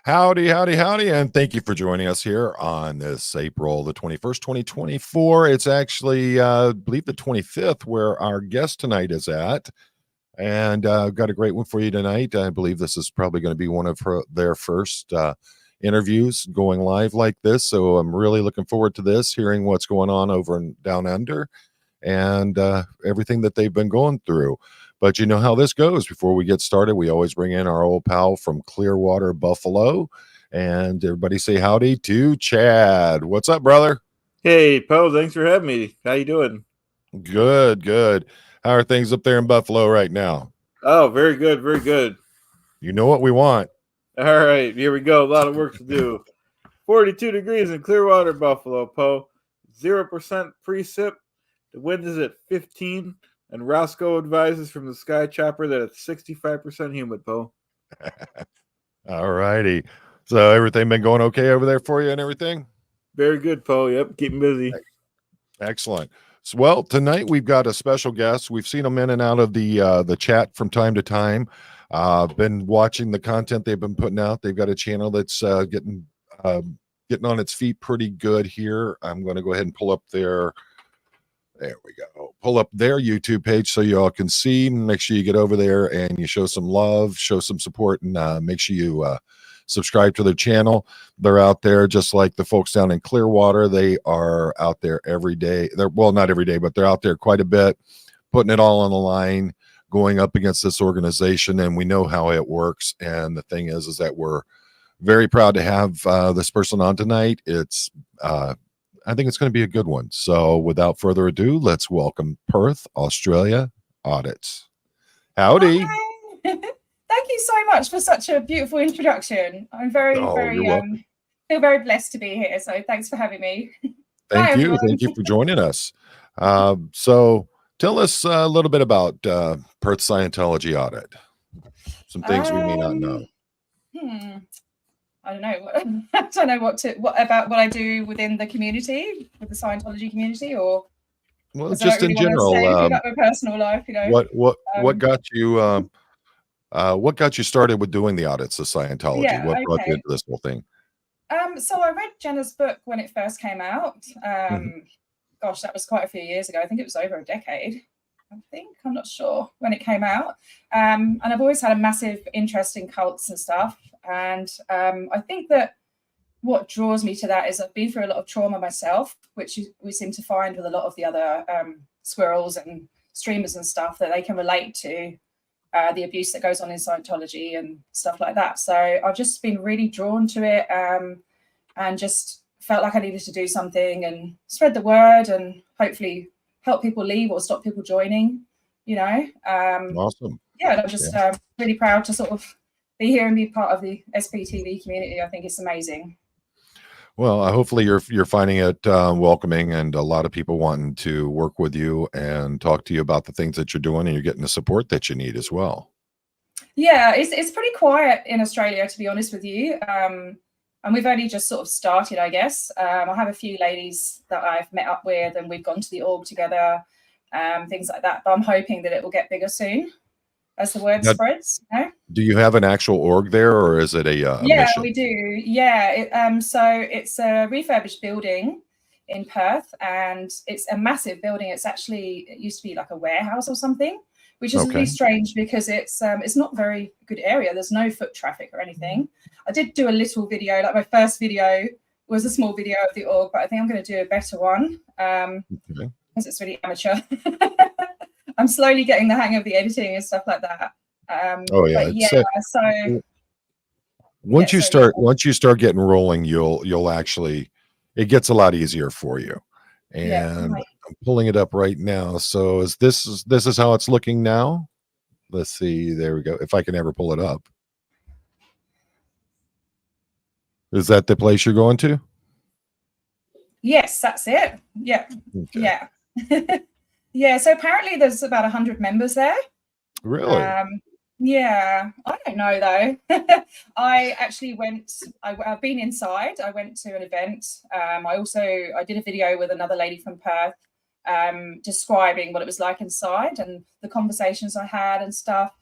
Howdy, howdy, howdy, and thank you for joining us here on this April the 21st, 2024. It's actually, I believe, the 25th where our guest tonight is at. And I've got a great one for you tonight. I believe this is probably going to be one of their first interviews going live like this. So I'm really looking forward to this, hearing what's going on over and down under and everything that they've been going through. But you know how this goes. Before we get started, we always bring in our old pal from Clearwater, Buffalo. And everybody say howdy to Chad. What's up, brother? Hey, Poe, thanks for having me. How you doing? Good, good. How are things up there in Buffalo right now? Oh, very good, very good. You know what we want. All right, here we go. A lot of work to do. 42 degrees in Clearwater, Buffalo, Poe. 0% precip. The wind is at 15, and Roscoe advises from the Sky Chopper that it's 65% humid, Poe. All righty. So everything been going okay over there for you and everything? Very good, Poe. Yep, keeping busy. Excellent. So, well, tonight we've got a special guest. We've seen them in and out of the chat from time to time. Been watching the content they've been putting out. They've got a channel that's getting on its feet pretty good here. I'm going to go ahead and pull up their. There we go. Pull up their YouTube page so you all can see. Make sure you get over there and you show some love, show some support, and make sure you subscribe to their channel. They're out there just like the folks down in Clearwater. They are out there every day. Well, not every day, but they're out there quite a bit, putting it all on the line, going up against this organization, and we know how it works. And the thing is that we're very proud to have this person on tonight. It's I think it's going to be a good one. So without further ado, let's welcome Perth, Australia Audits. Howdy. Hi. Thank you so much for such a beautiful introduction. I'm feel very blessed to be here. So thanks for having me. Thank you. Thank you for joining us. So tell us a little bit about Perth Scientology Audit. Some things we may not know. I don't know. I don't know what about what I do within the community, with the Scientology community, or just in general. About my personal life, you know. What got you? What got you started with doing the audits of Scientology? Yeah, what brought you into this whole thing? So I read Jenna's book when it first came out. Gosh, that was quite a few years ago. I think it was over a decade. I'm not sure when it came out. And I've always had a massive interest in cults and stuff. And I think that what draws me to that is I've been through a lot of trauma myself, which we seem to find with a lot of the other squirrels and streamers and stuff, that they can relate to the abuse that goes on in Scientology and stuff like that. So I've just been really drawn to it and just felt like I needed to do something and spread the word and hopefully help people leave or stop people joining, you know. Awesome. Yeah, and I'm just really proud to sort of be here and be part of the SPTV community. I think it's amazing. Well, hopefully you're finding it welcoming, and a lot of people wanting to work with you and talk to you about the things that you're doing, and you're getting the support that you need as well. Yeah, it's pretty quiet in Australia, to be honest with you. And we've only just sort of started, I guess. I have a few ladies that I've met up with, and we've gone to the org together, things like that. But I'm hoping that it will get bigger soon as the word spreads. You know? Do you have an actual org there, or is it a yeah, mission? We do. Yeah. So it's a refurbished building in Perth, and it's a massive building. It used to be like a warehouse or something, which is really strange because it's not a very good area. There's no foot traffic or anything. I did do a little video, like my first video was a small video of the org, but I think I'm going to do a better one because it's really amateur. I'm slowly getting the hang of the editing and stuff like that. So once you start getting rolling, you'll actually, it gets a lot easier for you. And I'm pulling it up right now. So this is how it's looking now. Let's see. There we go. If I can ever pull it up. Is that the place you're going to? Yes, that's it. Yeah. Okay. Yeah. Yeah. So apparently there's about 100 members there. Really? Yeah. I don't know though. I actually I've been inside. I went to an event. I did a video with another lady from Perth describing what it was like inside and the conversations I had and stuff.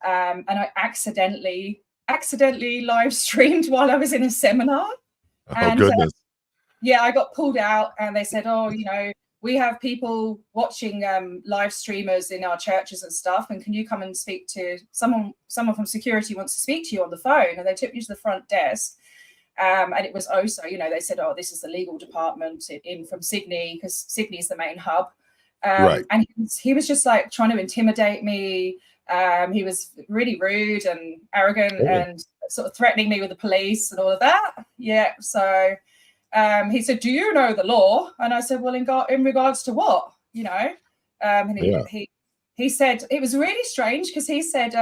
And I accidentally accidentally live streamed while I was in a seminar. Oh, And goodness. yeah, I got pulled out, and they said, "Oh, we have people watching live streamers in our churches and stuff, and can you come and speak to someone from security wants to speak to you on the phone?" And they took me to the front desk, and it was OSO. They said, "Oh, this is the legal department in from Sydney, because Sydney is the main hub." Right. And he was just like trying to intimidate me. He was really rude and arrogant and sort of threatening me with the police and all of that. Yeah. So he said, "Do you know the law?" And I said, "Well, in regards to what?" And he said, it was really strange, because he said,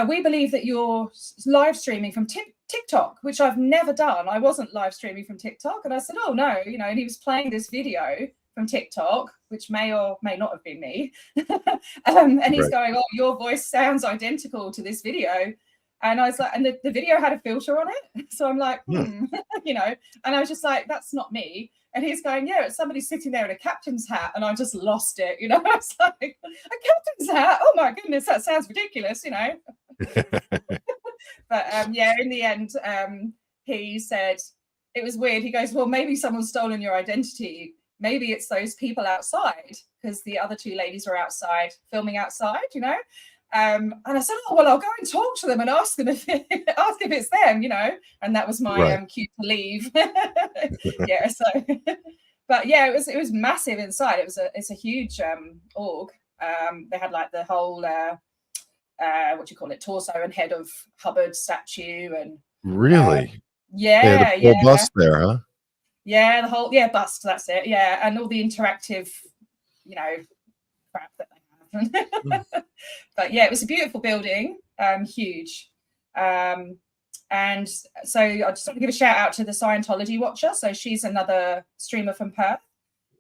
"We believe that you're live streaming from TikTok," which I've never done. I wasn't live streaming from TikTok. And I said, "Oh, no," and he was playing this video from TikTok, which may or may not have been me. And he's going, "Oh, your voice sounds identical to this video." And I was like, and the video had a filter on it. So I'm like, and I was just like, "That's not me." And he's going, "Yeah, it's somebody sitting there in a captain's hat." And I just lost it. I was like, "A captain's hat? Oh my goodness, that sounds ridiculous," But in the end, he said, it was weird. He goes, "Well, maybe someone's stolen your identity. Maybe it's those people outside," because the other two ladies were outside filming outside, And I said, "Oh, well, I'll go and talk to them and ask them if it's them, And that was my cue to leave. Yeah. So, but yeah, it was massive inside. It's a huge org. They had like the whole what do you call it, torso and head of Hubbard statue, and Really? the whole bust there, huh? Yeah, the whole bust. That's it. Yeah, and all the interactive, crap that they have. But yeah, it was a beautiful building, huge. And so I just want to give a shout out to the Scientology Watcher. So she's another streamer from Perth,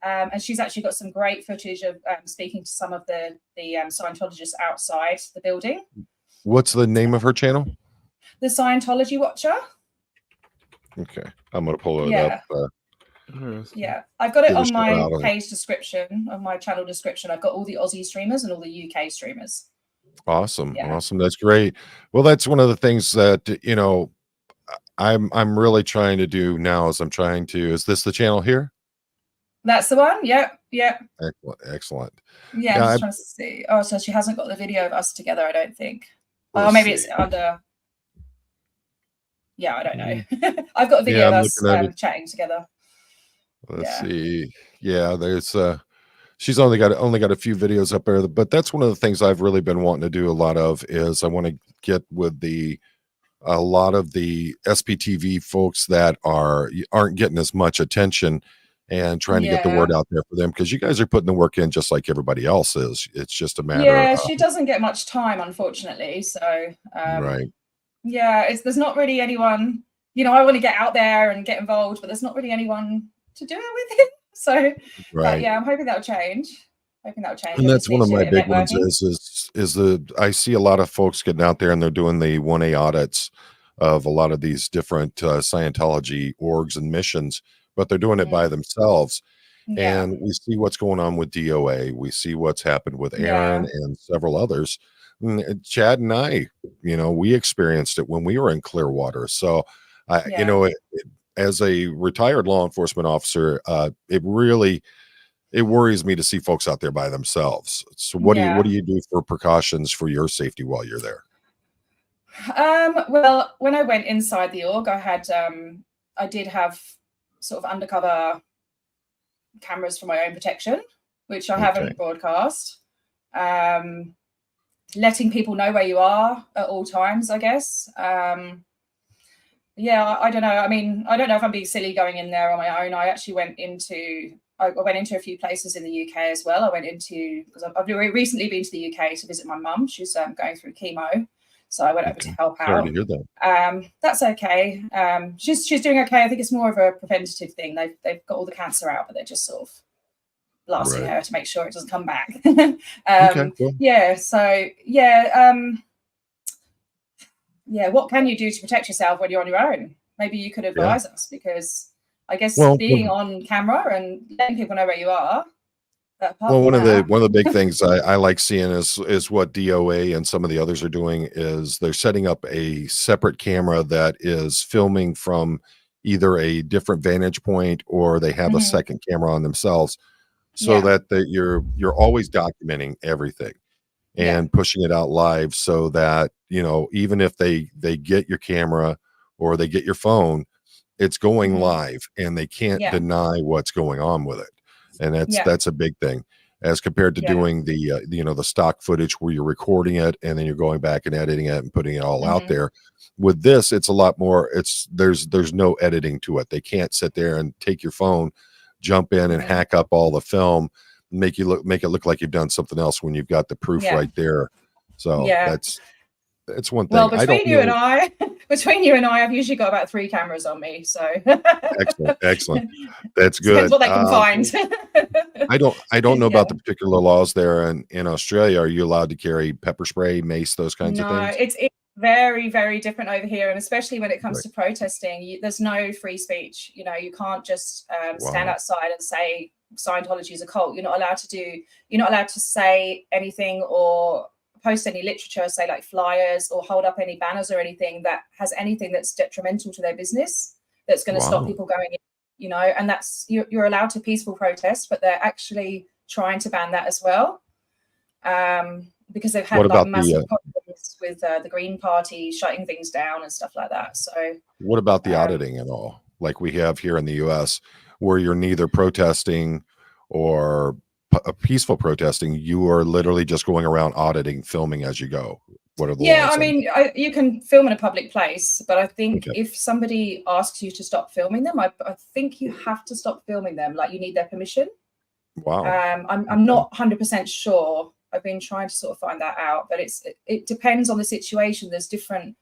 and she's actually got some great footage of speaking to some of the Scientologists outside the building. What's the name of her channel? The Scientology Watcher. Okay, I'm gonna pull it up. Yeah, I've got it on my page description, on my channel description. I've got all the Aussie streamers and all the UK streamers. Awesome. That's great. Well, that's one of the things that I'm really trying to do now. Is this the channel here? That's the one. Yep. Excellent. Yeah, I'm just trying to see. Oh, so she hasn't got the video of us together, I don't think. Oh, maybe it's under. Yeah, I don't know. I've got a video of us chatting together. Let's see. Yeah, there's she's only got a few videos up there, but that's one of the things I've really been wanting to do a lot of, is I want to get with a lot of the SPTV folks that aren't getting as much attention, and trying to get the word out there for them, because you guys are putting the work in just like everybody else is. It's just a matter of, she doesn't get much time, unfortunately. So right. Yeah, there's not really anyone, I want to get out there and get involved, but there's not really anyone to do it with him. So but yeah, I'm hoping that'll change. And that's one of my big ones is I see a lot of folks getting out there, and they're doing the 1A audits of a lot of these different Scientology orgs and missions, but they're doing it by themselves. And we see what's going on with DOA. We see what's happened with Aaron and several others. Chad and I, we experienced it when we were in Clearwater. So as a retired law enforcement officer, it worries me to see folks out there by themselves. So what do you do for precautions for your safety while you're there? Well, when I went inside the org, I did have sort of undercover cameras for my own protection, which I haven't broadcast. Letting people know where you are at all times, I guess. I don't know. I mean, I don't know if I'm being silly going in there on my own. I actually went into a few places in the UK as well. Because I've recently been to the UK to visit my mum. She's going through chemo, so I went over to help out. Sorry to hear that. That's okay. She's doing okay. I think it's more of a preventative thing. They've got all the cancer out, but they're just sort of blasting her to make sure it doesn't come back. Cool. What can you do to protect yourself when you're on your own? Maybe you could advise us, because I guess being on camera and letting people know where you are But apart Well, from that, one of the big things I like seeing is what DOA and some of the others are doing is they're setting up a separate camera that is filming from either a different vantage point or they have a mhm, second camera on themselves so yeah, that you're always documenting everything yeah, and pushing it out live so that, even if they get your camera or they get your phone, it's going mhm, live and they can't yeah, deny what's going on with it. And yeah, that's a big thing as compared to yeah, doing the stock footage where you're recording it and then you're going back and editing it and putting it all out mhm, there. With this, it's a lot more, there's no editing to it. They can't sit there and take your phone, jump in and mhm, hack up all the film, make it look like you've done something else when you've got the proof yeah, right there. So yeah. that's one Well, thing. I don't between you and really. I, between you and I, I've usually got about 3 cameras on me. So Excellent, excellent. That's depends good. what they can find. I don't know Yeah. about the particular laws there in Australia. Are you allowed to carry pepper spray, mace, those kinds of No, things? it's very, very different over here, and especially when it comes Right. to protesting, there's no free speech. You can't just stand Wow. outside and say Scientology is a cult. You're not allowed to say anything or post any literature, say like flyers, or hold up any banners or anything that has anything that's detrimental to their business, that's going to stop Wow. people going in. And that's you're allowed to peaceful protest, but they're actually trying to ban that as well. Because they've had What like about massive problems with the Green Party shutting things down and stuff like that. So, the um, auditing at all? Like we have here in the US where you're neither protesting or peaceful protesting, you are literally just going around auditing, filming as you go. What are the yeah, laws I on mean, you can film in a public place, but I that? think Okay. if somebody asks you to stop filming them, I think you have to stop filming them. Like you need their permission. Wow. I'm Okay. not 100% sure. I've been trying to sort of find that out, but it depends on the situation. There's different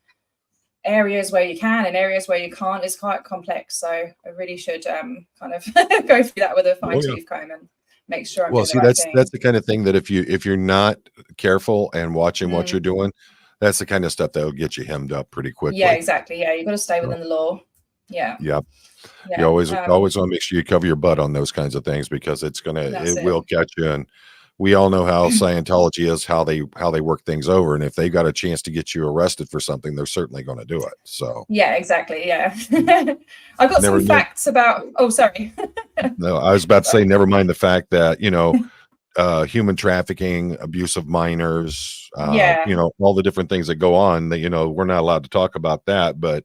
areas where you can and areas where you can't. It's quite complex, so I really should kind of go through that with a Oh, yeah. fine-tooth comb and make sure I'm Well, doing the see, right that's thing. the kind of thing that if you're not careful and watching what Mm. you're doing, that's the kind of stuff that'll get you hemmed up pretty Yeah, quickly. exactly. Yeah, you've got to stay So, within the law. Yeah, yeah. You yeah. always want to make sure you cover your butt on those kinds of things because That's it it. will catch you. And we all know how Scientology is, how they work things over. And if they got a chance to get you arrested for something, they're certainly going to do it. So Yeah, exactly. Yeah. I've got never some facts about. Oh, sorry. no, I was about to say, Sorry. never mind the fact that, human trafficking, abuse of minors, Yeah, all the different things that go on that, we're not allowed to talk about that, but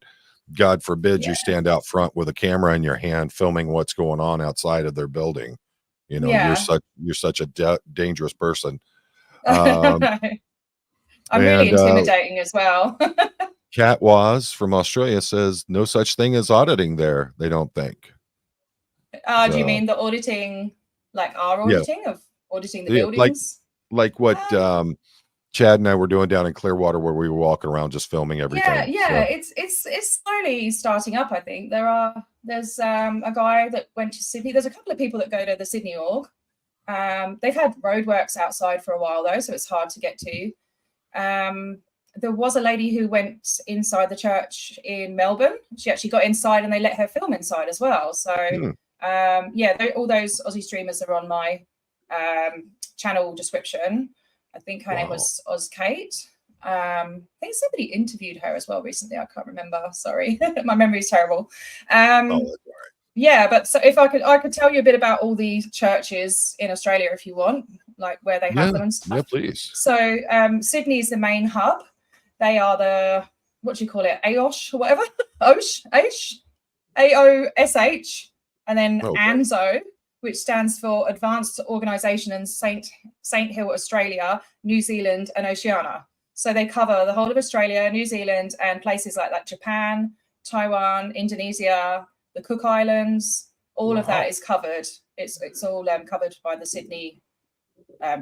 God forbid you yeah, stand out front with a camera in your hand filming what's going on outside of their building. You're yeah. such a dangerous person. Um, I'm really and intimidating as well. Cat Waz from Australia says no such thing as auditing there. They don't think Do you so. mean the auditing, like our Yeah, auditing of auditing the yeah, buildings? like what Um, Chad and I were doing down in Clearwater, where we were walking around just filming yeah, everything. yeah. So It's slowly starting up. I think there's a guy that went to Sydney. There's a couple of people that go to the Sydney org. They've had roadworks outside for a while though, so it's hard to get to. There was a lady who went inside the church in Melbourne. She actually got inside and they let her film inside as well. So yeah, all those Aussie streamers are on my channel description. I think her name wow. was Oz Kate. I think somebody interviewed her as well recently. I can't remember. Sorry, my memory is terrible. Oh, Yeah, but so if I could tell you a bit about all the churches in Australia if you want, like where they have them and stuff. Yeah, please. So Sydney is the main hub. They are the, what do you call it, AOSH or whatever, AOSH, AOSH, and then Okay. ANZO, which stands for Advanced Organisation in Saint Hill, Australia, New Zealand, and Oceania. So they cover the whole of Australia, New Zealand, and places like Japan, Taiwan, Indonesia, the Cook Islands. All of that is covered. It's all covered by the Sydney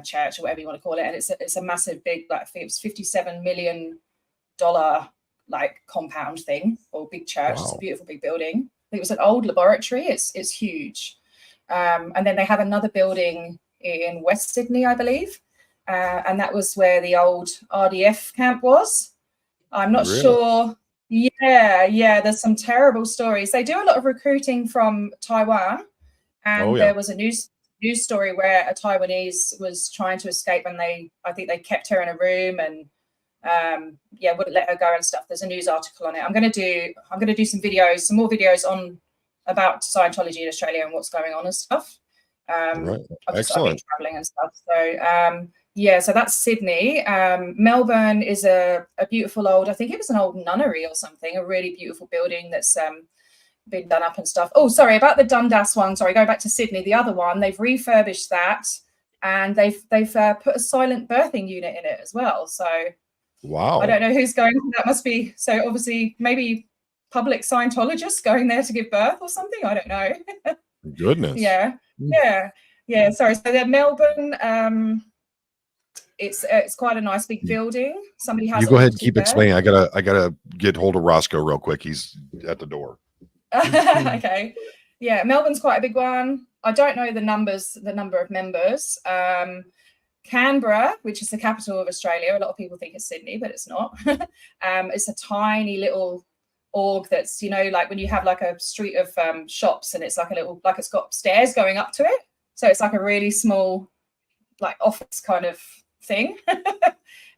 church or whatever you want to call it, and it's a massive big, like it was $57 million like compound thing or big church. Wow. It's a beautiful big building. I think it was an old laboratory. It's huge. And then they have another building in West Sydney, I believe, and that was where the old RDF camp was. I'm not sure. Yeah, there's some terrible stories. They do a lot of recruiting from Taiwan, and there was a news news story where a Taiwanese was trying to escape, and I think they kept her in a room and wouldn't let her go and stuff. There's a news article on it. I'm going to do some more videos on about Scientology in Australia and what's going on and stuff. Right. I've been Excellent. traveling and stuff. So so that's Sydney. Melbourne is a beautiful old, I think it was an old nunnery or something, a really beautiful building that's been done up and stuff. Oh, sorry about the Dundas one. Sorry, go back to Sydney. The other one, they've refurbished that, and they've put a silent birthing unit in it as well. So wow, I don't know who's going. That must be so obviously maybe public Scientologists going there to give birth or something. I don't know. Goodness. Yeah. Sorry. So they're Melbourne. It's quite a nice big building. Somebody has. You go ahead and keep explaining. I gotta get hold of Roscoe real quick. He's at the door. Okay. Yeah, Melbourne's quite a big one. I don't know the number of members. Canberra, which is the capital of Australia, a lot of people think it's Sydney, but it's not. It's a tiny little org that's, like when you have like a street of shops, and it's like a little, like it's got stairs going up to it. So it's like a really small, like office kind of thing.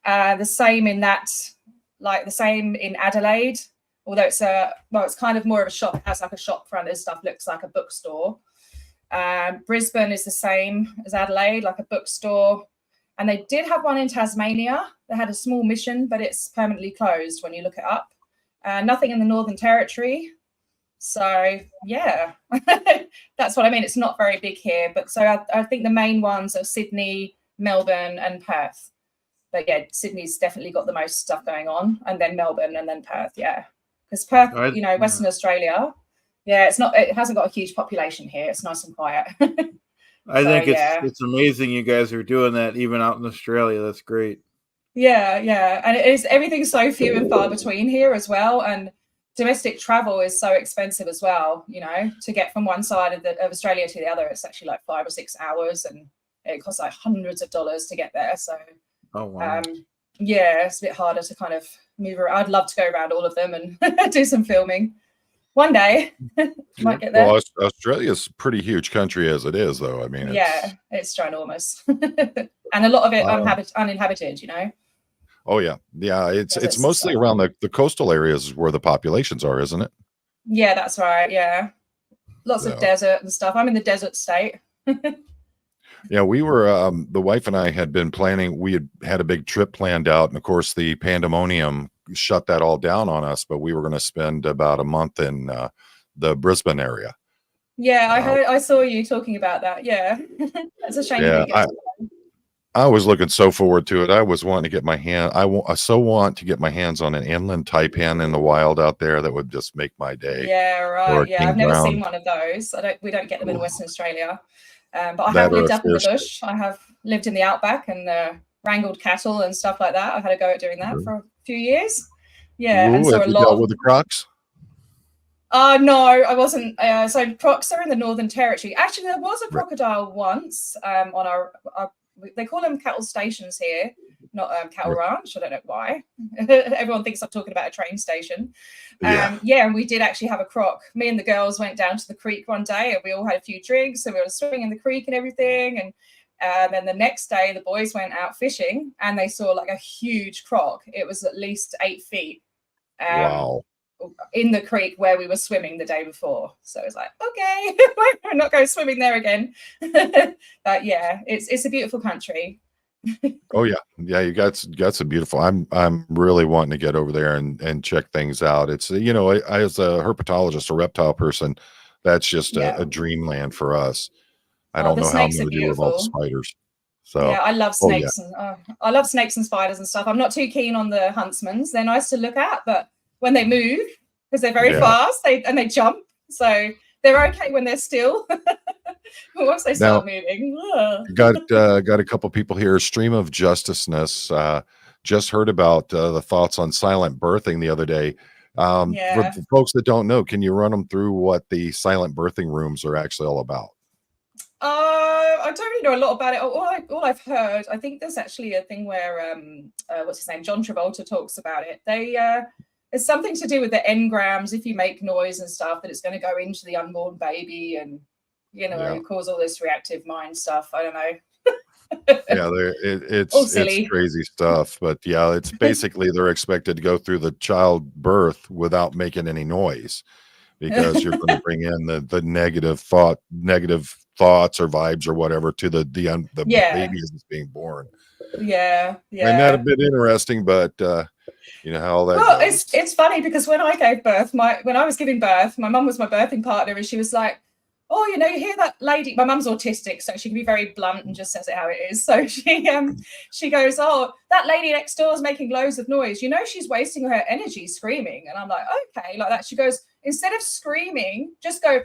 The same in Adelaide, although it's kind of more of a shop. It has like a shop front and stuff, looks like a bookstore. Brisbane is the same as Adelaide, like a bookstore. And they did have one in Tasmania. They had a small mission, but it's permanently closed when you look it up. Nothing in the Northern Territory. So, yeah, that's what I mean. It's not very big here. But so I think the main ones are Sydney, Melbourne and Perth. But yeah, Sydney's definitely got the most stuff going on. And then Melbourne and then Perth, yeah. Because Perth, Western Australia, it hasn't got a huge population here. It's nice and quiet. I think it's amazing you guys are doing that even out in Australia. That's great. Yeah. And everything's so few and far between here as well. And domestic travel is so expensive as well, to get from one side of Australia to the other. It's actually like 5 or 6 hours, and it costs like hundreds of dollars to get there. So, oh, wow. It's a bit harder to kind of move around. I'd love to go around all of them and do some filming. One day, might get there. Well, Australia's a pretty huge country as it is, though. I mean, it's ginormous, and a lot of it uninhabited. Oh yeah. It's mostly around the coastal areas where the populations are, isn't it? Yeah, that's right. Yeah, lots of desert and stuff. I'm in the desert state. Yeah, we were. The wife and I had been planning. We had a big trip planned out, and of course, the pandemonium shut that all down on us. But we were going to spend about a month in the Brisbane area. Yeah, I saw you talking about that. Yeah, that's a shame. Yeah, I was looking so forward to it. I was wanting to get my hand. I so want to get my hands on an inland taipan in the wild out there. That would just make my day. Yeah, right. Yeah, I've never seen one of those. We don't get them in Western Australia. But I have lived up in the bush. I have lived in the outback and wrangled cattle and stuff like that. I had a go at doing that for a few years. Yeah, and saw a lot. Dealt with the crocs? No, I wasn't. So crocs are in the Northern Territory. Actually, there was a crocodile once on our they call them cattle stations here, not cattle ranch. I don't know why. Everyone thinks I'm talking about a train station. And we did actually have a croc. Me and the girls went down to the creek one day, and we all had a few drinks, and we were swimming in the creek and everything. And then the next day, the boys went out fishing, and they saw like a huge croc. It was at least 8 feet. Wow. In the creek where we were swimming the day before. So it's like, okay, we're not going swimming there again. But yeah, it's a beautiful country. Oh yeah. You got some beautiful. I'm really wanting to get over there and check things out. It's I, as a herpetologist, a reptile person, that's just a dreamland for us. I don't know how I'm going to do with all the spiders. So yeah, I love snakes and I love snakes and spiders and stuff. I'm not too keen on the huntsmans. They're nice to look at, but when they move, because they're very fast, they jump, so they're okay when they're still. But once they start moving, got a couple people here. Stream of Justiceness just heard about the thoughts on silent birthing the other day. For folks that don't know, can you run them through what the silent birthing rooms are actually all about? I don't really know a lot about it. All I've heard, I think there's actually a thing where what's his name, John Travolta talks about it. It's something to do with the engrams. If you make noise and stuff, that it's going to go into the unborn baby, and who cause all this reactive mind stuff. I don't know. Yeah, All it's silly. crazy stuff. But yeah, it's basically they're expected to go through the childbirth without making any noise because you're going to bring in the negative thoughts or vibes or whatever to the baby as it's being born. Yeah. And that a bit interesting, but you know how all that goes. It's funny because when I gave birth, when I was giving birth, my mum was my birthing partner, and she was like, "Oh, you hear that lady?" My mum's autistic, so she can be very blunt and just says it how it is. So she goes, "Oh, that lady next door is making loads of noise. She's wasting her energy screaming." And I'm like, "Okay," like that. She goes, "Instead of screaming, just go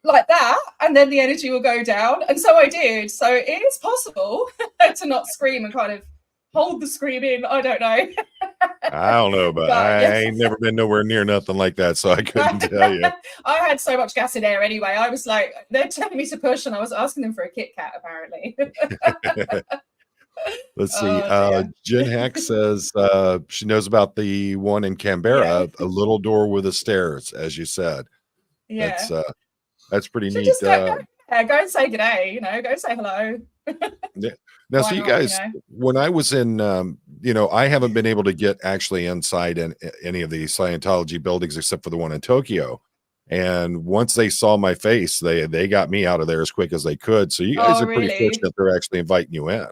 like that, and then the energy will go down." And so I did. So it is possible to not scream and kind of hold the scream in. I don't know. I don't know, but I ain't never been nowhere near nothing like that, so I couldn't tell you. I had so much gas in there anyway. I was like, they're telling me to push, and I was asking them for a Kit Kat, apparently. Let's see. Jen Hack says she knows about the one in Canberra, a little door with the stairs, as you said. Yeah. That's pretty neat. Just go and say good day, go and say hello. Yeah. Now, so you guys, when I was in, I haven't been able to get actually inside any of the Scientology buildings except for the one in Tokyo. And once they saw my face, they got me out of there as quick as they could. So you guys are pretty fortunate they're actually inviting you in.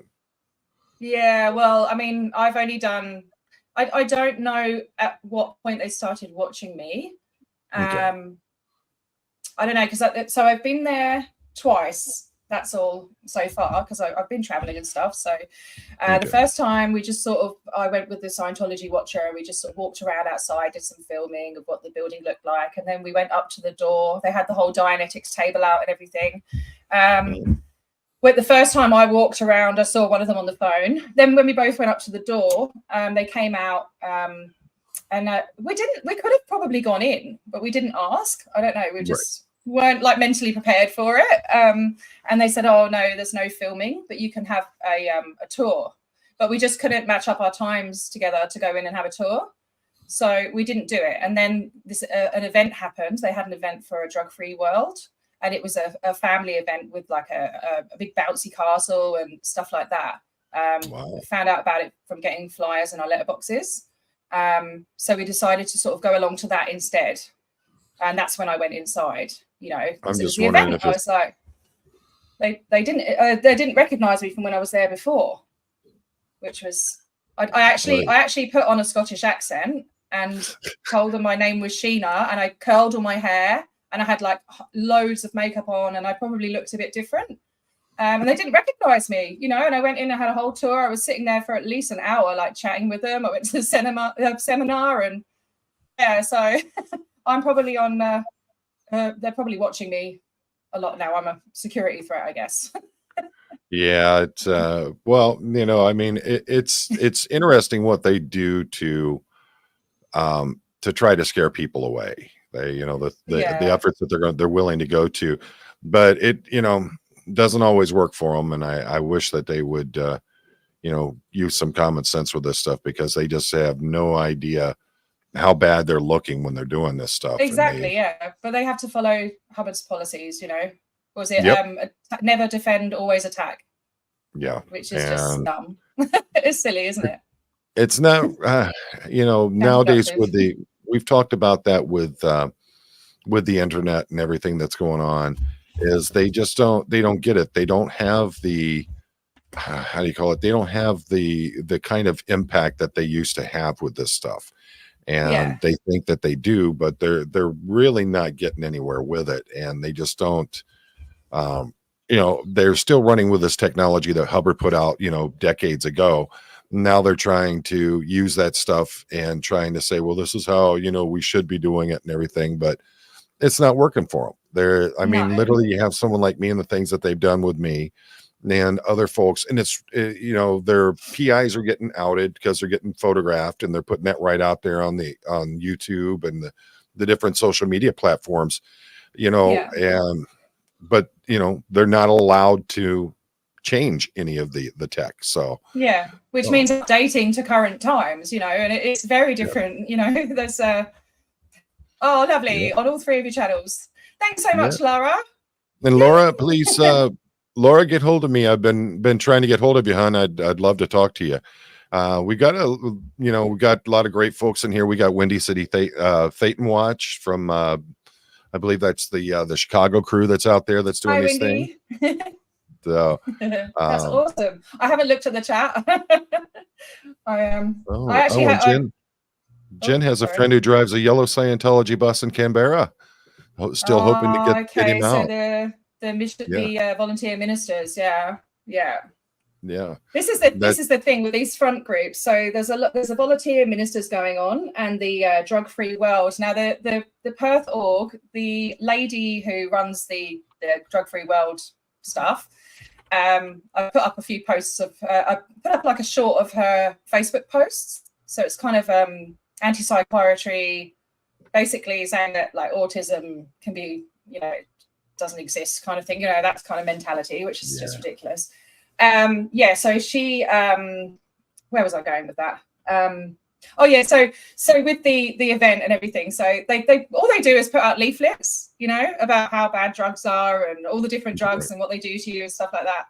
Yeah, well, I mean, I've only done, I don't know at what point they started watching me. Okay. I don't know, because so I've been there twice. That's all so far, because I've been traveling and stuff. So the first time we just I went with the Scientology watcher, and we just sort of walked around outside, did some filming of what the building looked like. And then we went up to the door. They had the whole Dianetics table out and everything. But the first time I walked around, I saw one of them on the phone. Then when we both went up to the door, they came out, and we could have probably gone in, but we didn't ask. I don't know. We just weren't like mentally prepared for it. And they said, "Oh no, there's no filming, but you can have a tour." But we just couldn't match up our times together to go in and have a tour. So we didn't do it. And then an event happened. They had an event for a drug-free world. And it was a family event with like a big bouncy castle and stuff like that. Found out about it from getting flyers in our letterboxes. So we decided to sort of go along to that instead. And that's when I went inside, I'm just wondering if I was like, they didn't recognize me from when I was there before, which was, I actually put on a Scottish accent and told them my name was Sheena, and I curled all my hair. And I had like loads of makeup on, and I probably looked a bit different. And they didn't recognize me, and I went in and had a whole tour. I was sitting there for at least an hour, like chatting with them. I went to the seminar, and so I'm probably on, they're probably watching me a lot now. I'm a security threat, I guess. Yeah. It's, well, I mean, it's interesting what they do to try to scare people away. They, the efforts that they're willing to go to, but it, doesn't always work for them. And I wish that they would, use some common sense with this stuff, because they just have no idea how bad they're looking when they're doing this stuff. Exactly. Yeah. But they have to follow Hubbard's policies, Was it never defend, always attack? Yeah. Which is just dumb. It's silly, isn't it? It's not, nowadays we've talked about that with the internet and everything that's going on, is they don't get it. They don't have the, how do you call it? They don't have the kind of impact that they used to have with this stuff. And they think that they do, but they're really not getting anywhere with it. And they just don't, they're still running with this technology that Hubbard put out, decades ago. Now they're trying to use that stuff and trying to say, well, this is how, we should be doing it and everything, but it's not working for them. Literally you have someone like me and the things that they've done with me and other folks. And it's, their PIs are getting outed because they're getting photographed, and they're putting that right out there on YouTube and the different social media platforms, but they're not allowed to change any of the tech. So which means updating to current times, and it's very different. There's lovely on all three of your channels. Thanks so much, Lara. And Laura, please, Laura, get hold of me. I've been trying to get hold of you, hon. I'd love to talk to you. We got we got a lot of great folks in here. We got Windy City Thetan Watch from I believe that's the Chicago crew that's out there that's doing Hi, these things. Wendy. So That's awesome. I haven't looked at the chat. I I actually and Jen has a friend who drives a yellow Scientology bus in Canberra. Still hoping to get him out. So the volunteer ministers, yeah. This is the thing with these front groups. So there's a volunteer ministers going on, and the drug-free world. Now the Perth org, the lady who runs the drug-free world stuff. I put up a few posts of I put up like a short of her Facebook posts. So it's kind of anti-psychiatry, basically saying that like autism can be, doesn't exist kind of thing, that's kind of mentality, which is just ridiculous. So she where was I going with that? So with the event and everything, so they all they do is put out leaflets, about how bad drugs are and all the different drugs and what they do to you and stuff like that.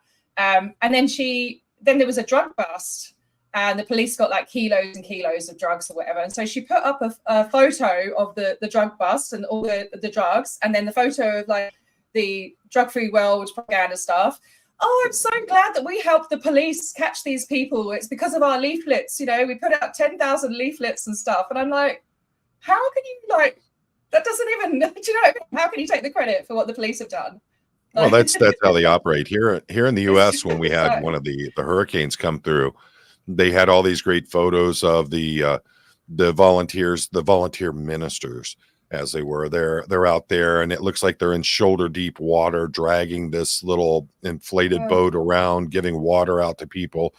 And then there was a drug bust, and the police got like kilos and kilos of drugs or whatever. And so she put up a photo of the drug bust and all the drugs, and then the photo of like the drug-free world propaganda stuff. Oh, I'm so glad that we helped the police catch these people. It's because of our leaflets, we put out 10,000 leaflets and stuff. And I'm like, how can you that doesn't even, do you know, how can you take the credit for what the police have done? Well, that's how they operate here in the US. When we had one of the hurricanes come through, they had all these great photos of the volunteers, the volunteer ministers, as they were. They're out there, and it looks like they're in shoulder deep water, dragging this little inflated boat around, giving water out to people.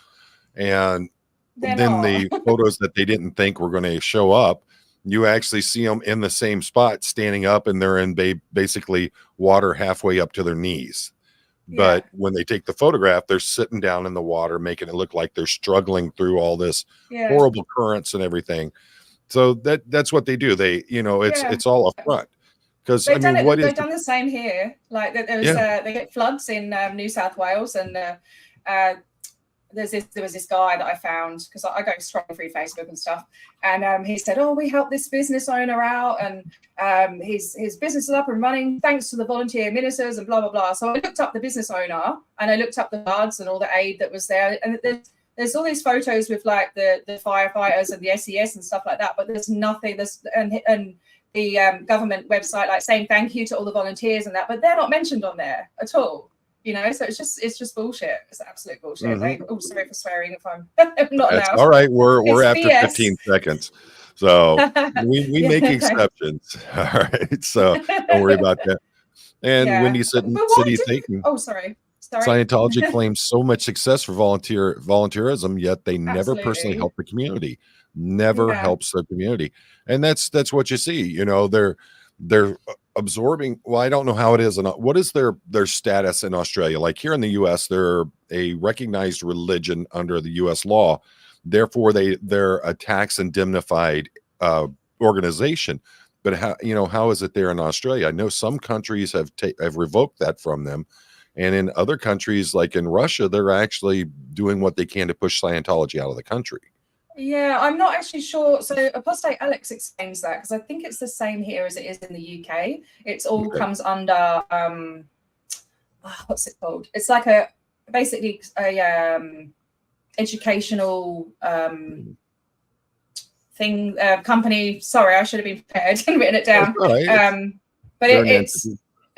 And then the photos that they didn't think were going to show up, you actually see them in the same spot, standing up, and they're in basically water halfway up to their knees. But when they take the photograph, they're sitting down in the water, making it look like they're struggling through all this horrible currents and everything. So that's what they do. They, it's all up front. Because they've done the same here. Like there was they get floods in New South Wales, and there was this guy that I found, because I go scrolling through Facebook and stuff, and he said, "Oh, we helped this business owner out, and his business is up and running thanks to the volunteer ministers and blah blah blah." So I looked up the business owner, and I looked up the floods and all the aid that was there, and there's all these photos with like the firefighters and the SES and stuff like that, but there's nothing. And the government website like saying thank you to all the volunteers and that, but they're not mentioned on there at all. So it's just bullshit. It's absolute bullshit. Oh, sorry for swearing if I'm not That's allowed. all right. We're after BS. 15 seconds. So we make exceptions. All right. So don't worry about that. And Windy City Thetan. Oh, sorry. Scientology claims so much success for volunteerism, yet they never personally help the community. Never helps the community. And that's what you see. They're absorbing. Well, I don't know how it is. What is their status in Australia? Like here in the US, they're a recognized religion under the US law. Therefore, they're a tax indemnified organization. But how is it there in Australia? I know some countries have revoked that from them. And in other countries, like in Russia, they're actually doing what they can to push Scientology out of the country. Yeah, I'm not actually sure. So Apostate Alex explains that, because I think it's the same here as it is in the UK. It's all comes under what's it called? It's like basically a educational thing company. Sorry, I should have been prepared and written it down. Right. But it's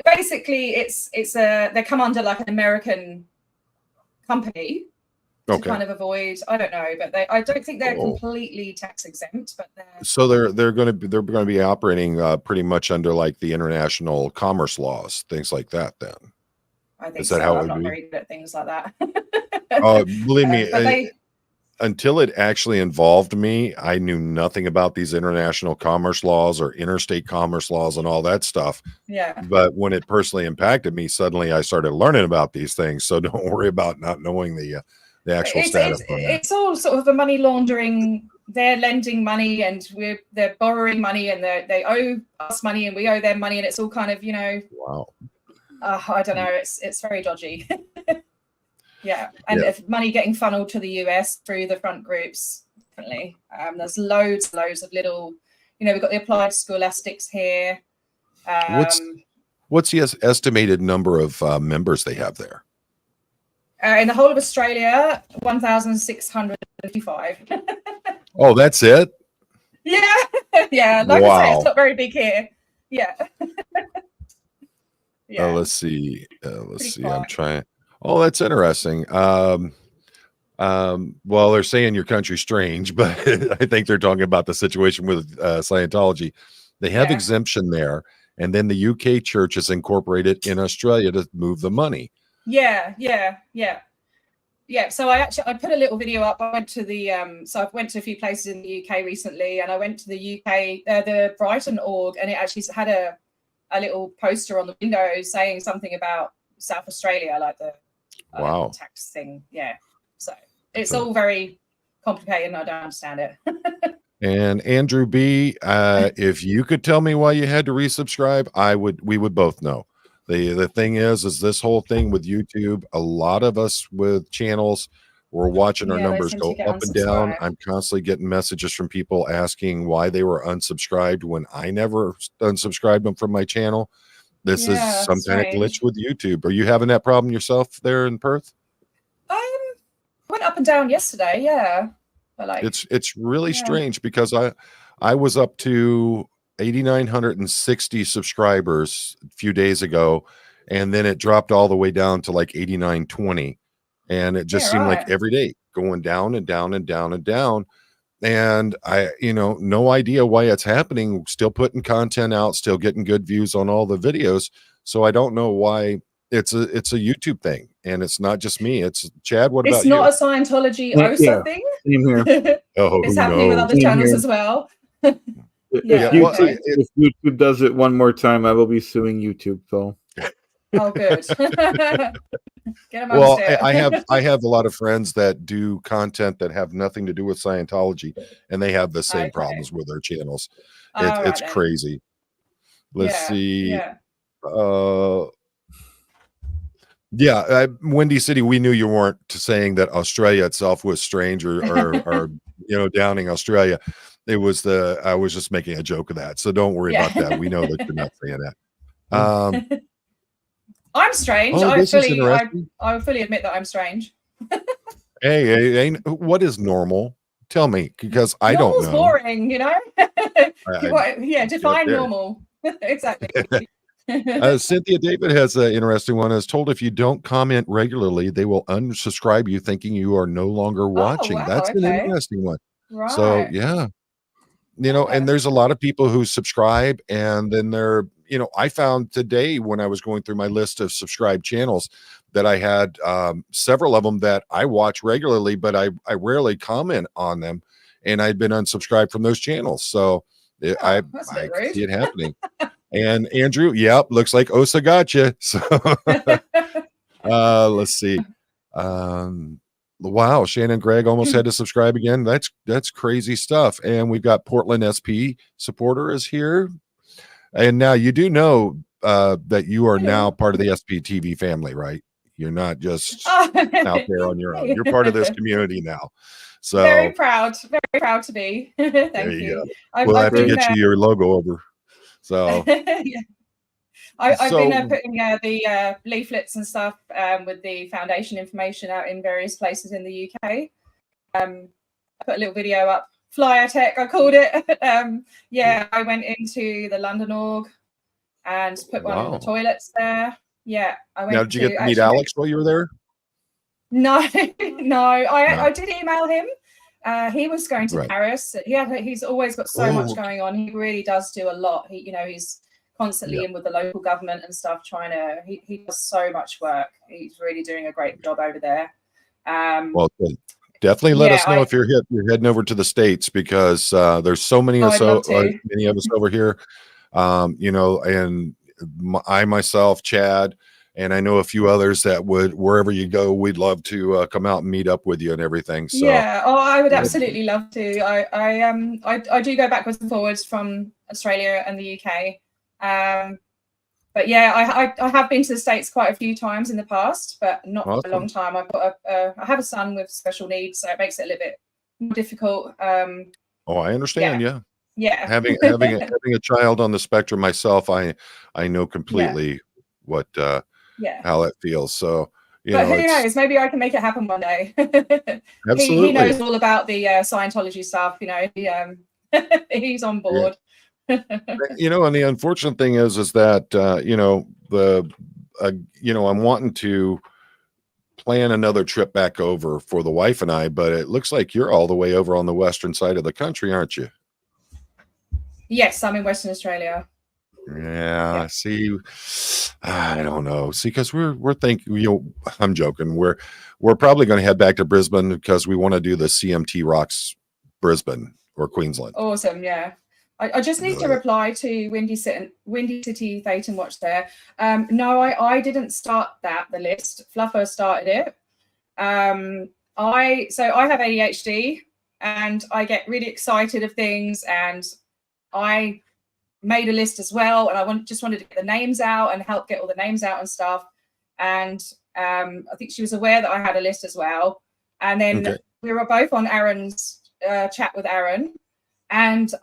basically they come under like an American company. To kind of avoid, I don't know, but I don't think they're completely tax exempt, but they're going to be operating pretty much under like the international commerce laws, things like that. Then I think I'm not very good at things like that. Believe me, until it actually involved me, I knew nothing about these international commerce laws or interstate commerce laws and all that stuff. Yeah. But when it personally impacted me, suddenly I started learning about these things. So don't worry about not knowing the actual status. It's all sort of a money laundering. They're lending money, and they're borrowing money, and they owe us money, and we owe them money, and it's all kind of Wow. I don't know. It's very dodgy. Yeah, and Yeah. if money getting funneled to the US through the front groups, definitely. There's loads of little, we've got the Applied Scholastics here. What's the estimated number of members they have there? In the whole of Australia, 1,655. Oh, that's it? Yeah, yeah. Like I say, Wow. it's not very big here. Yeah. Yeah. Let's see. Let's see. I'm quiet. trying. Oh, that's interesting. Well, they're saying your country's strange, but I think they're talking about the situation with Scientology. They have Yeah. exemption there, and then the UK church is incorporated in Australia to move the money. Yeah. So I put a little video up. I went to I went to a few places in the UK recently, and I went to the UK, the Brighton org, and it actually had a little poster on the window saying something about South Australia, like the Wow. tax thing. Yeah. So it's all very complicated, and I don't understand it. And Andrew B, if you could tell me why you had to resubscribe, we would both know. The thing is this whole thing with YouTube, a lot of us with channels, we're watching our numbers go up and down. I'm constantly getting messages from people asking why they were unsubscribed when I never unsubscribed them from my channel. This is some kind of glitch with YouTube. Are you having that problem yourself there in Perth? Went up and down yesterday, yeah. But it's really strange because I was up to 8,960 subscribers a few days ago, and then it dropped all the way down to like 8,920, and it just seemed like every day going down and down and down and down. And I, no idea why it's happening. Still putting content out, still getting good views on all the videos. So I don't know why. It's a YouTube thing, and it's not just me. It's Chad. What about you? It's not a Scientology OSA thing. It's happening with other channels as well. If YouTube does it one more time, I will be suing YouTube, Phil. Oh, good. Well, I have a lot of friends that do content that have nothing to do with Scientology, and they have the same problems with their channels. It's crazy. Let's see. Windy City, we knew you weren't saying that Australia itself was strange or downing Australia. I was just making a joke of that. So don't worry about that. We know that you're not saying that. I'm strange. I fully admit that I'm strange. Hey, what is normal? Tell me, because I don't know. Boring, define normal. Exactly. Cynthia David has an interesting one. Is told if you don't comment regularly, they will unsubscribe you, thinking you are no longer watching. That's an interesting one. Right. So and there's a lot of people who subscribe, and then they're, I found today when I was going through my list of subscribed channels that I had several of them that I watch regularly, but I rarely comment on them, and I'd been unsubscribed from those channels. So I see it happening. And Andrew, looks like Osa gotcha. So let's see. Wow, Shannon Gregg almost had to subscribe again. That's crazy stuff. And we've got Portland SP supporter is here. And now you do know that you are now part of the SP TV family, right? You're not just out there on your own. You're part of this community now. So very proud to be. Thank you. We'll have to get you your logo over. So I've been putting the leaflets and stuff with the foundation information out in various places in the UK. I put a little video up, Flyer Tech, I called it. I went into the London org and put one in the toilets there. Yeah, I went. Now, did you get to meet Alex while you were there? No. I did email him. He was going to Paris. He's always got so much going on. He really does do a lot. He's constantly in with the local government and stuff, he does so much work. He's really doing a great job over there. Well, definitely let us know if you're heading over to the States, because there's so many of us over here. And I myself, Chad, and I know a few others that would, wherever you go, we'd love to come out and meet up with you and everything. So I would absolutely love to. I do go backwards and forwards from Australia and the UK. but yeah, I have been to the States quite a few times in the past, but not for a Awesome. long time. I have a son with special needs, so it makes it a little bit more difficult. Oh, I understand. Yeah. Yeah. Having a child on the spectrum myself, I know completely what Yeah. how that feels. So, But who it's knows? Maybe I can make it happen one day. He absolutely. knows all about the Scientology stuff. He's on Yeah. board. And the unfortunate thing is that I'm wanting to plan another trip back over for the wife and I, but it looks like you're all the way over on the western side of the country, aren't you? Yes, I'm in Western Australia. Yeah. See, I don't know. See, because we're thinking, I'm joking. We're probably going to head back to Brisbane because we want to do the CMT Rocks Brisbane or Queensland. Awesome. Yeah. I just need to reply to Windy City Thetan Watch there. No, I didn't start the list. Fluffer started it. I have ADHD and I get really excited of things, and I made a list as well, and I just wanted to get the names out and help get all the names out and stuff. And I think she was aware that I had a list as well. And then we were both on Aaron's chat with Aaron, and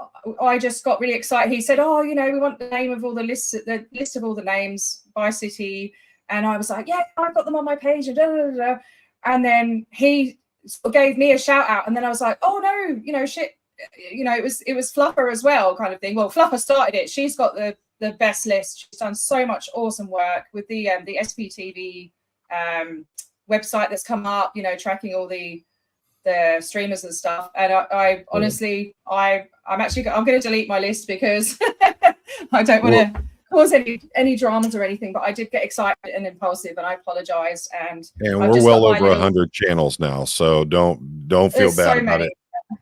I just got really excited. He said, "Oh, we want the name of all the list of all the names by city." And I was like, "Yeah, I've got them on my page." And then he gave me a shout out, and then I was like, "Oh no, shit." It was Fluffer as well, kind of thing. Well, Fluffer started it. She's got the best list. She's done so much awesome work with the SPTV website that's come up, tracking all the streamers and stuff. And I honestly, I'm going to delete my list because I don't want to cause any dramas or anything. But I did get excited and impulsive, and I apologize. And we're well over 100 channels now, so don't feel bad about it.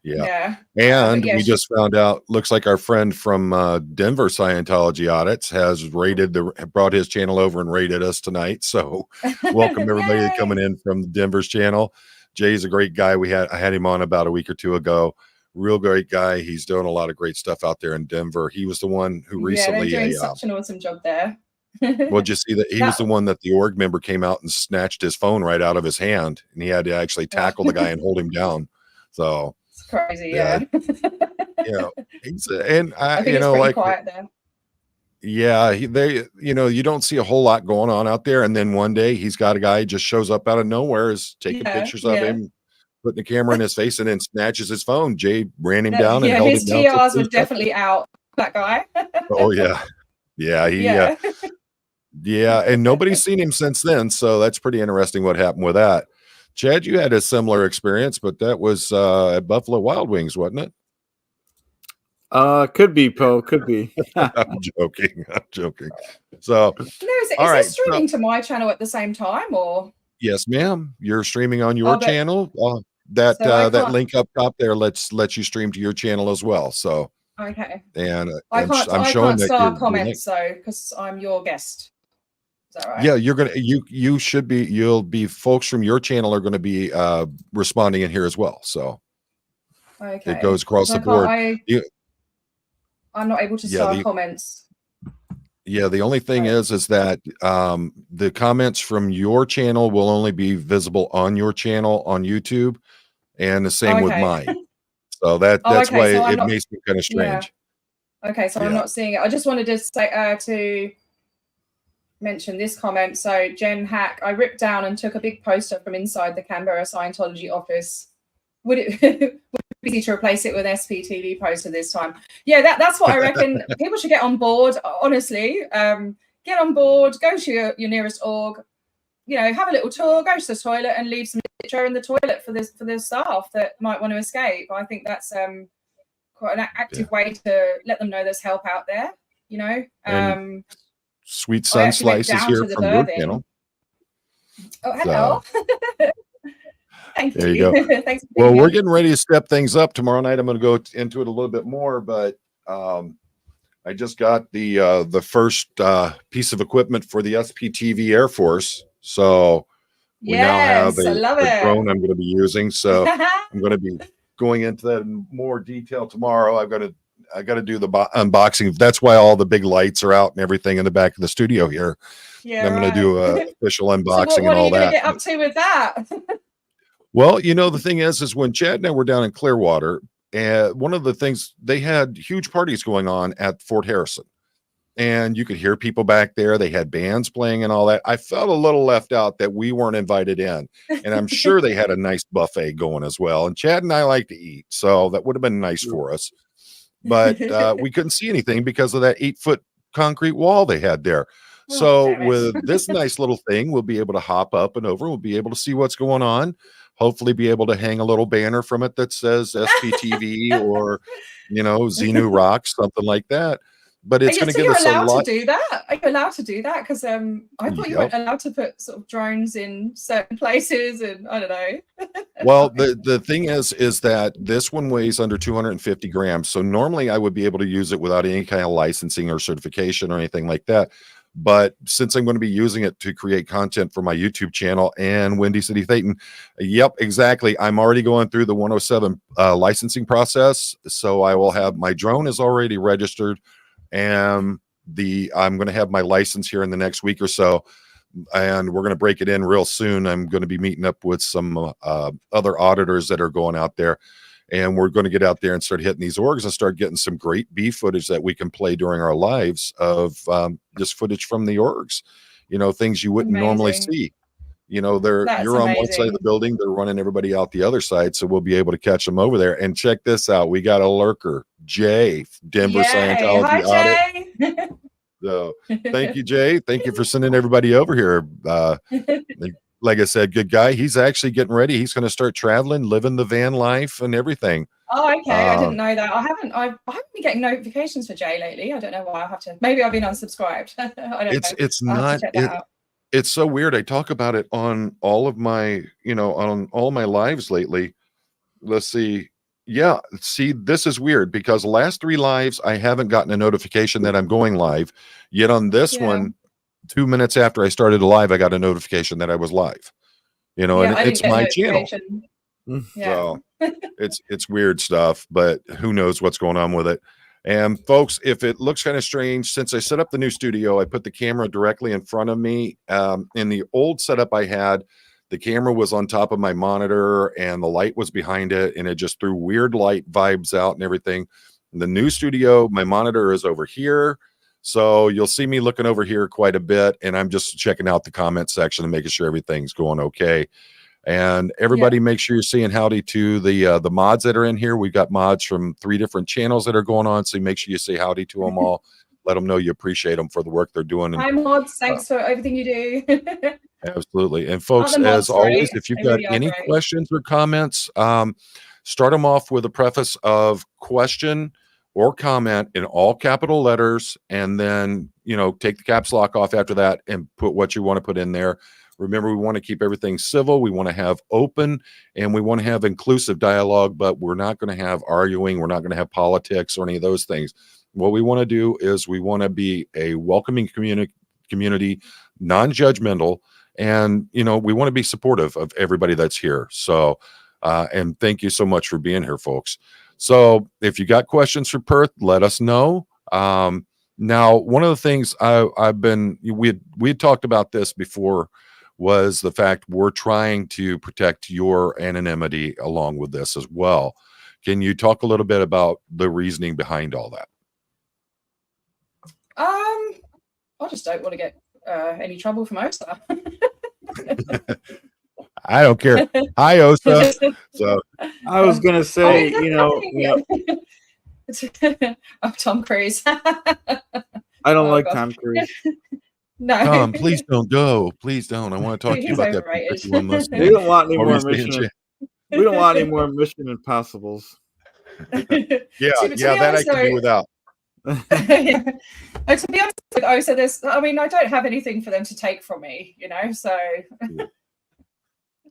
Yeah. And we just found out, looks like our friend from Denver Scientology Audits has brought his channel over and rated us tonight. So welcome everybody coming in from Denver's channel. Jay's a great guy. I had him on about a week or two ago. Real great guy. He's doing a lot of great stuff out there in Denver. He was the one who recently they're doing such an awesome job there. Well, just see that he was the one that the org member came out and snatched his phone right out of his hand, and he had to actually tackle the guy and hold him down. So crazy, he's and I think it's pretty quiet there. Yeah, you don't see a whole lot going on out there, and then one day he's got a guy just shows up out of nowhere, is taking pictures of him, putting the camera in his face, and then snatches his phone. Jay ran him down and held him down. His TRs were definitely out. That guy. Oh yeah, and nobody's seen him since then. So that's pretty interesting what happened with that. Chad, you had a similar experience, but that was at Buffalo Wild Wings, wasn't it? Could be, Poe. Could be. I'm joking. So, no, is this streaming to my channel at the same time, or? Yes, ma'am. You're streaming on your channel. That link up top there lets you stream to your channel as well. So okay. And I can't start comments though because I'm your guest. Is that right? Yeah, you'll be folks from your channel are going to be responding in here as well. So it goes across the board. I'm not able to start comments. Yeah, the only thing is that the comments from your channel will only be visible on your channel on YouTube, and the same with mine. So that's why it may seem kind of strange. Yeah. Okay, so I'm not seeing it. I just wanted to say to mention this comment. So Jen Hack, I ripped down and took a big poster from inside the Canberra Scientology office. Would it be easy to replace it with an SPTV poster this time? Yeah, that's what I reckon. People should get on board. Honestly, get on board. Go to your nearest org. Have a little tour. Go to the toilet and leave some literature in the toilet for the staff that might want to escape. I think that's quite an active way to let them know there's help out there. Sweet Sun Slice is here from your channel. Oh, hello. So. Thank you. There you go. Thanks. Well, we're getting ready to step things up. Tomorrow night, I'm going to go into it a little bit more, but I just got the first piece of equipment for the SPTV Air Force. So we now have a drone I'm going to be using. So I'm going to be going into that in more detail tomorrow. I've got to to do the unboxing. That's why all the big lights are out and everything in the back of the studio here. Yeah, I'm going to do a official So unboxing what and are all you going to that. get up to with that? Well, the thing is when Chad and I were down in Clearwater, one of the things, they had huge parties going on at Fort Harrison, and you could hear people back there. They had bands playing and all that. I felt a little left out that we weren't invited in, and I'm sure they had a nice buffet going as well. And Chad and I like to eat, so that would have been nice for us. But we couldn't see anything because of that 8-foot concrete wall they had there. Oh, So damn it. with this nice little thing, we'll be able to hop up and over. We'll be able to see what's going on. Hopefully be able to hang a little banner from it that says SPTV or, Xenu Rocks, something like that. But it's going to So give you're us a allowed lot. to do that? Are you allowed to do that? Because I thought you Yep. weren't allowed to put sort of drones in certain places, and I don't know. Well, the thing is that this one weighs under 250 grams. So normally I would be able to use it without any kind of licensing or certification or anything like that. But since I'm going to be using it to create content for my YouTube channel and Windy City Thetan, yep, exactly. I'm already going through the 107 licensing process. So I will have, my drone is already registered, and I'm going to have my license here in the next week or so. And we're going to break it in real soon. I'm going to be meeting up with some other auditors that are going out there, and we're going to get out there and start hitting these orgs and start getting some great B footage that we can play during our lives of just footage from the orgs, things you wouldn't normally see. You're on one side of the building, they're running everybody out the other side. So we'll be able to catch them over there. And check this out. We got a lurker, Jay, Denver Scientology Hi, Audit. So thank you, Jay. Thank you for sending everybody over here. Like I said, good guy. He's actually getting ready. He's going to start traveling, living the van life and everything. Oh, okay. I didn't know that. I haven't been getting notifications for Jay lately. I don't know why. Maybe I've been unsubscribed. I don't know. It's not, it's so weird. I talk about it on all of my, on all my lives lately. Let's see. Yeah. See, this is weird because the last 3 lives, I haven't gotten a notification that I'm going live. Yet on this one, 2 minutes after I started live, I got a notification that I was live. And it's my channel. So it's weird stuff, but who knows what's going on with it. And folks, if it looks kind of strange, since I set up the new studio, I put the camera directly in front of me. In the old setup I had, the camera was on top of my monitor and the light was behind it, and it just threw weird light vibes out and everything. In the new studio, my monitor is over here. So you'll see me looking over here quite a bit, and I'm just checking out the comment section and making sure everything's going okay. And everybody, make sure you're saying howdy to the mods that are in here. We've got mods from 3 different channels that are going on, so make sure you say howdy to them all. Let them know you appreciate them for the work they're doing. And, hi, mods. Thanks for everything you do. Absolutely. And folks, as always, if you've got any questions or comments, start them off with a preface of question or comment in all capital letters, and then take the caps lock off after that and put what you want to put in there. Remember, we want to keep everything civil. We want to have open, and we want to have inclusive dialogue, but we're not going to have arguing. We're not going to have politics or any of those things. What we want to do is we want to be a welcoming community, non-judgmental, and we want to be supportive of everybody that's here. So and thank you so much for being here, folks. So if you got questions for Perth, let us know. Now, one of the things we had talked about this before was the fact we're trying to protect your anonymity along with this as well. Can you talk a little bit about the reasoning behind all that? I just don't want to get any trouble from OSA. I don't care. Hi, OSA. So I was gonna say, I'm Tom Cruise. I don't like Tom Cruise. No, Tom, please don't go. Please don't. I want to talk to you about overrated. that. We don't want any more Mission. We don't want any more Mission Impossibles. Yeah, that I can do without. To be honest with OSA, I don't have anything for them to take from me, so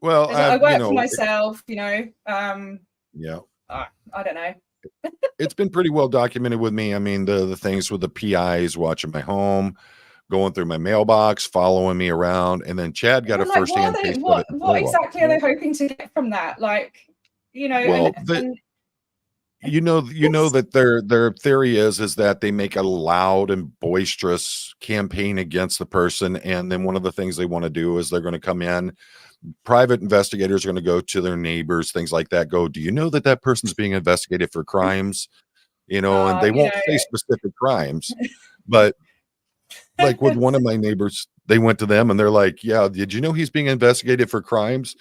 well, I work for myself, yeah. I don't know. It's been pretty well documented with me. I mean, the things with the PIs watching my home, going through my mailbox, following me around, and then Chad got a first-hand taste of it. What exactly are they hoping to get from that? Well, You know that their theory is that they make a loud and boisterous campaign against the person, and then one of the things they want to do is they're going to come in. Private investigators are going to go to their neighbors, things like that. Go, do you know that that person's being investigated for crimes? And they won't say specific crimes, but like with one of my neighbors, they went to them and they're like, "Yeah, did you know he's being investigated for crimes?"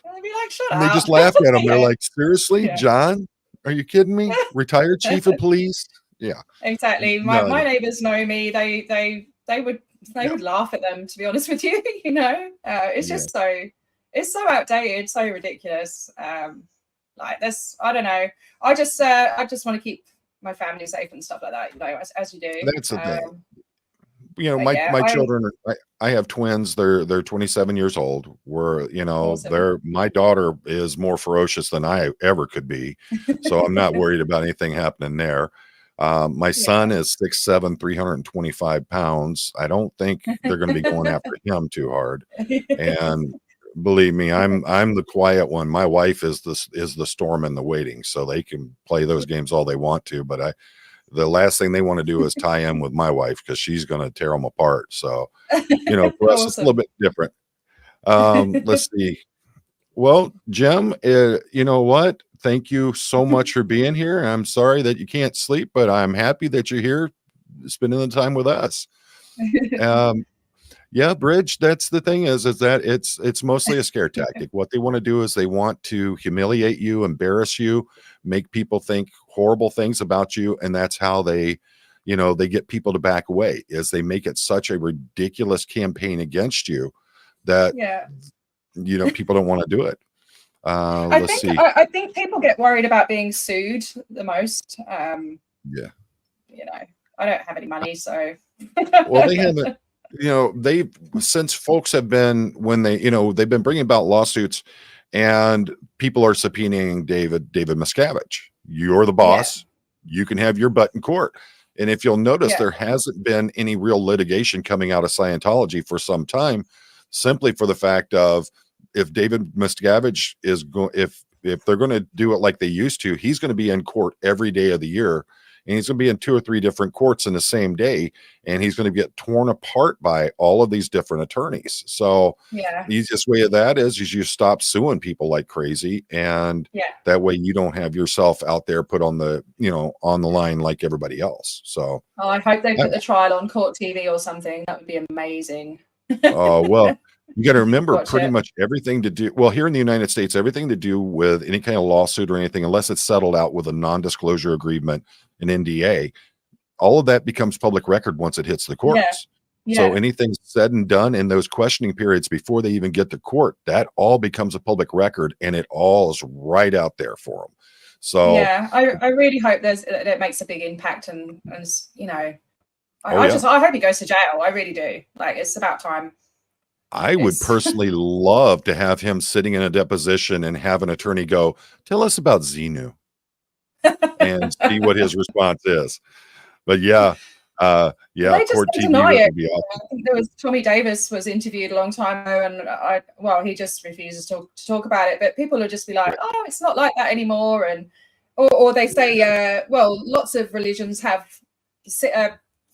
I'd be like, shut And they up. just laughed at him. They're Yeah. like, "Seriously, Yeah. John? Are you kidding me? Retired chief of police?" Yeah, Exactly. no, My neighbors know me. They would laugh at them, to be honest with you. It's Yeah. just it's so outdated, so ridiculous. Like this, I don't know. I just want to keep my family safe and stuff like that. As you do. That's the thing. But yeah, my children I have twins. They're 27 years old. Awesome. My daughter is more ferocious than I ever could be. So I'm not worried about anything happening there. My son is 6'7", 325 pounds. I don't think they're going to be going after him too hard. And believe me, I'm the quiet one. My wife is the storm in the waiting, so they can play those games all they want to. But the last thing they want to do is tie in with my wife because she's going to tear them apart. So, for us, it's a little bit different. Let's see. Well, Jim, you know what? Thank you so much for being here. I'm sorry that you can't sleep, but I'm happy that you're here spending the time with us. Yeah, Bridge, that's the thing is that it's mostly a scare tactic. What they want to do is they want to humiliate you, embarrass you, make people think horrible things about you, and that's how they get people to back away. Is they make it such a ridiculous campaign against you that people don't want to do it. I think people get worried about being sued the most. Yeah. I don't have any money, so well, they haven't. Since folks have been they've been bringing about lawsuits, and people are subpoenaing David Miscavige. You're the boss. You can have your butt in court. And if you'll notice, there hasn't been any real litigation coming out of Scientology for some time, simply for the fact of if David Miscavige is going, if they're going to do it like they used to, he's going to be in court every day of the year. And he's going to be in 2 or 3 different courts in the same day, and he's going to get torn apart by all of these different attorneys. So the easiest way of that is you stop suing people like crazy, and that way you don't have yourself out there put on the on the line like everybody else. So I hope they put the trial on Court TV or something. That would be amazing. Well, you got to remember pretty much everything to do. Well, here in the United States, everything to do with any kind of lawsuit or anything, unless it's settled out with a non-disclosure agreement, an NDA, all of that becomes public record once it hits the courts. So anything said and done in those questioning periods before they even get to court, that all becomes a public record, and it all is right out there for them. So I really hope it makes a big impact, and I hope he goes to jail. I really do. Like, it's about time. I would personally love to have him sitting in a deposition and have an attorney go, "Tell us about Xenu," and see what his response is. But court TV would be awesome. I think there was Tommy Davis was interviewed a long time ago, and he just refuses to talk about it. But people will just be like, "Oh, it's not like that anymore," and or they say, lots of religions have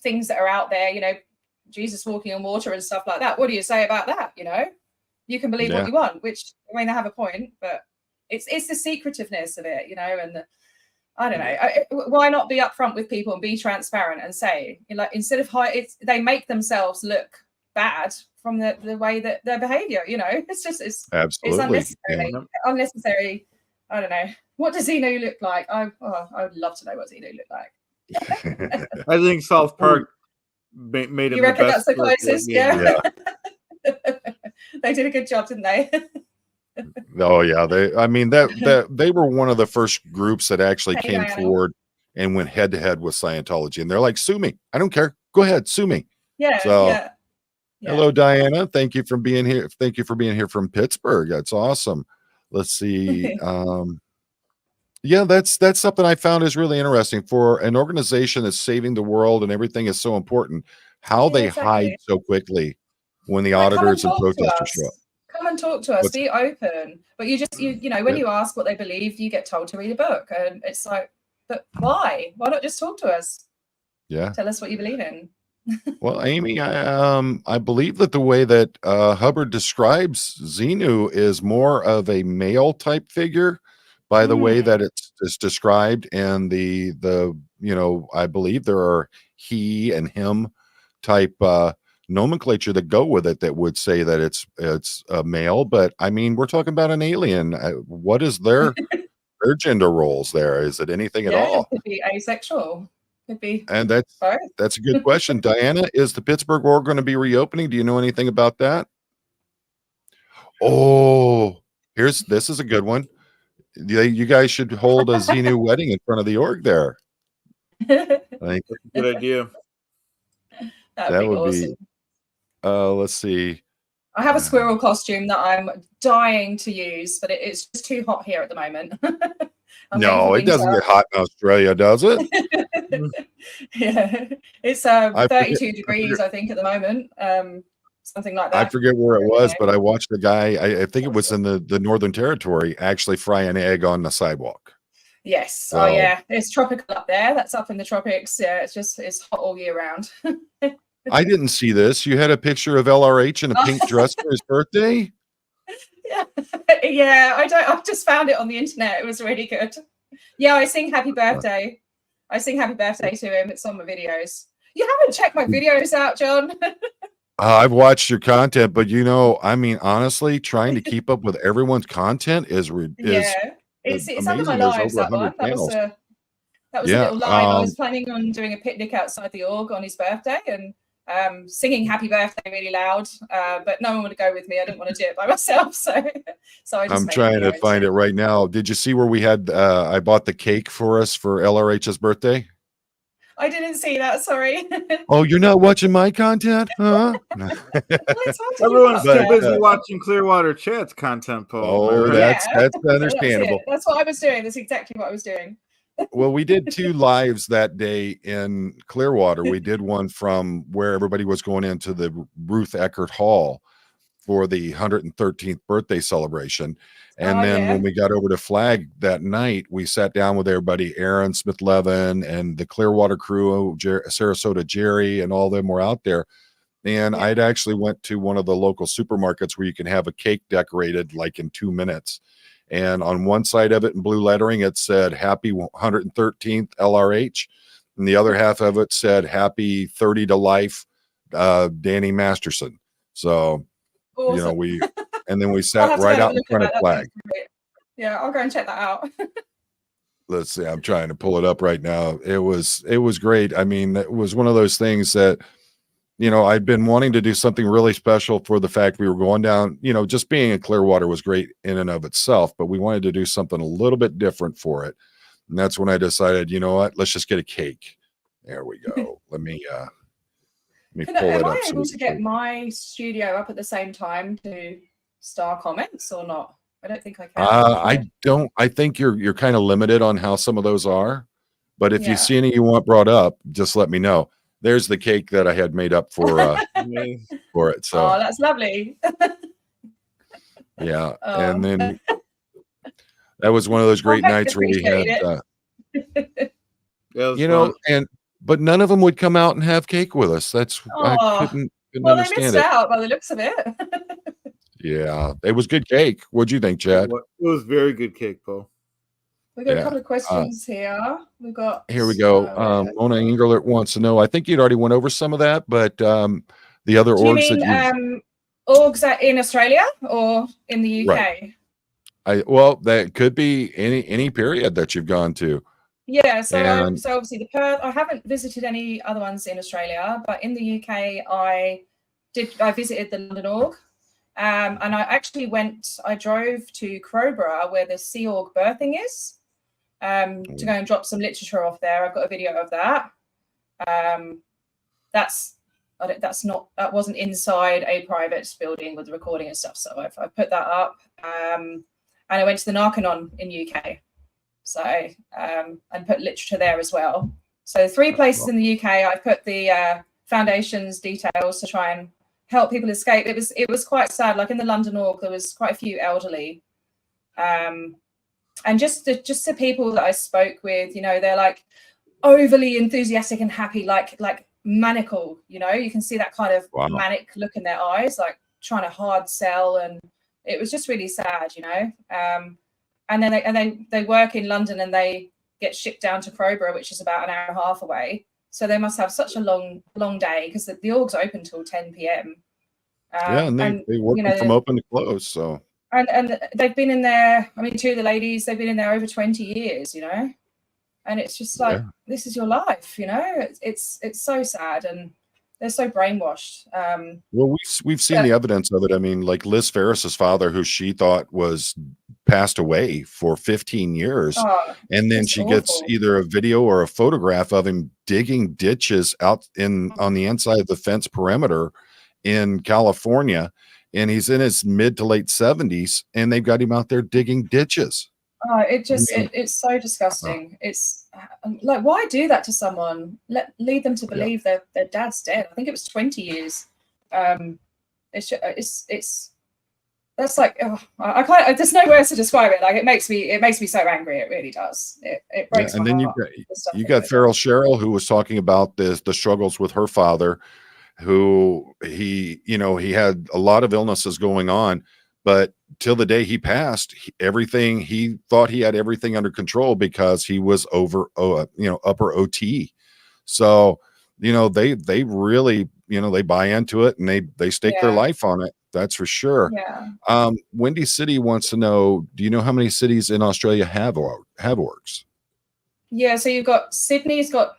things that are out there, Jesus walking on water and stuff like that. What do you say about that? You can believe what you want, which, I mean, they have a point, but it's the secretiveness of it, and I don't know. Why not be upfront with people and be transparent and say, instead of they make themselves look bad from the way that their behavior, it's absolutely it's unnecessary. I don't know. What does Xenu look like? I would love to know what Xenu looked like. I think South Park made him. You reckon that's the closest? Yeah. They did a good job, didn't they? Oh yeah, they were one of the first groups that actually came forward and went head to head with Scientology, and they're like, "Sue me, I don't care. Go ahead, sue me." Hello, Diana. Thank you for being here. Thank you for being here from Pittsburgh. That's awesome. Let's see. That's something I found is really interesting for an organization that's saving the world and everything is so important. How they hide so quickly when the auditors and protesters show up. Come and talk to us. Be open. But you just when you ask what they believe, you get told to read a book, and it's like, But why? Why not just talk to us? Yeah. Tell us what you believe in. Well, Amy, I believe that the way that Hubbard describes Xenu is more of a male type figure by the way that it's described, and the I believe there are he and him type nomenclature that go with it that would say that it's a male. But I mean, we're talking about an alien. What is their gender roles there? Is it anything at Yeah, all? it could be asexual. Could be And both. that's a good question. Diana, is the Pittsburgh Org going to be reopening? Do you know anything about that? Oh, this is a good one. You guys should hold a Xenu wedding in front of the org there. I think Good idea. That would be awesome. Let's see. I have a squirrel costume that I'm dying to use, but it's just too hot here at the moment. No, it doesn't get hot in Australia, does it? Yeah, it's 32 degrees, I think, at the moment. Something like that. I forget where it was, but I watched a guy, I think it was in the Northern Territory, actually fry an egg on the sidewalk. Yes. So, oh, yeah. It's tropical up there. That's up in the tropics. Yeah, it's hot all year round. I didn't see this. You had a picture of LRH in a pink dress for his birthday? Yeah. I just found it on the internet. It was really good. Yeah, I sing happy birthday. I sing happy birthday to him. It's on my videos. You haven't checked my videos out, John. I've watched your content, but I mean, honestly, trying to keep up with everyone's content is it's under my lives. That one. That was a little live. I was planning on doing a picnic outside the org on his birthday and singing happy birthday really loud, but no one would go with me. I didn't want to do it by myself, so I just I'm trying to find it right now. Did you see where we had I bought the cake for us for LRH's birthday? I didn't see that, sorry. Oh, you're not watching my content, huh? Everyone's too busy watching Clearwater Chat's content, Paul. Oh, that's understandable. That's what I was doing. That's exactly what I was doing. Well, we did 2 lives that day in Clearwater. We did one from where everybody was going into the Ruth Eckert Hall for the 113th birthday celebration. And when we got over to Flag that night, we sat down with everybody, Aaron Smith-Levin and the Clearwater crew, Sarasota Jerry, and all of them were out there. And I'd actually went to one of the local supermarkets where you can have a cake decorated like in 2 minutes. And on one side of it in blue lettering, it said happy 113th LRH. And the other half of it said happy 30 to life, Danny Masterson. So, awesome. and then we sat right out in front of Flag. Yeah, I'll go and check that out. Let's see. I'm trying to pull it up right now. It was great. I mean, it was one of those things that, I'd been wanting to do something really special for the fact we were going down, just being in Clearwater was great in and of itself, but we wanted to do something a little bit different for it. And that's when I decided, you know what, let's just get a cake. There we go. Let me pull it up. Am I able to get my studio up at the same time to star comments or not? I don't think I can. I think you're kind of limited on how some of those are, but if you see any you want brought up, just let me know. There's the cake that I had made up for it. So that's lovely. Yeah. And then that was one of those great nights where we had but none of them would come out and have cake with us. That's I couldn't understand they missed out by the looks of it. Yeah, it was good cake. What'd you think, Chad? It was very good cake, Paul. We've got a couple of questions here. Here we go. Mona Engelert wants to know. I think you'd already went over some of that, but the other orgs orgs in Australia or in the UK? Right. Well, that could be any period that you've gone to. Yeah. So obviously the Perth. I haven't visited any other ones in Australia, but in the UK, I visited the London org. And I drove to Crowborough where the Sea Org birthing is. To go and drop some literature off there. I've got a video of that. That wasn't inside a private building with the recording and stuff. So I've put that up. And I went to the Narconon in UK. So and put literature there as well. So 3 places in the UK. I put the foundation's details to try and help people escape. It was quite sad. Like in the London org, there was quite a few elderly. and just the people that I spoke with, you know, they're like overly enthusiastic and happy, like maniacal, you know, you can see that kind of Wow. manic look in their eyes, like trying to hard sell. And it was just really sad, you know. And then they work in London and they get shipped down to Crowborough, which is about an hour and a half away. So they must have such a long day, because the org's open till 10 p.m. Yeah, and they work you them know, from open to close. So and they've been in there. I mean, two of the ladies, they've been in there over 20 years, you know. And it's just like, yeah. this is your life, you know. It's so sad, and they're so brainwashed. Well, we've seen the evidence of it. I mean, like Liz Ferris's father, who she thought was passed away for 15 years, and then she gets either a video or a photograph of him digging ditches out on the inside of the fence perimeter in California, and he's in his mid to late 70s, and they've got him out there digging ditches. It's so disgusting. It's like, why do that to someone? Lead them to believe their dad's dead. I think it was 20 years. It's that's like, I can't. There's no words to describe it. Like, it makes me so angry. It really does. It breaks my heart. And then you got Farrell Cheryl, who was talking about the struggles with her father, who he had a lot of illnesses going on, but till the day he passed, he thought he had everything under control because he was upper OT. So, they really, they buy into it, and they stake their life on it. That's for sure. Yeah. Windy City wants to know, do you know how many cities in Australia have orgs? Yeah. So you've got Sydney's got,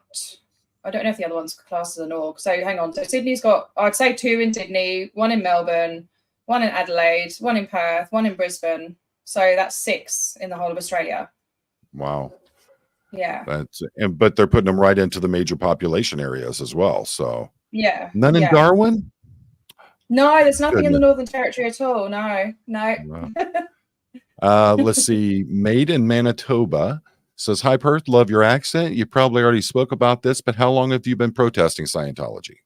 I don't know if the other one's classed as an org. So hang on. So Sydney's got, I'd say 2 in Sydney, 1 in Melbourne, 1 in Adelaide, 1 in Perth, 1 in Brisbane. So that's 6 in the whole of Australia. Wow. Yeah. But they're putting them right into the major population areas as well. So yeah. None in Darwin? No, there's nothing in the Northern Territory at all. No. Let's see. Made in Manitoba says, "Hi Perth, love your accent. You probably already spoke about this, but how long have you been protesting Scientology?"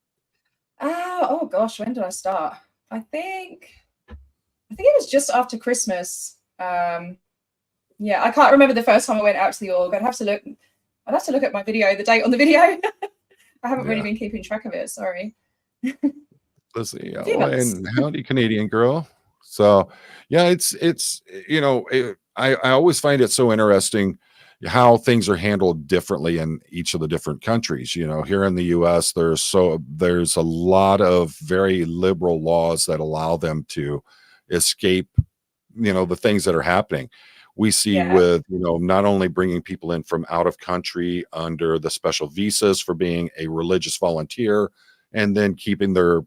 Oh gosh, when did I start? I think it was just after Christmas. I can't remember the first time I went out to the org. I'd have to look at my video, the date on the video. I haven't really been keeping track of it. Sorry. Let's see. And howdy, Canadian girl. So it's I always find it so interesting how things are handled differently in each of the different countries. Here in the US, there's a lot of very liberal laws that allow them to escape, the things that are happening. We see with, not only bringing people in from out of country under the special visas for being a religious volunteer, and then keeping their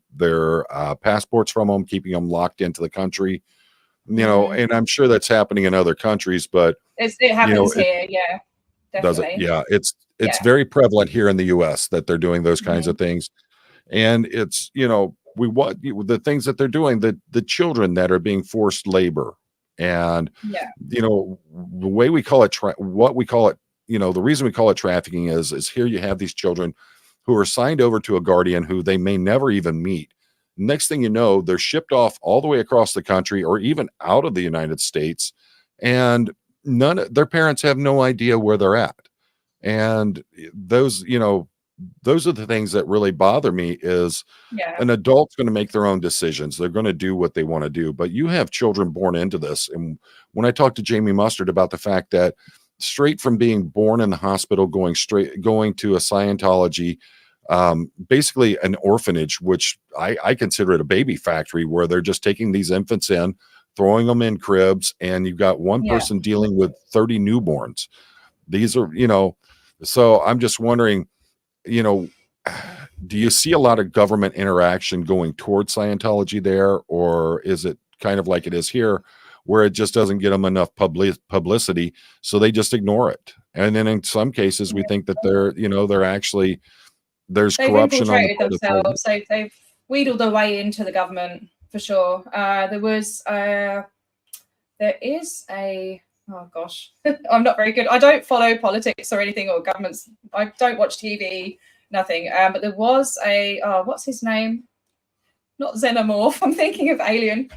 passports from them, keeping them locked into the country, and I'm sure that's happening in other countries, but it happens here. Yeah, definitely. Does it? Yeah. It's very prevalent here in the US that they're doing those kinds of things. And it's, the things that they're doing, the children that are being forced labor, and, the way we call it, what we call it, the reason we call it trafficking is here you have these children who are signed over to a guardian who they may never even meet. Next thing you know, they're shipped off all the way across the country or even out of the United States, and their parents have no idea where they're at. And those are the things that really bother me is an adult's going to make their own decisions. They're going to do what they want to do, but you have children born into this. And when I talked to Jamie Mustard about the fact that straight from being born in the hospital, going to a Scientology, basically an orphanage, which I consider it a baby factory, where they're just taking these infants in, throwing them in cribs, and you've got one person dealing with 30 newborns. These are, so I'm just wondering, do you see a lot of government interaction going towards Scientology there, or is it kind of like it is here, where it just doesn't get them enough publicity, so they just ignore it? And then in some cases, we think that they're actually, there's corruption on the part of themselves. They've wheedled their way into the government for sure. There is a, oh gosh, I'm not very good. I don't follow politics or anything or governments. I don't watch TV, nothing. But there was what's his name? Not Xenomorph. I'm thinking of Alien.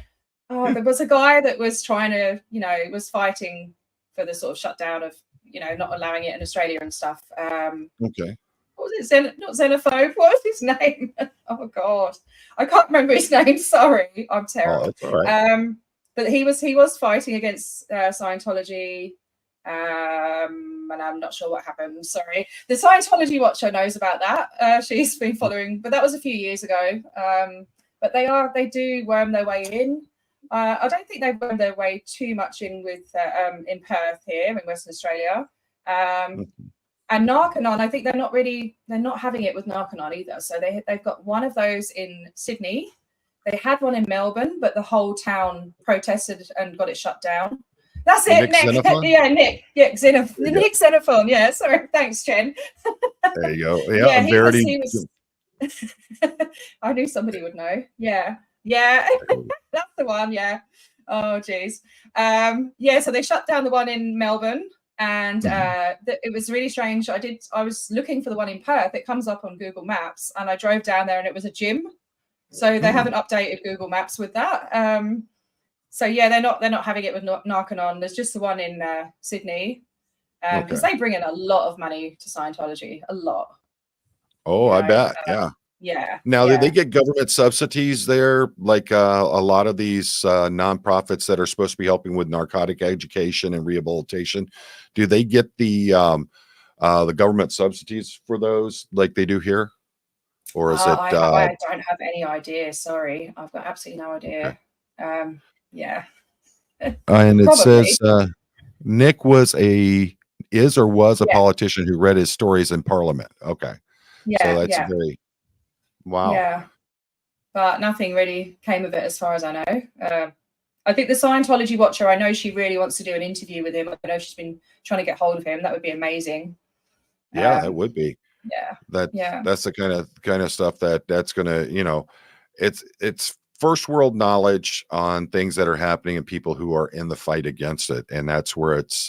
There was a guy that was trying to, was fighting for the sort of shutdown of, not allowing it in Australia and stuff. Okay. What was it? Not xenophobe. What was his name? Oh God, I can't remember his name. Sorry, I'm Oh, terrible. that's all right. But he was fighting against Scientology, and I'm not sure what happened. Sorry, the Scientology Watcher knows about that. She's been following, but that was a few years ago. But they do worm their way in. I don't think they've wormed their way too much in with in Perth here in Western Australia. And Narconon, I think they're not having it with Narconon either. So they've got one of those in Sydney. They had one in Melbourne, but the whole town protested and got it shut down. That's it, Nick. Xenophon? Yeah, Nick. Yeah, There you go. Nick Xenophon. Yeah, sorry. Thanks, Jen. There you go. Yeah, Yeah, I'm he was. I knew somebody would know. Yeah, that's the one. Yeah. Oh, geez. Yeah, so they shut down the one in Melbourne. And it was really strange. I was looking for the one in Perth. It comes up on Google Maps, and I drove down there, and it was a gym. So they haven't updated Google Maps with that. So yeah, they're not having it with Narconon. There's just the one in Sydney, because they bring in a lot of money to Scientology, a lot. Oh, I bet. Yeah. Yeah. Now, did they get government subsidies there? Like a lot of these nonprofits that are supposed to be helping with narcotic education and rehabilitation, do they get the government subsidies for those like they do here? Or is it? I don't have any idea. Sorry, I've got absolutely no idea. Okay. Yeah. And it says Nick is or was a Yeah. politician who read his stories in Parliament. Okay. Yeah. So that's yeah. very wow. Yeah. But nothing really came of it, as far as I know. I think the Scientology Watcher, I know she really wants to do an interview with him. I know she's been trying to get hold of him. That would be amazing. Yeah, that would be. Yeah. That's the kind of stuff that's gonna, it's first world knowledge on things that are happening and people who are in the fight against it. And that's where it's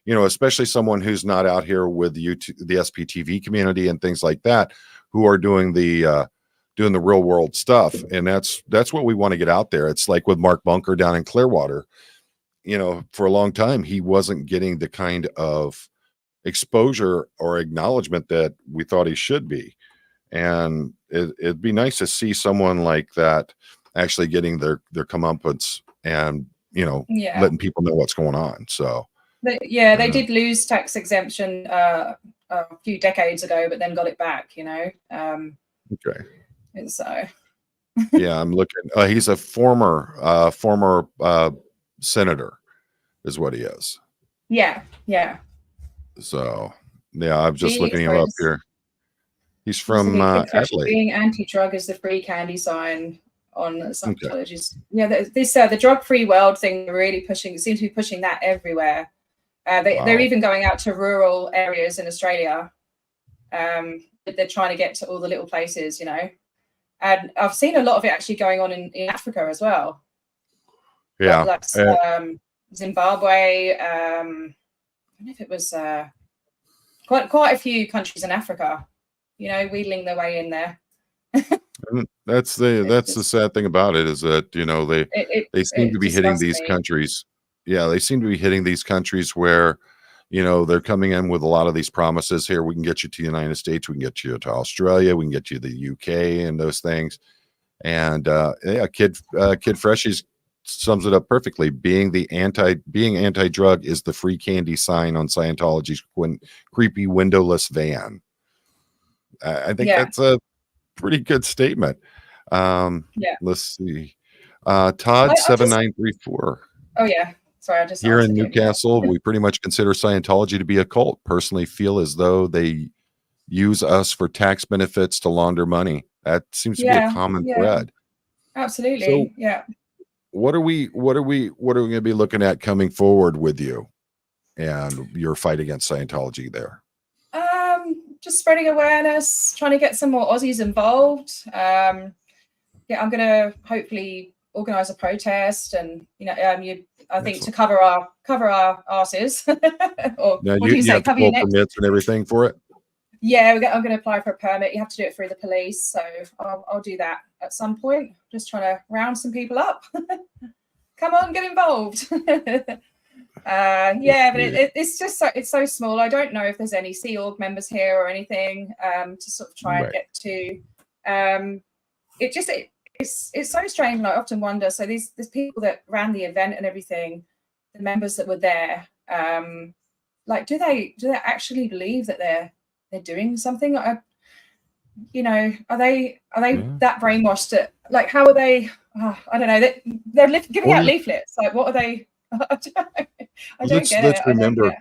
especially someone who's not out here with YouTube, the SPTV community and things like that, who are doing the real world stuff. And that's what we want to get out there. It's like with Mark Bunker down in Clearwater, for a long time, he wasn't getting the kind of exposure or acknowledgement that we thought he should be. And it'd be nice to see someone like that actually getting their comeuppance and, letting people know what's going on. So, they did lose tax exemption a few decades ago, but then got it back, Okay. And so. Yeah, I'm looking. He's a former senator is what he is. Yeah. So, yeah, I'm just looking him up here. He's from Adelaide. Being anti-drug is the free candy sign on Scientology's. Yeah, the drug-free world thing really pushing. Seems to be pushing that everywhere. They're even going out to rural areas in Australia. They're trying to get to all the little places, And I've seen a lot of it actually going on in Africa as well. Yeah, that's Zimbabwe. I don't know if it was quite a few countries in Africa, wheedling their way in there. That's the sad thing about it, is that they seem to be hitting these countries. Yeah, they seem to be hitting these countries where they're coming in with a lot of these promises. Here, we can get you to the United States, we can get you to Australia, we can get you to the UK and those things. And Kid Freshies sums it up perfectly. Being anti-drug is the free candy sign on Scientology's creepy windowless van. I think that's a pretty good statement. Let's see. Todd 7934. Oh yeah. Sorry, I just here in Newcastle, we pretty much consider Scientology to be a cult. Personally feel as though they use us for tax benefits to launder money. That seems to be a common thread. Absolutely. So, yeah. What are we going to be looking at coming forward with you and your fight against Scientology there? Just spreading awareness, trying to get some more Aussies involved. I'm going to hopefully organize a protest, and I think to cover our asses. Or now what do you say? Have cover your neck. permits and everything for it. Yeah, I'm going to apply for a permit. You have to do it through the police, so I'll do that at some point. Just trying to round some people up. Come on, get involved. Yeah, but it's just it's so small. I don't know if there's any Sea Org members here or anything to sort of try and get to. It's so strange, and I often wonder. So these people that ran the event and everything, the members that were there, like do they actually believe that they're doing something? You know, are they that brainwashed? That, like, how are they? I don't know. They're giving out leaflets. Like, what are they? I don't get it. Let's remember,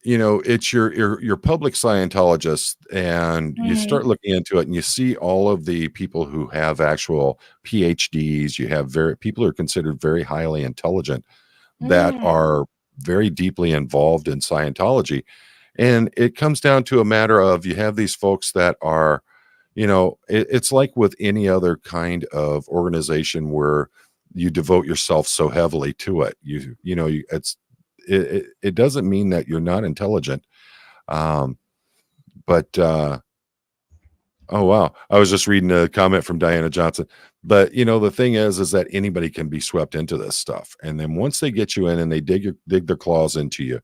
you know, it's your public Scientologists, and you start looking into it, and you see all of the people who have actual PhDs. You have people who are considered very highly intelligent that are very deeply involved in Scientology, and it comes down to a matter of, you have these folks that are, you know, it's like with any other kind of organization where you devote yourself so heavily to it. You know, it doesn't mean that you're not intelligent. But oh wow, I was just reading a comment from Diana Johnson. But you know, the thing is that anybody can be swept into this stuff, and then once they get you in and they dig their claws into you,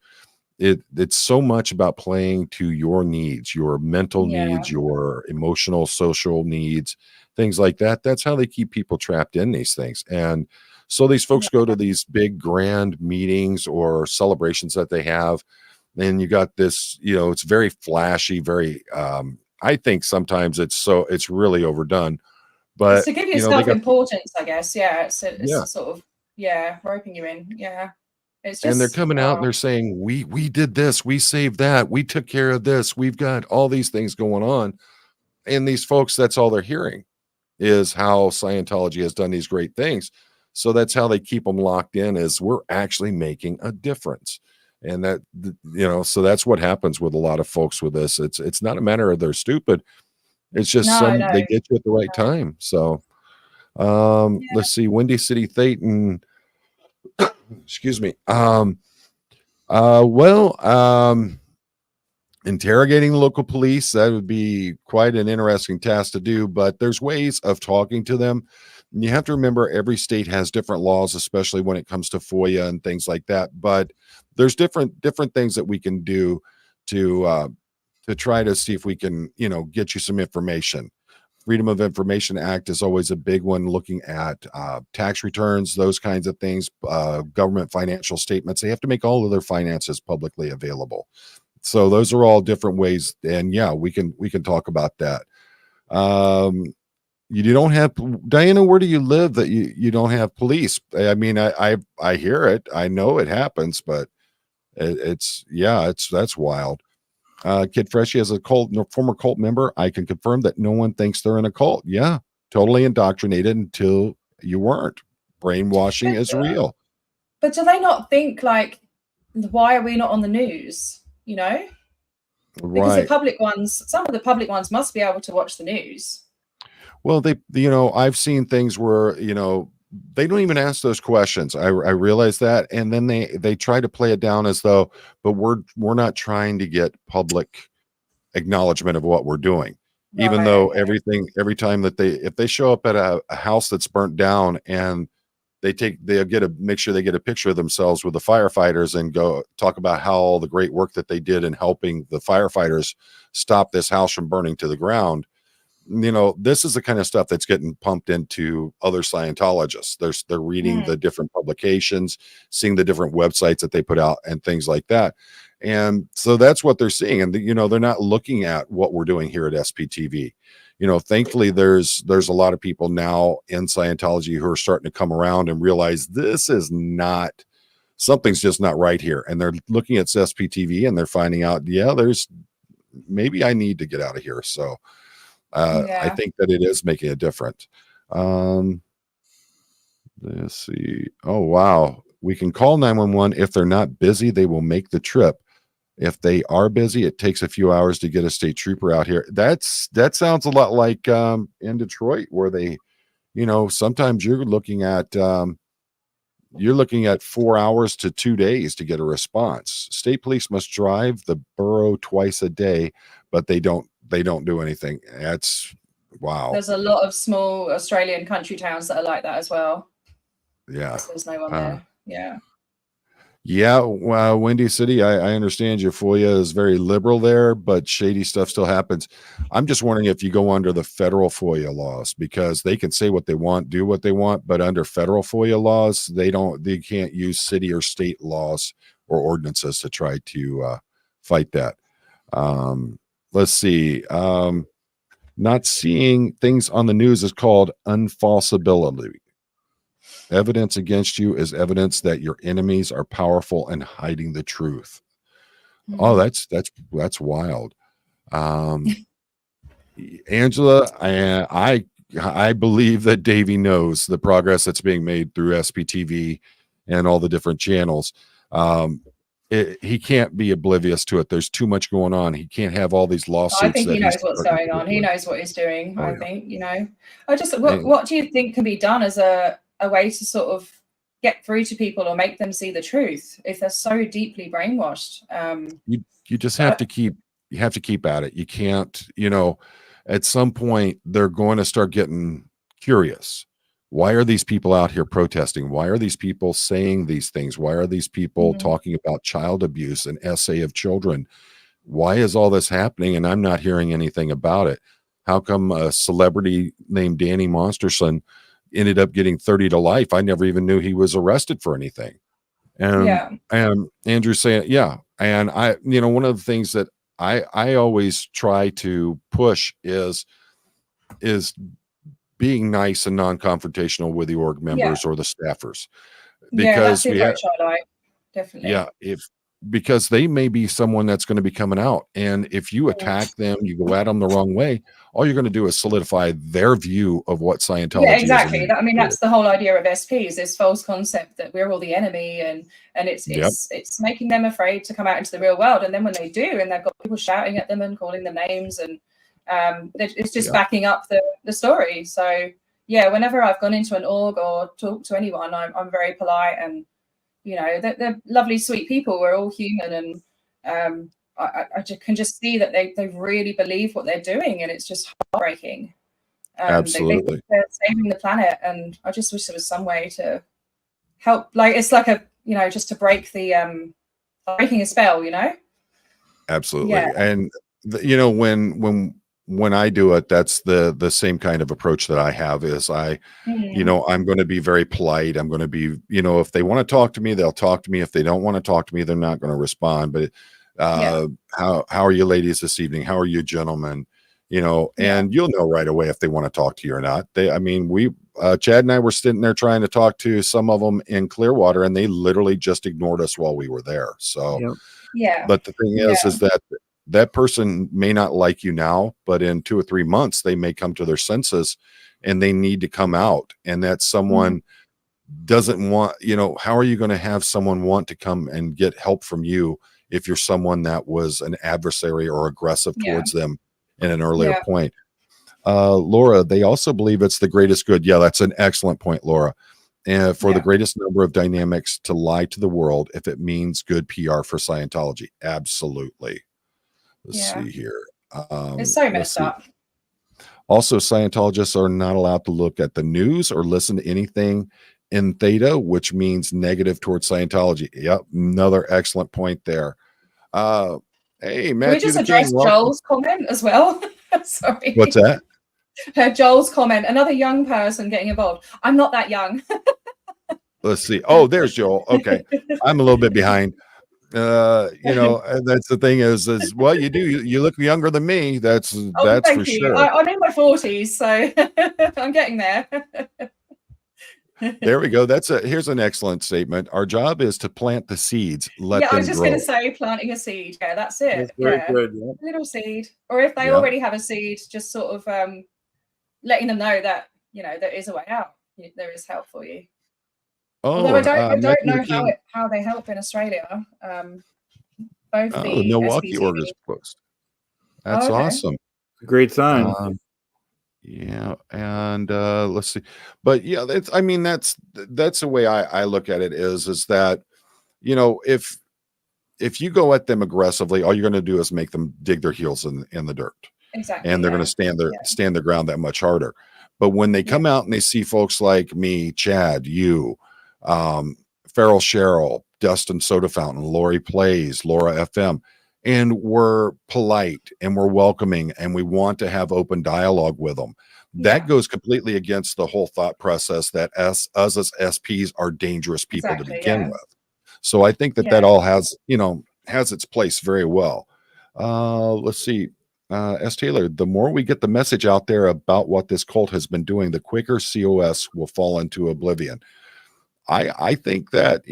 it's so much about playing to your needs, your mental needs, your emotional, social needs, things like that. That's how they keep people trapped in these things. And so these folks go to these big grand meetings or celebrations that they have, and you got this, you know, it's very flashy, very I think sometimes it's really overdone. But it's to give you self-importance, I guess. Yeah, it's sort of roping you in. Yeah. It's just, and they're coming out and they're saying, we did this, we saved that, we took care of this, we've got all these things going on. And these folks, that's all they're hearing is how Scientology has done these great things. So that's how they keep them locked in, is we're actually making a difference. And that, you know, so that's what happens with a lot of folks with this. It's not a matter of they're stupid. It's just they get you at the right time. So let's see, Windy City Thetan. Excuse me. Interrogating the local police, that would be quite an interesting task to do, but there's ways of talking to them. And you have to remember, every state has different laws, especially when it comes to FOIA and things like that. But there's different things that we can do to try to see if we can, you know, get you some information. Freedom of Information Act is always a big one, looking at tax returns, those kinds of things, government financial statements. They have to make all of their finances publicly available. So those are all different ways. And yeah, we can talk about that. You don't have, Diana, where do you live that you don't have police? I mean, I hear it. I know it happens, but that's wild. Kid Freshie, as a former cult member, I can confirm that no one thinks they're in a cult. Yeah, totally indoctrinated until you weren't. Brainwashing is real. But do they not think, like, why are we not on the news? You know, because the public ones, some of the public ones must be able to watch the news. Well, I've seen things where, you know, they don't even ask those questions. I realize that, and then they try to play it down as though, but we're not trying to get public acknowledgement of what we're doing. Even though every time that if they show up at a house that's burnt down, and they'll make sure they get a picture of themselves with the firefighters and go talk about how all the great work that they did in helping the firefighters stop this house from burning to the ground. You know, this is the kind of stuff that's getting pumped into other Scientologists. They're reading the different publications, seeing the different websites that they put out and things like that. And so that's what they're seeing. And, you know, they're not looking at what we're doing here at SPTV. You know, thankfully there's a lot of people now in Scientology who are starting to come around and realize this is not, something's just not right here. And they're looking at SPTV and they're finding out, maybe I need to get out of here. So I think that it is making a difference. Let's see. Oh, wow. We can call 911. If they're not busy, they will make the trip. If they are busy, it takes a few hours to get a state trooper out here. That sounds a lot like in Detroit, where they, you know, sometimes you're looking at 4 hours to 2 days to get a response. State police must drive the borough twice a day, but they don't do anything. That's wow. There's a lot of small Australian country towns that are like that as well. Yeah. There's no one there. Yeah. Yeah, Windy City, I understand your FOIA is very liberal there, but shady stuff still happens. I'm just wondering if you go under the federal FOIA laws, because they can say what they want, do what they want, but under federal FOIA laws, they can't use city or state laws or ordinances to try to fight that. Um, let's see. Not seeing things on the news is called unfalsibility. Evidence against you is evidence that your enemies are powerful and hiding the truth. Oh, Mm. that's wild. Um, Angela, I believe that Davey knows the progress that's being made through SPTV and all the different channels. He can't be oblivious to it. There's too much going on. He can't have all these I lawsuits think that he he's knows what's starting going to on. deal He with. knows what he's doing. Oh, I yeah. think, I just, And- what do you think can be done as a way to sort of get through to people or make them see the truth if they're so deeply brainwashed? you just have to keep at it. You can't, at some point they're going to start getting curious. Why are these people out here protesting? Why are these people saying these things? Why are these people talking about child abuse and essay of children? Why is all this happening and I'm not hearing anything about it? How come a celebrity named Danny Monsterson ended up getting 30 to life? I never even knew he was arrested for anything. Yeah. And Andrew saying, yeah. And one of the things that I always try to push is being nice and non-confrontational with the org members or the staffers, That's because the approach I like. Definitely. because they may be someone that's going to be coming out. And if you attack them, you go at them the wrong way, all you're going to do is solidify their view of what Scientology Yeah, is. exactly. That's the whole idea of SPs, this false concept that we're all the enemy, and it's making them afraid to come out into the real world. And then when they do, and they've got people shouting at them and calling them names, and it's just backing up the story. So yeah, whenever I've gone into an org or talked to anyone, I'm very polite, and they're lovely, sweet people. We're all human, and I can just see that they really believe what they're doing, and it's just heartbreaking. Absolutely. They're saving the planet, and I just wish there was some way to help. Like, it's like just to break the breaking a spell. Absolutely. Yeah. And when I do it, that's the same kind of approach that I have. Is I'm going to be very polite. I'm going to be, if they want to talk to me, they'll talk to me. If they don't want to talk to me, they're not going to respond. But how are you ladies this evening? How are you gentlemen? And you'll know right away if they want to talk to you or not. Chad and I were sitting there trying to talk to some of them in Clearwater, and they literally just ignored us while we were there. So, but the thing is that person may not like you now, but in 2 or 3 months, they may come to their senses and they need to come out. And that someone doesn't want, how are you going to have someone want to come and get help from you if you're someone that was an adversary or aggressive towards them in an earlier point? Laura, they also believe it's the greatest good. Yeah, that's an excellent point, Laura. And for the greatest number of dynamics to lie to the world if it means good PR for Scientology. Absolutely. Let's see here. It's so messed up. Also, Scientologists are not allowed to look at the news or listen to anything in Theta, which means negative towards Scientology. Yep, another excellent point there. Hey, Matthew, can we just address Joel's comment as well? Sorry. What's that? Joel's comment. Another young person getting involved. I'm not that young. Let's see. Oh, there's Joel. Okay, I'm a little bit behind. That's the thing is well, you look younger than me. That's for sure. I'm in my 40s, so I'm getting there. There we go. Here's an excellent statement. Our job is to plant the seeds. I was just going to say planting a seed. Yeah, that's it. That's very good. A little seed, or if they already have a seed, just sort of letting them know that there is a way out. There is help for you. Although I don't know how they help in Australia. Both the Milwaukee SPTV. org is closed. That's awesome. Great sign. And let's see. But yeah, that's the way I look at it is that, if you go at them aggressively, all you're going to do is make them dig their heels in the dirt. Exactly. And they're going to stand their ground that much harder. But when they come out and they see folks like me, Chad, you, Farrell Cheryl, Dustin Soda Fountain, Lori Plays, Laura FM, and we're polite and we're welcoming and we want to have open dialogue with them. That goes completely against the whole thought process that us as SPs are dangerous people to begin with. So I think that that all has, has its place very well. Let's see. S. Taylor, the more we get the message out there about what this cult has been doing, the quicker COS will fall into oblivion. I think that,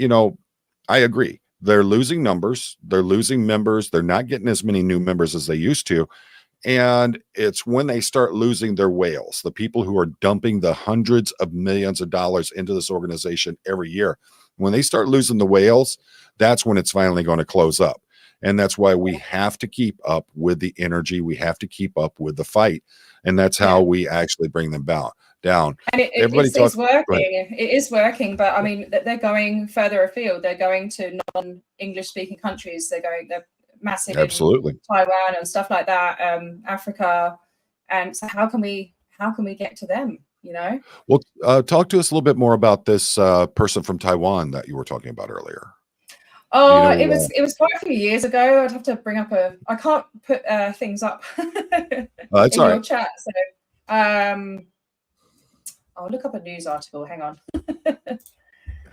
I agree. They're losing numbers. They're losing members. They're not getting as many new members as they used to. And it's when they start losing their whales, the people who are dumping the hundreds of millions of dollars into this organization every year. When they start losing the whales, that's when it's finally going to close up. And that's why we have to keep up with the energy. We have to keep up with the fight. And that's how we actually bring them down. And it's working. It is working. But I mean, they're going further afield. They're going to non-English speaking countries. They're massive Absolutely. in Taiwan and stuff like that, Africa. And so how can we get to them? Well, talk to us a little bit more about this person from Taiwan that you were talking about earlier. Oh, it was quite a few years ago. I'd have to bring up I can't put things up in your chat. So I'll look up a news article. Hang on.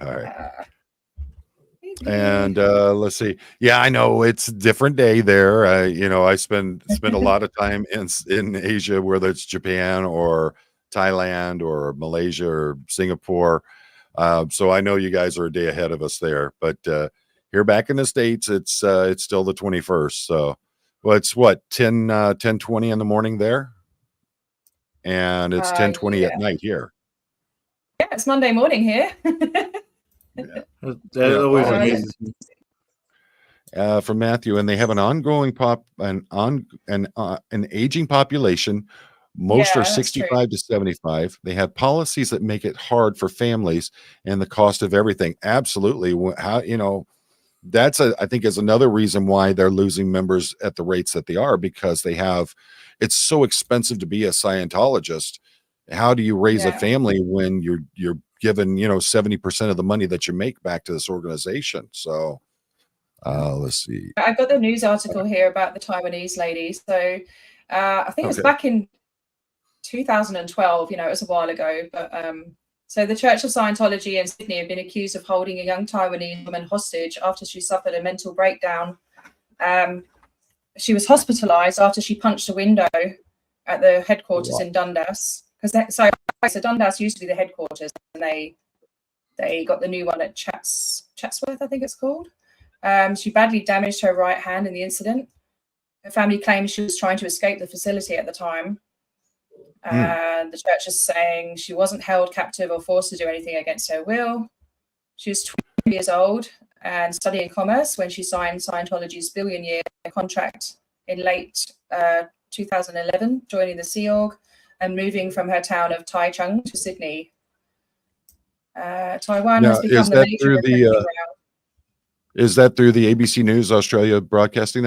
All right. And let's see. Yeah, I know it's a different day there. I spend a lot of time in Asia, whether it's Japan or Thailand or Malaysia or Singapore. So I know you guys are a day ahead of us there. But here back in the States, it's still the 21st. So it's what 10:20 in the morning there, and it's 10:20 at night here. Yeah, it's Monday morning here. That always amazes me. From Matthew, and they have an ongoing an aging population. Most are 65 to 75. They have policies that make it hard for families and the cost of everything. Absolutely. How, that's I think is another reason why they're losing members at the rates that they are, because it's so expensive to be a Scientologist. How do you raise a family when you're given 70% of the money that you make back to this organization? So let's see. I've got the news article here about the Taiwanese lady. So I think it was back in 2012. It was a while ago, but so the Church of Scientology in Sydney have been accused of holding a young Taiwanese woman hostage after she suffered a mental breakdown. She was hospitalized after she punched a window at the headquarters in Dundas. So Dundas used to be the headquarters, and they got the new one at Chatsworth, I think it's called. She badly damaged her right hand in the incident. Her family claims she was trying to escape the facility at the time. And the church is saying she wasn't held captive or forced to do anything against her will. She was 20 years old and studying commerce when she signed Scientology's billion-year contract in late 2011, joining the Sea Org and moving from her town of Taichung to Sydney. Taiwan has become the major recruiting ground. Is that through the ABC News Australia Broadcasting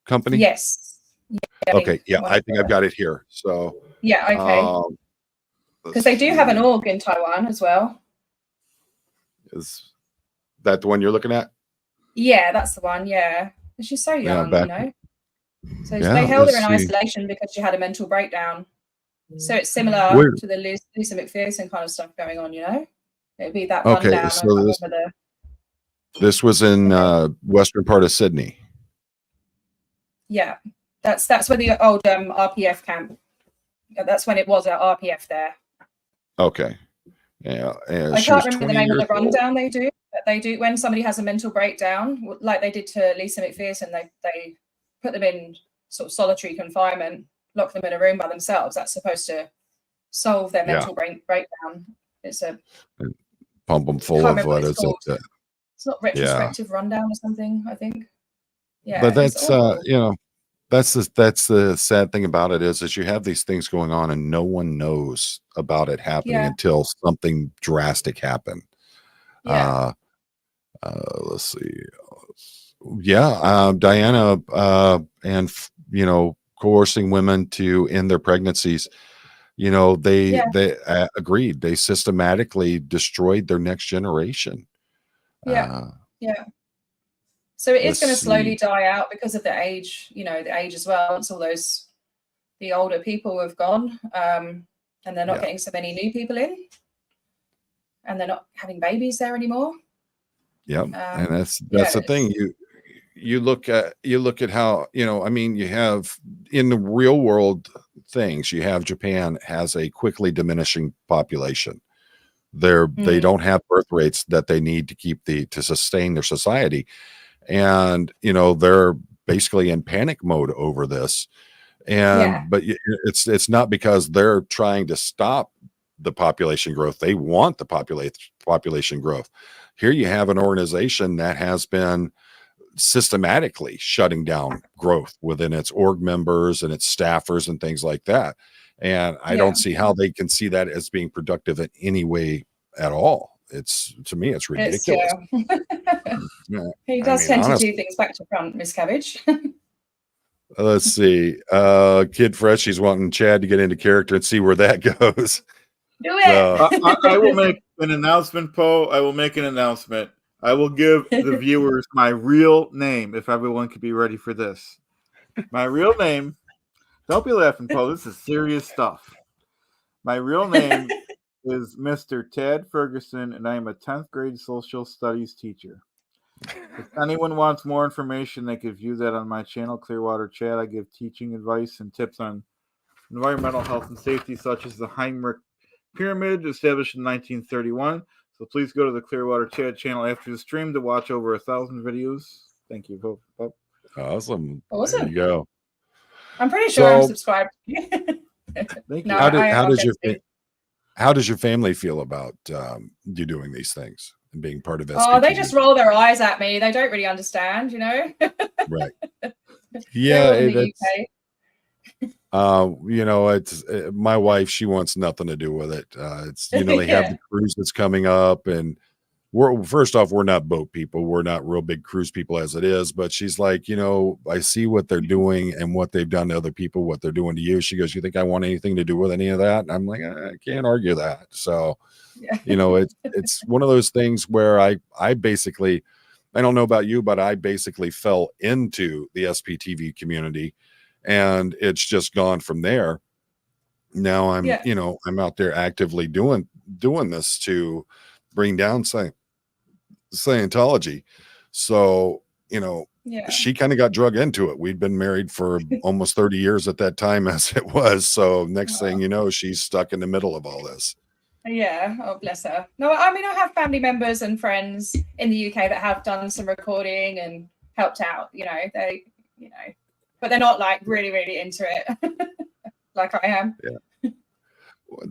company? Yes. Yeah, okay. Yeah, I think I've got it here. So yeah, okay. Because they do have an org in Taiwan as well. Is that the one you're looking at? Yeah, that's the one. Yeah, she's so young, So they held her in isolation because she had a mental breakdown. So it's similar to the Lisa McPherson kind of stuff going on. It'd be that rundown. So this was in western part of Sydney. Yeah, that's where the old RPF camp. That's when it was at RPF there. Okay. Yeah. I can't remember the name of the rundown they do. But they do when somebody has a mental breakdown, like they did to Lisa McPherson. They put them in sort of solitary confinement, lock them in a room by themselves. That's supposed to solve their mental breakdown. It's a pump them full of what is it? It's not retrospective rundown or something, I think. Yeah, but that's that's the sad thing about it is you have these things going on and no one knows about it happening until something drastic happened. Let's see. Diana and coercing women to end their pregnancies. They agreed. They systematically destroyed their next generation. Yeah. So it is Let's going to slowly see. die out because of the age, the age as well. Once all the older people have gone, and they're not Yeah. getting so many new people in, and they're not having babies there anymore. Yep. And that's Yeah, the thing. You look at how, I mean, you have in the real world things, you have Japan has a quickly diminishing population. They don't have birth rates that they need to to sustain their society. And, they're basically in panic mode over this. Yeah. But it's not because they're trying to stop the population growth. They want the population growth. Here you have an organization that has been systematically shutting down growth within its org members and its staffers and things like that. And I don't see how they can see that as being productive in any way at all. To me, it's ridiculous. Yeah. He does tend to do things back to front, Miss Cabbage. Let's see. Kid Fresh, she's wanting Chad to get into character and see where that goes. Do it. I will make an announcement, Poe. I will make an announcement. I will give the viewers my real name if everyone could be ready for this. My real name. Don't be laughing, Poe. This is serious stuff. My real name is Mr. Tad Ferguson, and I am a 10th grade social studies teacher. If anyone wants more information, they could view that on my channel, Clearwater Chat. I give teaching advice and tips on environmental health and safety, such as the Heinrich Pyramid, established in 1931. So please go to the Clearwater Chat channel after the stream to watch over 1,000 videos. Thank you, Pope. Awesome. Awesome. There you go. I'm pretty sure I'm subscribed. Thank you. No, how does your family feel about you doing these things and being part of SPTV? Oh, they just roll their eyes at me. They don't really understand, Right. Yeah. It's my wife, she wants nothing to do with it. They have the cruise that's coming up, and first off, we're not boat people. We're not real big cruise people as it is, but she's like, I see what they're doing and what they've done to other people, what they're doing to you. She goes, you think I want anything to do with any of that? And I'm like, I can't argue that. So, it's one of those things where I basically, I don't know about you, but I basically fell into the SPTV community, and it's just gone from there. Now I'm, I'm out there actively doing this to bring down Scientology. So, she kind of got drug into it. We'd been married for almost 30 years at that time as it was. So next thing you know, she's stuck in the middle of all this. Yeah. Oh, bless her. No, I mean, I have family members and friends in the UK that have done some recording and helped out, but they're not like really, really into it like I am. Yeah.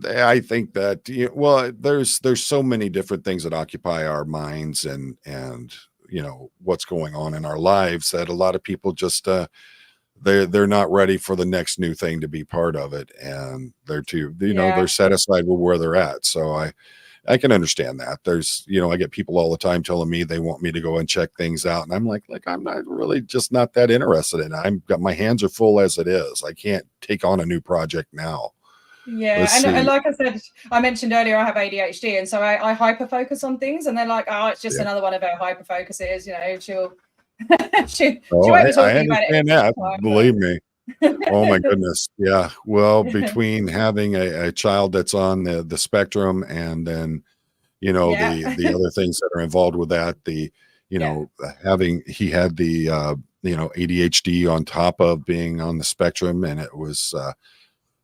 I think that, there's so many different things that occupy our minds and what's going on in our lives that a lot of people just, they're not ready for the next new thing to be part of it. And they're satisfied with where they're at. So I can understand that. There's, I get people all the time telling me they want me to go and check things out. And I'm like, I'm not really just not that interested in it. My hands are full as it is. I can't take on a new project now. Yeah, and like I said, I mentioned earlier, I have ADHD, and so I hyper focus on things, and they're like, "Oh, it's just another one of her hyper focuses." She'll she won't be talking about it. That, believe me. Oh my goodness, yeah. Well, between having a child that's on the spectrum, and then the other things that are involved with that, he had the ADHD on top of being on the spectrum, and it was.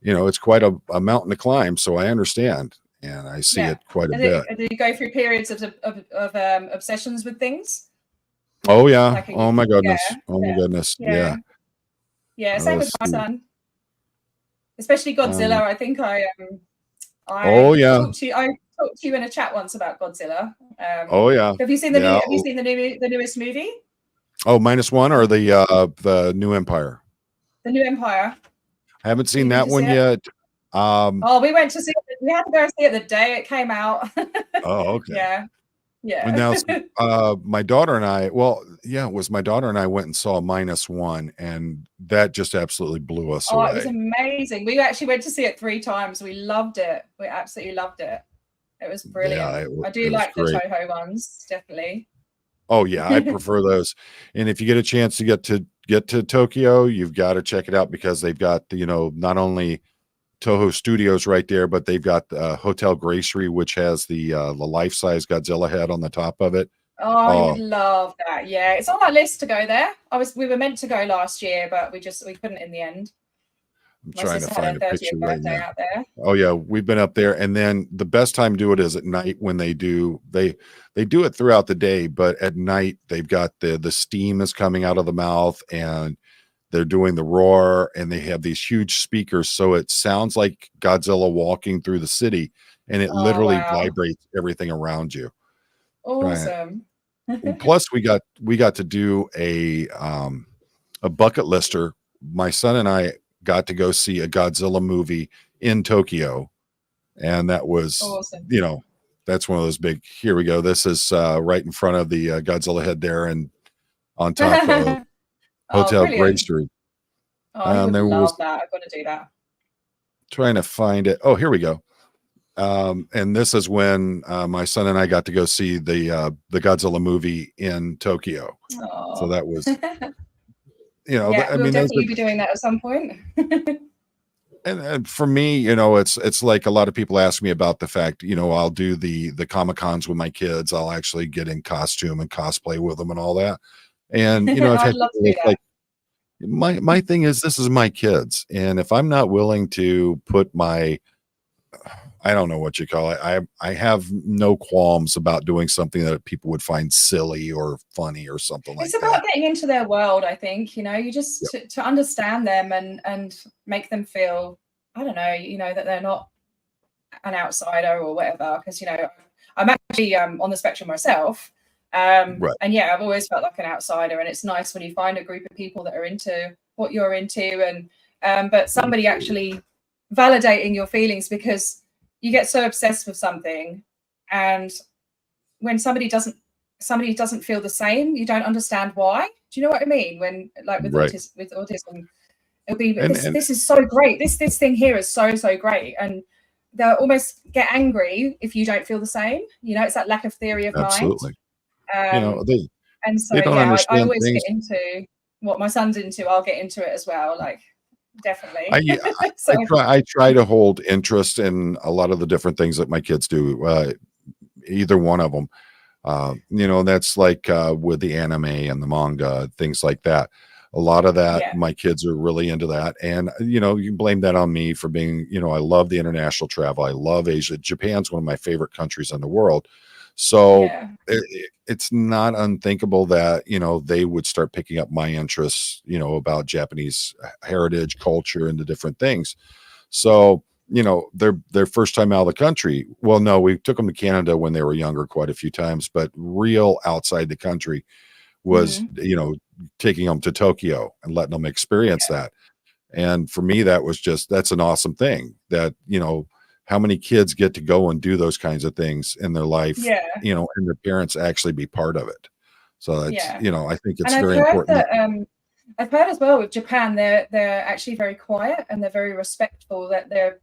It's quite a mountain to climb, so I understand, and I see it quite a bit. Do you go through periods of obsessions with things? Oh yeah. Oh my goodness. Oh my goodness. Yeah. Yeah. Same with my son, especially Godzilla. I think I talked to you in a chat once about Godzilla. Have you seen the Have you seen the newest movie? Oh, -1 or the New Empire? The New Empire. I haven't seen that one yet. We went to see it. We had to go see it the day it came out. Oh, okay. Yeah. And now, my daughter and I, it was my daughter and I went and saw -1, and that just absolutely blew us away. It was amazing. We actually went to see it 3 times. We loved it. We absolutely loved it. It was brilliant. I do like the Toho ones, definitely. Oh yeah, I prefer those. And if you get a chance to get to Tokyo, you've got to check it out because they've got, you know, not only Toho Studios right there, but they've got Hotel Gracery, which has the life-size Godzilla head on the top of it. Oh, I would Oh, love that. Yeah, it's on our list to go there. We were meant to go last year, but we couldn't in the end. I'm My trying to sister had find her a picture 30th right birthday now. out there. Oh yeah, we've been up there, and then the best time to do it is at night when they do it throughout the day, but at night they've got the steam is coming out of the mouth and they're doing the roar and they have these huge speakers, so it sounds like Godzilla walking through the city, and it Oh literally wow, vibrates everything around you. Right. awesome. Plus, we got to do a bucket lister. My son and I got to go see a Godzilla movie in Tokyo, and that was, Awesome. you know, that's one of those big. Here we go. This is right in front of the Godzilla head there, and on top of Oh, Hotel brilliant. Gracery. Oh, he would There was love that. I've got to do that. trying to find it. Oh, here we go. And this is when my son and I got to go see the Godzilla movie in Tokyo. So Oh. that was, you know, Yeah, I we'll mean, those definitely are, be doing that at some point. and for me, you know, it's like a lot of people ask me about the fact, you know, I'll do the Comic Cons with my kids. I'll actually get in costume and cosplay with them and all that. And you know, I've I'd had love to people do that's that. like, my thing is this is my kids, and if I'm not willing to put my, I don't know what you call it, I have no qualms about doing something that people would find silly or funny or something like It's about that. getting into their world, I think. You know, you just Yep. to understand them and make them feel, I don't know, you know, that they're not an outsider or whatever. Because, you know, I'm actually on the spectrum myself. Right. And yeah, I've always felt like an outsider, and it's nice when you find a group of people that are into what you're into, and but somebody actually validating your feelings, because you get so obsessed with something, and when somebody doesn't feel the same, you don't understand why. Do you know what I mean? When, like, with Right. autism, it'll be And this is so great. This thing here is so great, and they'll almost get angry if you don't feel the same. You know, it's that lack of theory of mind. absolutely, you know, And so they don't yeah, I understand always things. get into what my son's into. I'll get into it as well. Like, definitely. I So I try to hold interest in a lot of the different things that my kids do. Either one of them, you know, that's like with the anime and the manga, things like that. A lot of that, yeah, my kids are really into that, and you know, you can blame that on me for being, you know, I love the international travel. I love Asia. Japan's one of my favorite countries in the world, so yeah, it's not unthinkable that, you know, they would start picking up my interests, you know, about Japanese heritage, culture, and the different things. So, you know, their first time out of the country. Well, no, we took them to Canada when they were younger quite a few times, but real outside the country was, hmm, you know, taking them to Tokyo and letting them experience yeah, that. And for me, that was just, that's an awesome thing that, you know, how many kids get to go and do those kinds of things in their life, yeah, you know, and their parents actually be part of it. So it's, yeah. you know, I think And it's very important that, I've heard as well with Japan, they're actually very quiet, and they're very respectful. That they're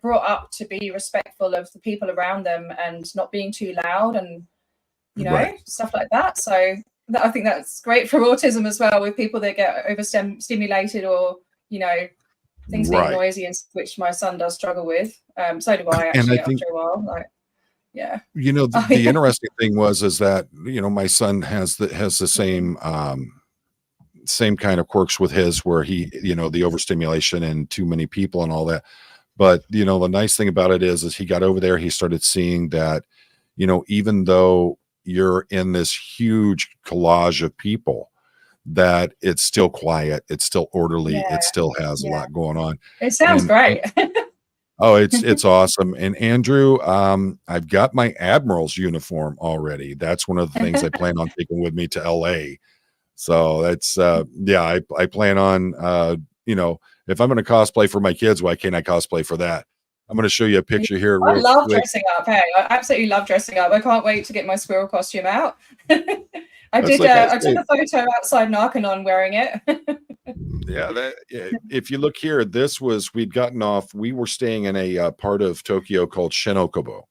brought up to be respectful of the people around them and not being too loud, and you right, know, stuff like that. So I think that's great for autism as well, with people that get overstimulated, or you know, things being right. noisy, and which my son does struggle with. So do I And I actually think, after a while. Like, yeah. you know, Oh the yeah. interesting thing is that, you know, my son has the Mm. same kind of quirks with his, where he, you know, the overstimulation and too many people and all that. But, you know, the nice thing about it is he got over there, he started seeing that, you know, even though you're in this huge collage of people, that it's still quiet, it's still orderly, it Yeah. still has a Yeah. lot going on. It sounds And great. oh, it's awesome. And Andrew, I've got my Admiral's uniform already. That's one of the things I plan on taking with me to LA. So that's yeah, I plan on you know, if I'm going to cosplay for my kids, why can't I cosplay for that? I'm going to show you a picture here I real love quick. dressing up. Hey, I absolutely love dressing up. I can't wait to get my squirrel costume out. I That's did. like I I took say, a photo outside Narconon wearing it. yeah, if you look here, this was, we'd gotten off, we were staying in a part of Tokyo called Shinokubo.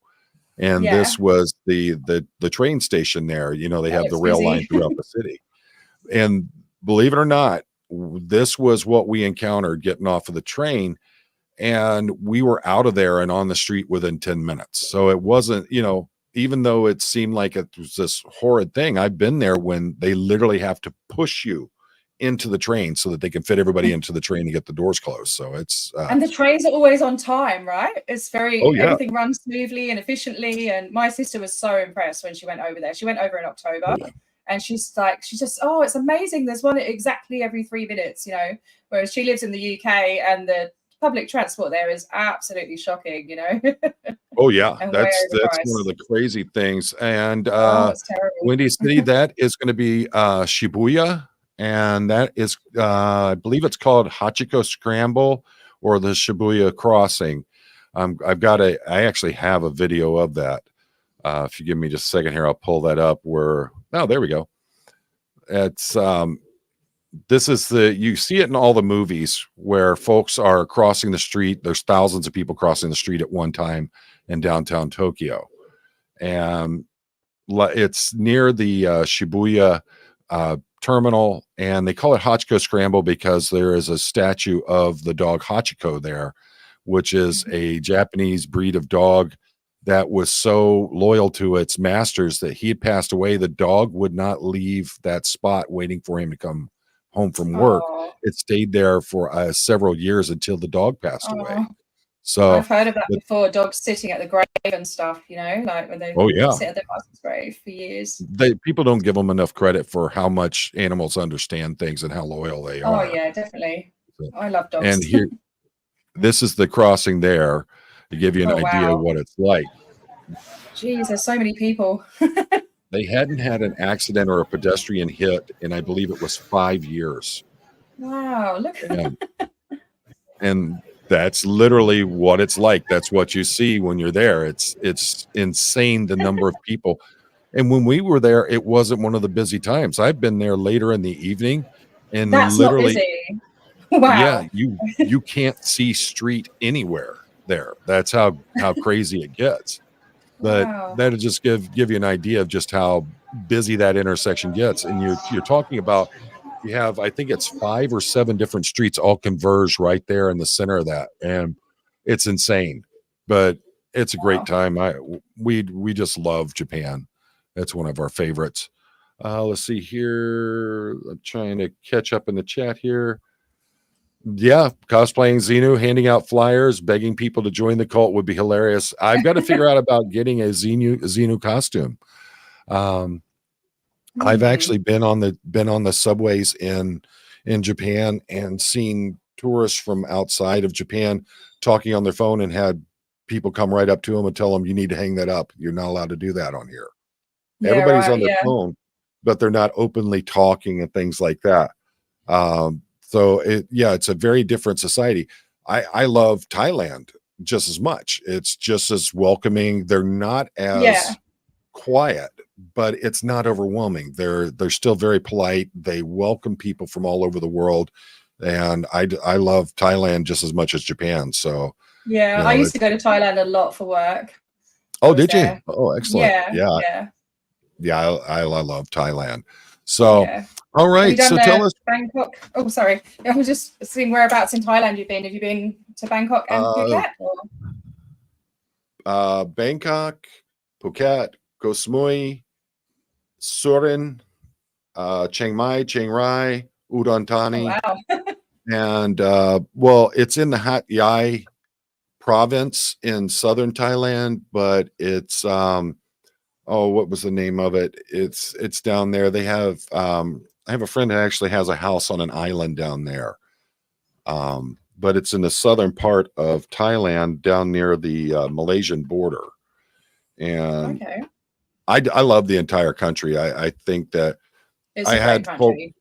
And Yeah. this was the train station there. You know, they have the it's rail busy. line throughout the city. And believe it or not, this was what we encountered getting off of the train, and we were out of there and on the street within 10 minutes. So it wasn't, you know, even though it seemed like it was this horrid thing, I've been there when they literally have to push you into the train so that they can fit everybody into the train to get the doors closed. So it's and the trains are always on time, right? It's very Oh, yeah. everything runs smoothly and efficiently. And my sister was so impressed when she went over there. She went over in October, and she's just, oh, it's amazing. There's one exactly every 3 minutes, you know. Whereas she lives in the UK, and the public transport there is absolutely shocking, you know. Oh yeah, And way that's one overpriced. of the crazy things. And Oh, it's terrible. Windy City, that is going to be Shibuya, and that is I believe it's called Hachiko Scramble or the Shibuya Crossing. I actually have a video of that. If you give me just a second here, I'll pull that up. There we go. It's this is you see it in all the movies where folks are crossing the street. There's thousands of people crossing the street at one time in downtown Tokyo. And it's near the Shibuya terminal, and they call it Hachiko Scramble because there is a statue of the dog Hachiko there, which is a Japanese breed of dog that was so loyal to its masters that he had passed away. The dog would not leave that spot waiting for him to come home from work. Oh. It stayed there for several years until the dog passed away. So I've heard of that before, dogs sitting at the grave and stuff, you know, like when they sit at their master's grave for years. People don't give them enough credit for how much animals understand things and how loyal they Oh are. yeah, definitely. I love dogs. And here, this is the crossing there to give you an idea of what it's like. Jeez, there's so many people. They hadn't had an accident or a pedestrian hit in, I believe it was 5 years. Wow, look. And that's literally what it's like. That's what you see when you're there. It's insane the number of people. And when we were there, it wasn't one of the busy times. I've been there later in the evening, and that's literally, not busy. Wow. Yeah, you can't see street anywhere there. That's how crazy it gets. But that'll just give you an idea of just how busy that intersection gets. And you're talking about, you have, I think it's 5 or 7 different streets all converge right there in the center of that, and it's insane. But it's a great time. We just love Japan. That's one of our favorites. Let's see here. I'm trying to catch up in the chat here. Yeah, cosplaying Xenu, handing out flyers, begging people to join the cult would be hilarious. I've got to figure out about getting a Xenu costume. I've actually been on the subways in Japan and seen tourists from outside of Japan talking on their phone, and had people come right up to them and tell them, you need to hang that up. You're not allowed to do that on here. Yeah, everybody's on their phone, but they're not openly talking and things like that. So it's a very different society. I love Thailand just as much. It's just as welcoming. They're not as quiet, but it's not overwhelming. They're still very polite. They welcome people from all over the world. And I love Thailand just as much as Japan. So yeah, I used to go to Thailand a lot for work. Oh, did you? Oh, excellent. Yeah. I love Thailand. So all right. So tell us Bangkok. Oh, sorry. I was just seeing whereabouts in Thailand you've been. Have you been to Bangkok and Phuket? Bangkok, Phuket, Koh Samui, Surin, Chiang Mai, Chiang Rai, Udon Thani. Oh, wow. And it's in the Hat Yai province in southern Thailand, but it's what was the name of it? It's down there. They have I have a friend that actually has a house on an island down there. But it's in the southern part of Thailand, down near the Malaysian border. And I love the entire country. I think that it's a great country.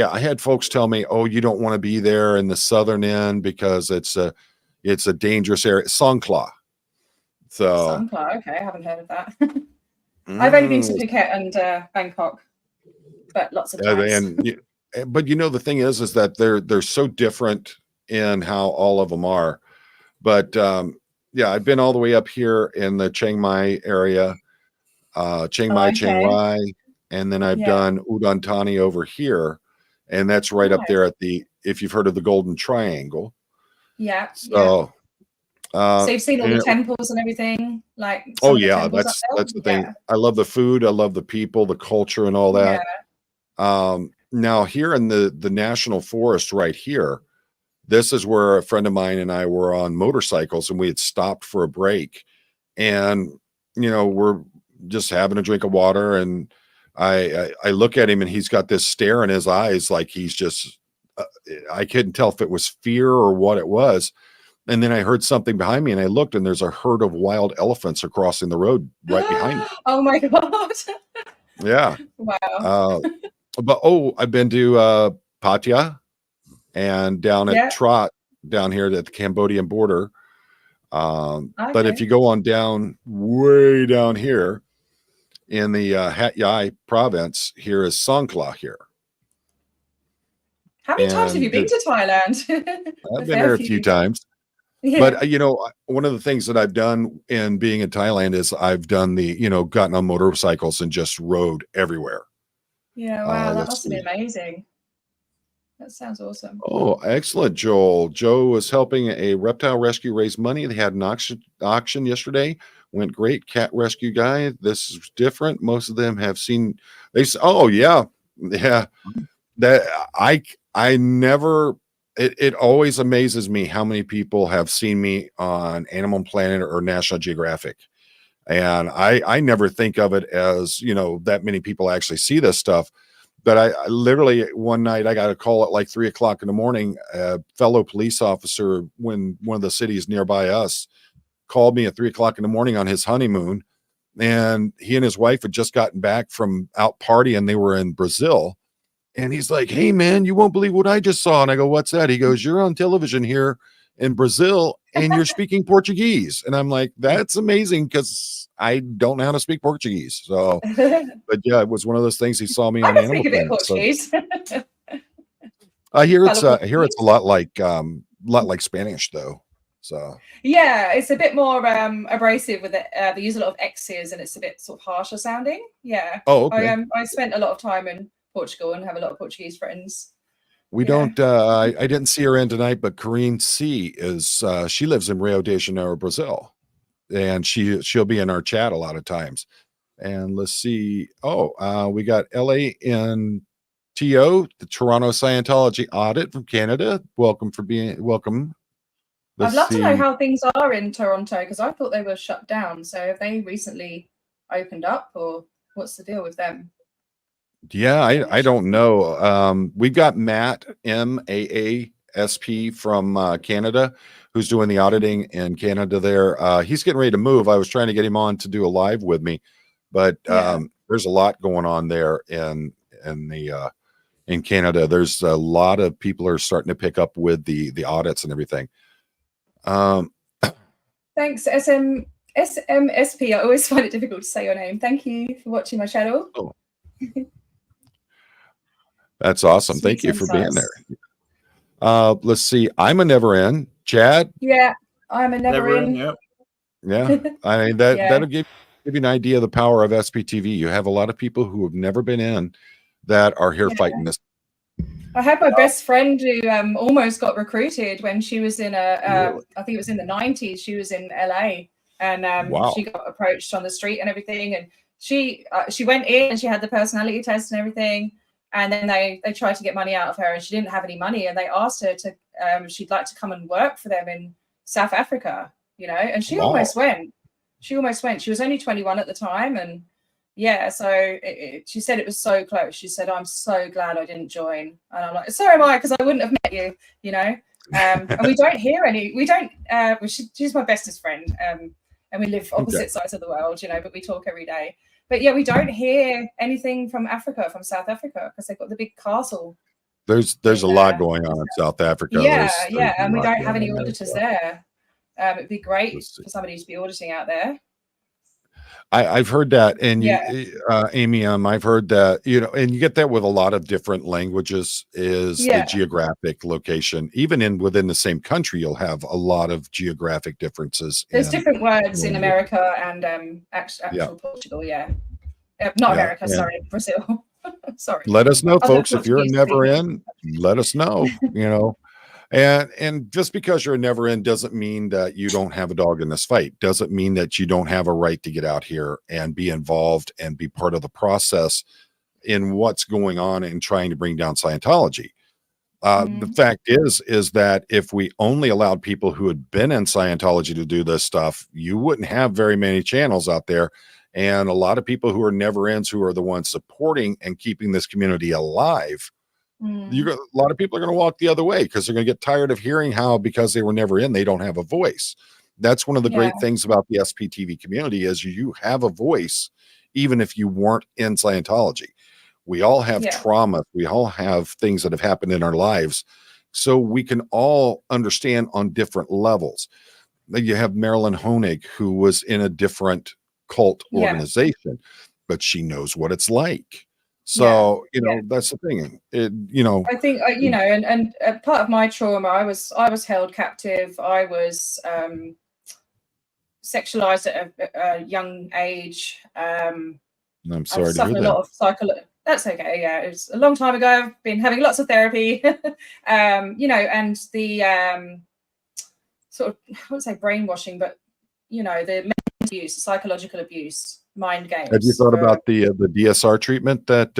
I had folks tell me, oh, you don't want to be there in the southern end because it's a dangerous area. Songkhla. So Songkhla, okay, I haven't heard of that. I've only been to Phuket and Bangkok, but lots of times. But the thing is that they're so different in how all of them are. But I've been all the way up here in the Chiang Mai area, Chiang Oh, Mai, Chiang okay. Rai, and then I've Yeah. done Udon Thani over here, and that's right up Nice. there at the, if you've heard of the Golden Triangle. Yeah. So, So you've seen all the and temples and everything, like oh some of the yeah, temples up that's the there? thing. I love the food, I love the people, the culture, and all Yeah. that. Now here in the national forest right here, this is where a friend of mine and I were on motorcycles, and we had stopped for a break, and we're just having a drink of water, and I look at him, and he's got this stare in his eyes, like he's just I couldn't tell if it was fear or what it was. And then I heard something behind me, and I looked, and there's a herd of wild elephants are crossing the road right behind me. Oh my God. Yeah. Wow. But I've been to Pattaya and down at Trot down here at the Cambodian border. But if you go on down, way down here in the Hat Yai province, here is Songkhla here. How many times have you been to Thailand? I've been there a few times. Yeah. But one of the things that I've done in being in Thailand is I've done gotten on motorcycles and just rode everywhere. Yeah, wow, that must have been amazing. That sounds awesome. Oh, excellent, Joel. Joe was helping a reptile rescue raise money. They had an auction yesterday. Went great. Cat rescue guy. This is different. Most of them have seen. Oh yeah. That I never. It always amazes me how many people have seen me on Animal Planet or National Geographic. And I never think of it as, that many people actually see this stuff. But I literally, one night I got a call at like 3:00 in the morning. A fellow police officer, when one of the cities nearby us, called me at 3:00 in the morning on his honeymoon. And he and his wife had just gotten back from out partying. They were in Brazil. And he's like, "Hey man, you won't believe what I just saw." And I go, "What's that?" He goes, "You're on television here in Brazil and you're speaking Portuguese." And I'm like, "That's amazing, because I don't know how to speak Portuguese." So, but yeah, it was one of those things. He saw me on Animal Planet. So I hear it's a lot like Spanish though. So yeah, it's a bit more abrasive with it. They use a lot of X's, and it's a bit sort of harsher sounding. Yeah. Oh, okay. I spent a lot of time in Portugal and have a lot of Portuguese friends. We don't. I didn't see her in tonight, but Corrine C is. She lives in Rio de Janeiro, Brazil, and she'll be in our chat a lot of times. And let's see. We got LANTO, the Toronto Scientology audit from Canada. Welcome. I'd love to know how things are in Toronto, because I thought they were shut down. So have they recently opened up, or what's the deal with them? Yeah, I don't know. We've got Matt MAASP from Canada, who's doing the auditing in Canada there. He's getting ready to move. I was trying to get him on to do a live with me, but there's a lot going on there in Canada. There's a lot of people are starting to pick up with the audits and everything. Thanks, SMSP. I always find it difficult to say your name. Thank you for watching my channel. Oh. That's awesome. Thank you for being there. Let's see. I'm a never in. Chad? Yeah, I'm a never in. Yep. Yeah. I mean, that'll give you an idea of the power of SPTV. You have a lot of people who have never been in that are here fighting this. I had my best friend who almost got recruited when she was in I think it was in the 90s. She was in LA, and she got approached on the street and everything. And she went in and she had the personality test and everything. And then they tried to get money out of her, and she didn't have any money. And they asked her to, she'd like to come and work for them in South Africa, and she almost went. She almost went. She was only 21 at the time. And yeah, so she said it was so close. She said, "I'm so glad I didn't join." And I'm like, "So am I, because I wouldn't have met you, And we don't hear she's my bestest friend. And we live opposite sides of the world, but we talk every day. But yeah, we don't hear anything from Africa, from South Africa, because they've got the big castle. There's a lot going on in South Africa. Yeah, and we don't have any auditors there. It'd be great for somebody to be auditing out there. I've heard that, and Amy, I've heard that, and you get that with a lot of different languages, is the geographic location. Even within the same country, you'll have a lot of geographic differences. There's different words in America and actual Portugal, Not Yeah, America, sorry, Brazil. Sorry. let us know, I was folks, if you're a Portuguese never speaking. in, let us know, you know. And just because you're a never in doesn't mean that you don't have a dog in this fight. Doesn't mean that you don't have a right to get out here and be involved and be part of the process in what's going on and trying to bring down Scientology. The fact is that if we only allowed people who had been in Scientology to do this stuff, you wouldn't have very many channels out there. And a lot of people who are never ins, who are the ones supporting and keeping this community alive, a lot of people are going to walk the other way because they're going to get tired of hearing how, because they were never in, they don't have a voice. That's one of the Yeah. great things about the SPTV community is you have a voice, even if you weren't in Scientology. We all have trauma. We all have things that have happened in our lives. So we can all understand on different levels. You have Marilyn Honig, who was in a different cult organization, but she knows what it's like. So, you know, that's the thing. I think, you know, and part of my trauma, I was held captive. I was sexualized at a young age. I'm sorry I've to hear suffered a that. lot of That's okay. Yeah, it was a long time ago. I've been having lots of therapy. You know, and the sort of, I wouldn't say brainwashing, but you know, the mental abuse, the psychological abuse, mind games. Have you thought about the DSR treatment that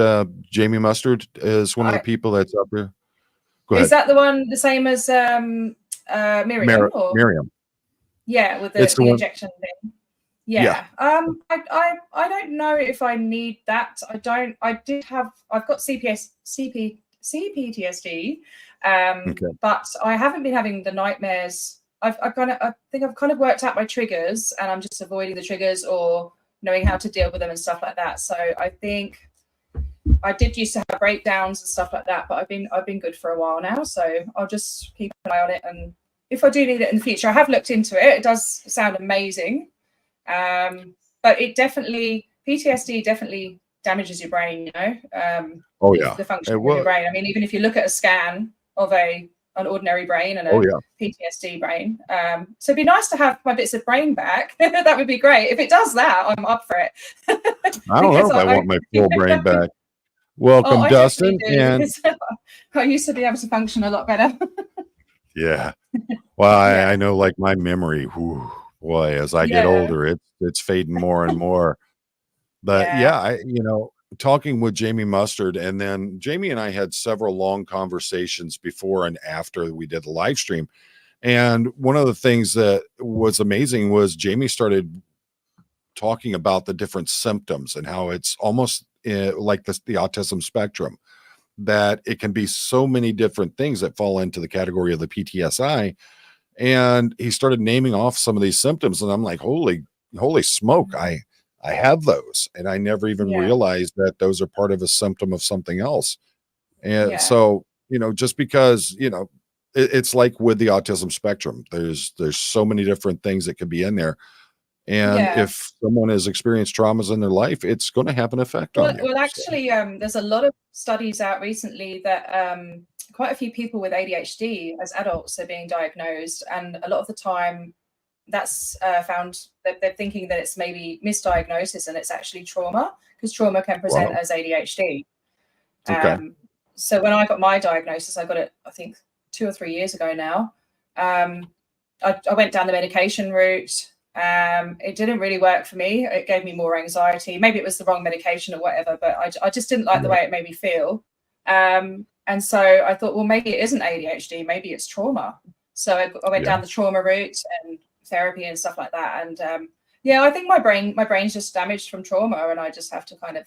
Jamie Mustard is one of the people that's up there? Go ahead. Is that the one the same as Miriam? Miriam. Yeah, with the injection thing. Yeah. I don't know if I need that. I've got CPTSD, but I haven't been having the nightmares. I think I've kind of worked out my triggers, and I'm just avoiding the triggers or knowing how to deal with them and stuff like that. So I think I did used to have breakdowns and stuff like that, but I've been good for a while now. So I'll just keep an eye on it, and if I do need it in the future, I have looked into it. It does sound amazing. But it PTSD definitely damages your brain, you know. The function of your brain. I mean, even if you look at a scan of an ordinary brain and a PTSD brain, so it'd be nice to have my bits of brain back. That would be great. If it does that, I'm up for it. I don't know if I want my full brain back. Welcome, Dustin. And I used to be able to function a lot better. Yeah. Well, I know, like, my memory, whew, boy, as I get older, it's fading more and more. But you know, talking with Jamie Mustard, and then Jamie and I had several long conversations before and after we did the live stream. And one of the things that was amazing was Jamie started talking about the different symptoms and how it's almost like the autism spectrum, that it can be so many different things that fall into the category of the PTSI. And he started naming off some of these symptoms, and I'm like, holy smoke, I have those, and I never even realized that those are part of a symptom of something else. And so, you know, just because, you know, it's like with the autism spectrum, there's so many different things that could be in there. And if someone has experienced traumas in their life, it's going to have an effect on you. Well, actually, there's a lot of studies out recently that quite a few people with ADHD as adults are being diagnosed, and a lot of the time that's found that they're thinking that it's maybe misdiagnosis, and it's actually trauma, because trauma can present as ADHD. So when I got my diagnosis, I got it, I think, 2 or 3 years ago now. I went down the medication route. It didn't really work for me. It gave me more anxiety. Maybe it was the wrong medication or whatever, but I just didn't like the way it made me feel. And so I thought, well, maybe it isn't ADHD, maybe it's trauma. So I went down the trauma route and therapy and stuff like that. And I think my brain's just damaged from trauma, and I just have to kind of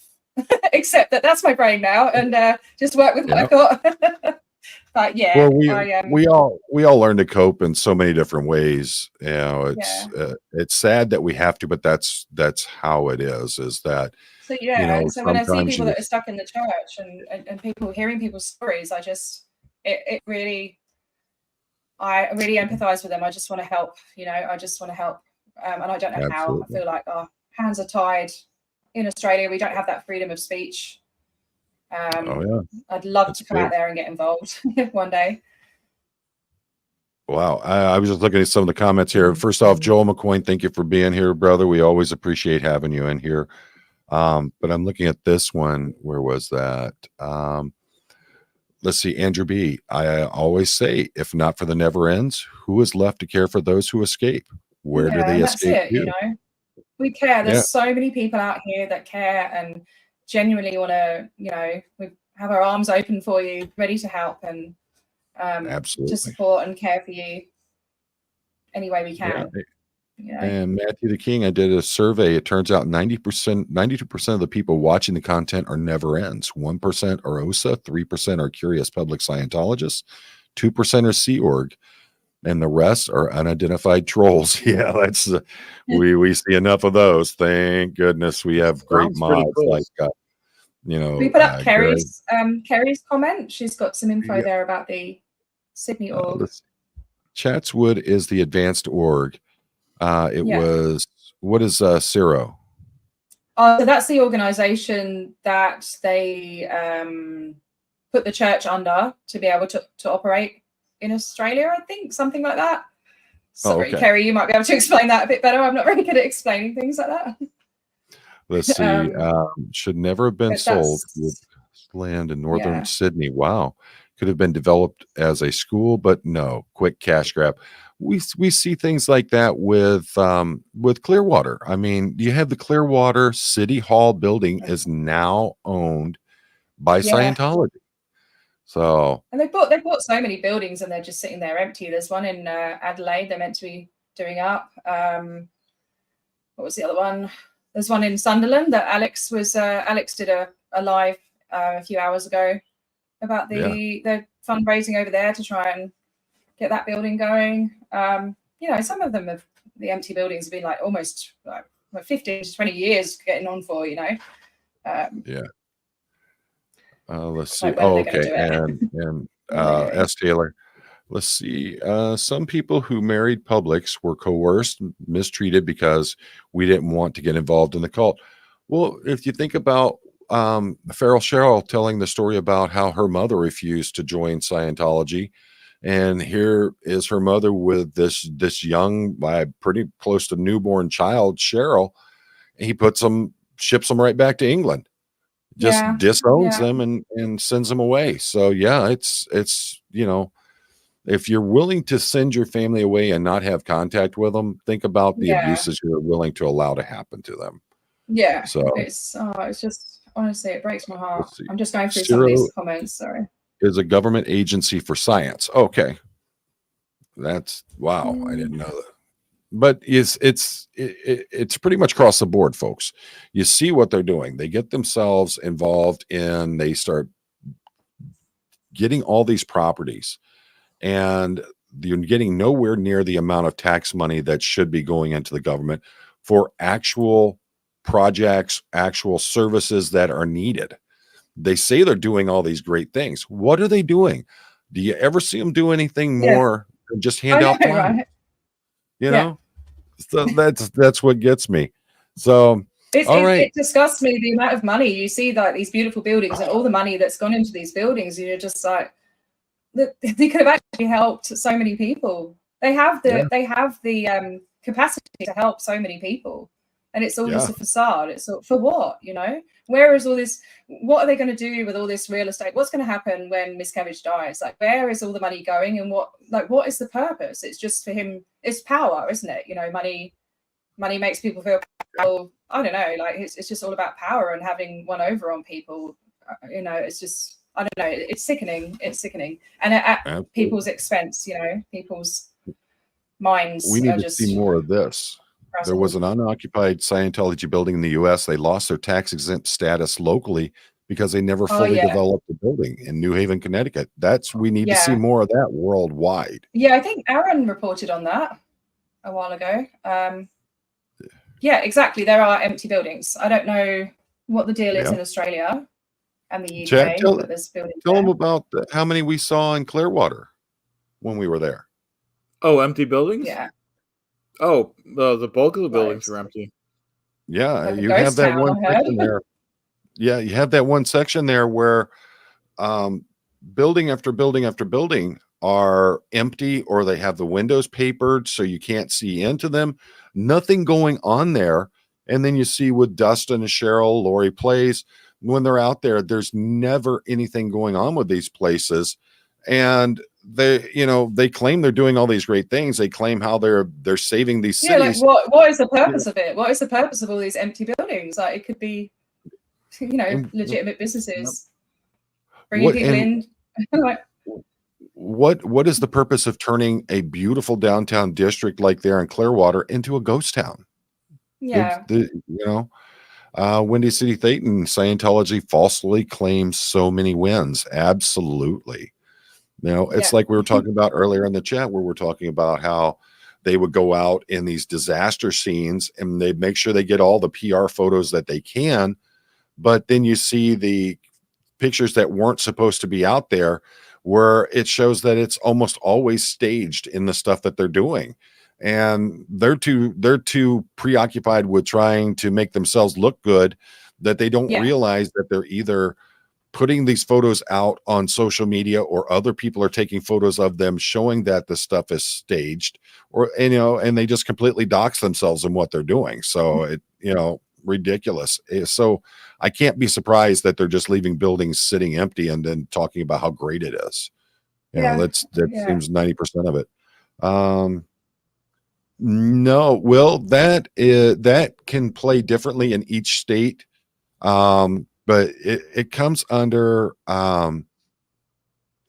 accept that that's my brain now, and just work with what I've got. But we all learn to cope in so many different ways. You know, it's sad that we have to, but that's how it is that. So you know, so when I see people that are stuck in the church and people hearing people's stories, I really empathize with them. I just want to help, you know, and I don't know how. I feel like our hands are tied. In Australia, we don't have that freedom of speech. I'd love to come out there and get involved one day. Wow. I was just looking at some of the comments here. First off, Joel McCoy, thank you for being here, brother. We always appreciate having you in here. But I'm looking at this one. Where was that? Let's see, Andrew B. I always say, if not for the never ends, who is left to care for those who escape? Where do Yeah, they and that's escape it, you to? know. We care. Yeah, There's so many people out here that care and genuinely want to, you know, we have our arms open for you, ready to help and to absolutely. support and care for you any way we Yeah. can. You know. And Matthew the King, I did a survey. It turns out 90%, 92% of the people watching the content are never ends. 1% are OSA, 3% are curious public Scientologists, 2% are Sea Org, and the rest are unidentified trolls. Yeah, that's we see enough of those. Thank goodness we have great Sounds pretty mods cool. like We put up Gary. Kerry's comment. She's got some info Yeah, there about the Sydney org. Chatswood is the advanced org. It Yeah. was, what is Ciro? So that's the organization that they put the church under to be able to operate in Australia, I think, something like that. Sorry, okay. Kerry, you might be able to explain that a bit better. I'm not very good at explaining things like that. Let's see. Should never have been but sold. that's- With land in northern Yeah. Sydney. Wow. Could have been developed as a school, but no, quick cash grab. We see things like that with Clearwater. I mean, you have the Clearwater City Hall building is now owned by Yeah. Scientology. So And they've bought so many buildings and they're just sitting there empty. There's one in Adelaide they're meant to be doing up. What was the other one? There's one in Sunderland that Alex did a live a few hours ago about the fundraising over there to try and get that building going. You know, some of them have the empty buildings have been like almost like 15 to 20 years getting on for, you know. yeah. Let's see. Like, when are Oh, they gonna okay. do it? And What are they doing? S. Taylor. Let's see. Some people who married publics were coerced, mistreated because we didn't want to get involved in the cult. Well, if you think about Farrell Cheryl telling the story about how her mother refused to join Scientology, and here is her mother with this young, pretty close to newborn child, Cheryl. He ships them right back to England. Just Yeah. disowns Yeah. them and sends them away. So yeah, it's you know, if you're willing to send your family away and not have contact with them, think about the Yeah. abuses you're willing to allow to happen to them. Yeah. So It's just honestly it breaks my heart. let's see. I'm just going through some of Ciro these comments. Sorry. is a government agency for science. Okay. That's wow. I didn't know that. But it's pretty much across the board, folks. You see what they're doing. They get themselves involved in, they start getting all these properties, and you're getting nowhere near the amount of tax money that should be going into the government for actual projects, actual services that are needed. They say they're doing all these great things. What are they doing? Do you ever see them do anything more than just hand out flowers? Right? You know, so that's what gets me. So it disgusts me the amount of money you see, like these beautiful buildings and all the money that's gone into these buildings. You're just like, they could have actually helped so many people. They have the capacity to help so many people, and it's all just a facade. It's all, for what, you know? Where is all this? What are they going to do with all this real estate? What's going to happen when Miscavige dies? Like, where is all the money going? And what is the purpose? It's just for him. It's power, isn't it? You know, money makes people feel powerful. I don't know. Like, it's just all about power and having one over on people. You know, it's just, I don't know. It's sickening. It's sickening, and at people's expense. You know, people's minds. We need to see more of this. There was an unoccupied Scientology building in the U.S. They lost their tax-exempt status locally because they never fully developed the building in New Haven, Connecticut. We need to see more of that worldwide. Yeah, I think Aaron reported on that a while ago. Yeah, exactly. There are empty buildings. I don't know what the deal is in Australia and the UK. Chad, tell them about how many we saw in Clearwater when we were there. Oh, empty buildings? Yeah. Oh, the bulk of the buildings are empty. Yeah, like you have that one section there. Yeah, you have that one section there where building after building after building are empty, or they have the windows papered so you can't see into them. Nothing going on there. And then you see with Dustin and Cheryl, Lori Plays, when they're out there, there's never anything going on with these places. And they claim they're doing all these great things. They claim how they're saving these cities. Like what is the purpose of it? What is the purpose of all these empty buildings? Like, it could be, legitimate businesses bringing people in. Like, what is the purpose of turning a beautiful downtown district like there in Clearwater into a ghost town? Yeah. Windy City Thetan, Scientology falsely claims so many wins. Absolutely. It's like we were talking about earlier in the chat, where we're talking about how they would go out in these disaster scenes and they make sure they get all the PR photos that they can. But then you see the pictures that weren't supposed to be out there, where it shows that it's almost always staged in the stuff that they're doing. And they're too preoccupied with trying to make themselves look good that they don't realize that they're either putting these photos out on social media, or other people are taking photos of them showing that the stuff is staged, and they just completely dox themselves in what they're doing. So ridiculous. So I can't be surprised that they're just leaving buildings sitting empty and then talking about how great it is. That seems 90% of it. No, Will, that can play differently in each state. But it comes under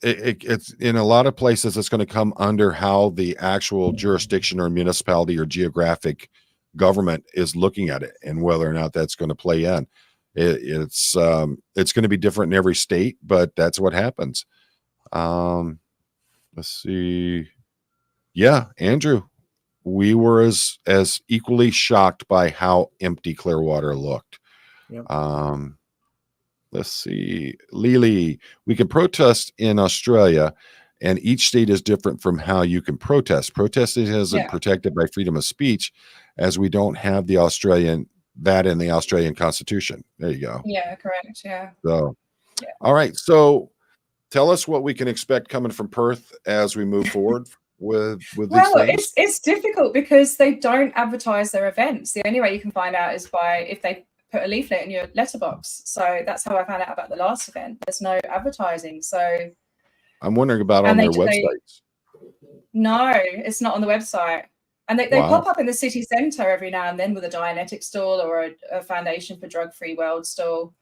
it's in a lot of places, it's going to come under how the actual jurisdiction or municipality or geographic government is looking at it, and whether or not that's going to play in. It's going to be different in every state, but that's what happens. Let's see. Yeah, Andrew, we were as equally shocked by how empty Clearwater looked. Yep. Let's see. Lily, we can protest in Australia, and each state is different from how you can protest. Protesting isn't protected by freedom of speech, as we don't have in the Australian Constitution. There you go. Yeah, correct. Yeah. So, all right. So tell us what we can expect coming from Perth as we move forward with these things. It's difficult because they don't advertise their events. The only way you can find out is if they put a leaflet in your letterbox. So that's how I found out about the last event. There's no advertising. So I'm wondering about on their websites. No, it's not on the website. And they pop up in the city centre every now and then with a Dianetic stall or a Foundation for Drug-Free World stall,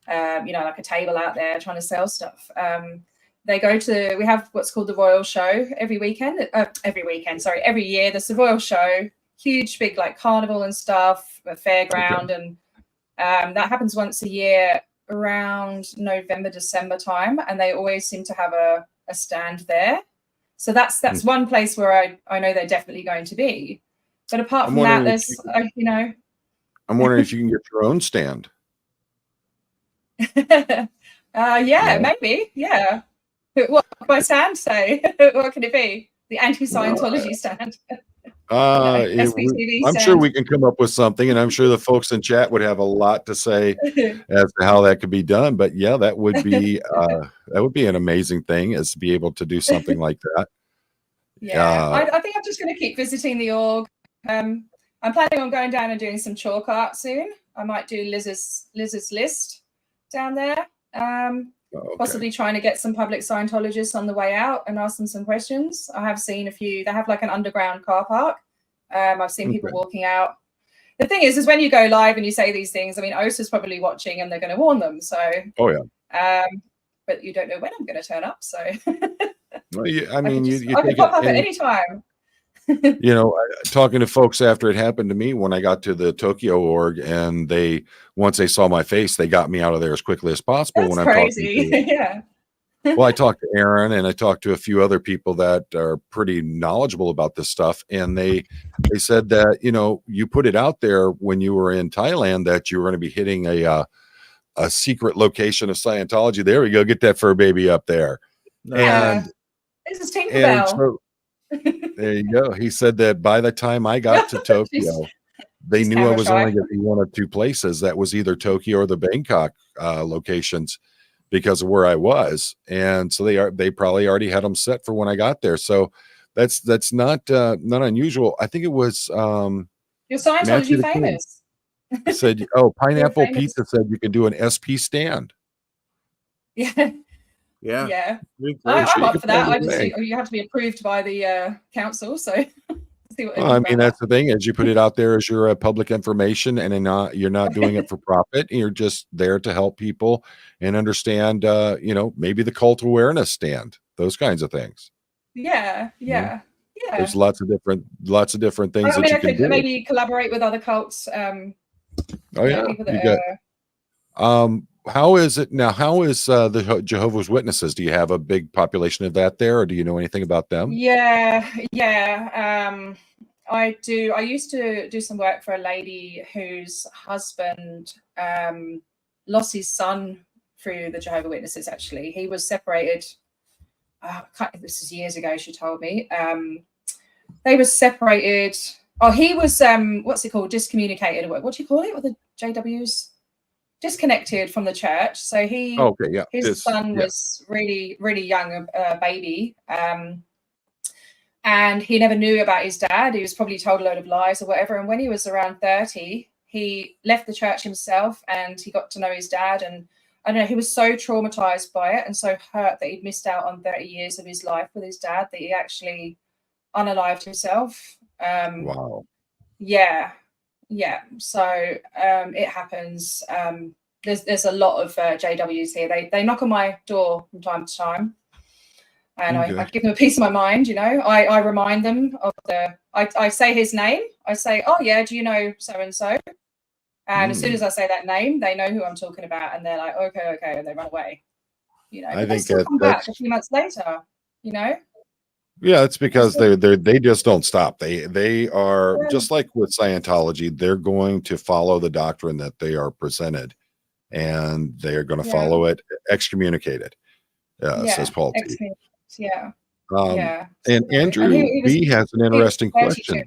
like a table out there trying to sell stuff. We have what's called the Royal Show every year. There's the Royal Show, huge, big like carnival and stuff, a fairground. Okay. And that happens once a year around November, December time. And they always seem to have a stand there. So that's one place where I know they're definitely going to be. But apart from that, there's, I'm wondering if you can get your own stand. Maybe. Yeah. What can my stand say? What can it be? The anti-Scientology stand. I'm sure we can come up with something, and I'm sure the folks in chat would have a lot to say as to how that could be done. But yeah, that would be an amazing thing, is to be able to do something like that. I think I'm just going to keep visiting the org. I'm planning on going down and doing some chalk art soon. I might do Liz's list down there. Possibly trying to get some public Scientologists on the way out and ask them some questions. I have seen a few. They have like an underground car park. I've seen people walking out. The thing is when you go live and you say these things, I mean, OSA's probably watching and they're going to warn them. So, but you don't know when I'm going to turn up. So, well, you I can pop up at any time. Talking to folks after it happened to me when I got to the Tokyo org, and once they saw my face, they got me out of there as quickly as possible. That's crazy. Well, I talked to Aaron, and I talked to a few other people that are pretty knowledgeable about this stuff, and they said that you put it out there when you were in Thailand that you were going to be hitting a secret location of Scientology. There we go, get that fur baby up there. And this is Tinkerbell. So, there you go. He said that by the time I got to Tokyo, they knew I was only going to be one of two places. That was either Tokyo or the Bangkok locations, because of where I was, and so they probably already had them set for when I got there. So that's not unusual. I think it was you're Scientology famous. Said, oh, Pineapple famous. Pizza said you can do an SP stand. Yeah, Yeah. yeah. Big I'm Sure, you up can for that. find I a just way. you have to be approved by the council, so see what they Well, think I about mean, that. that's the thing is you put it out there as your public information, and you're not doing it for profit. You're just there to help people and understand, maybe the cult awareness stand, those kinds of things. Yeah, You know, yeah, yeah. there's lots of different things I that mean, you I can could do. maybe collaborate with other cults. Oh yeah, People you that got. are. How is it now? How is the Jehovah's Witnesses? Do you have a big population of that there, or do you know anything about them? Yeah, yeah. I do. I used to do some work for a lady whose husband lost his son through the Jehovah's Witnesses. Actually, he was separated. This is years ago. She told me they were separated. Oh, he was what's it called? Discommunicated. What do you call it? With the JWs? Disconnected from the church. So Okay, yeah, his son was really, really young, a baby. And he never knew about his dad. He was probably told a load of lies or whatever. And when he was around 30, he left the church himself and he got to know his dad. And I don't know, he was so traumatized by it and so hurt that he'd missed out on 30 years of his life with his dad that he actually unalived himself. Wow. Yeah. Yeah. So it happens. There's a lot of JWs here. They knock on my door from time to time. And Okay. I give them a piece of my mind, I remind them of I say his name. I say, oh yeah, do you know so-and-so? And as soon as I say that name, they know who I'm talking about. And they're like, okay. And they run away, I but they think still come back that's a few months later, yeah, it's because still, they just don't stop. They are yeah, just like with Scientology, they're going to follow the doctrine that they are presented, and they are going to yeah, follow it, excommunicate it, says yeah, Paul T. excellent. Yeah, Um, yeah. and So, and Andrew B has an he was interesting 32. question.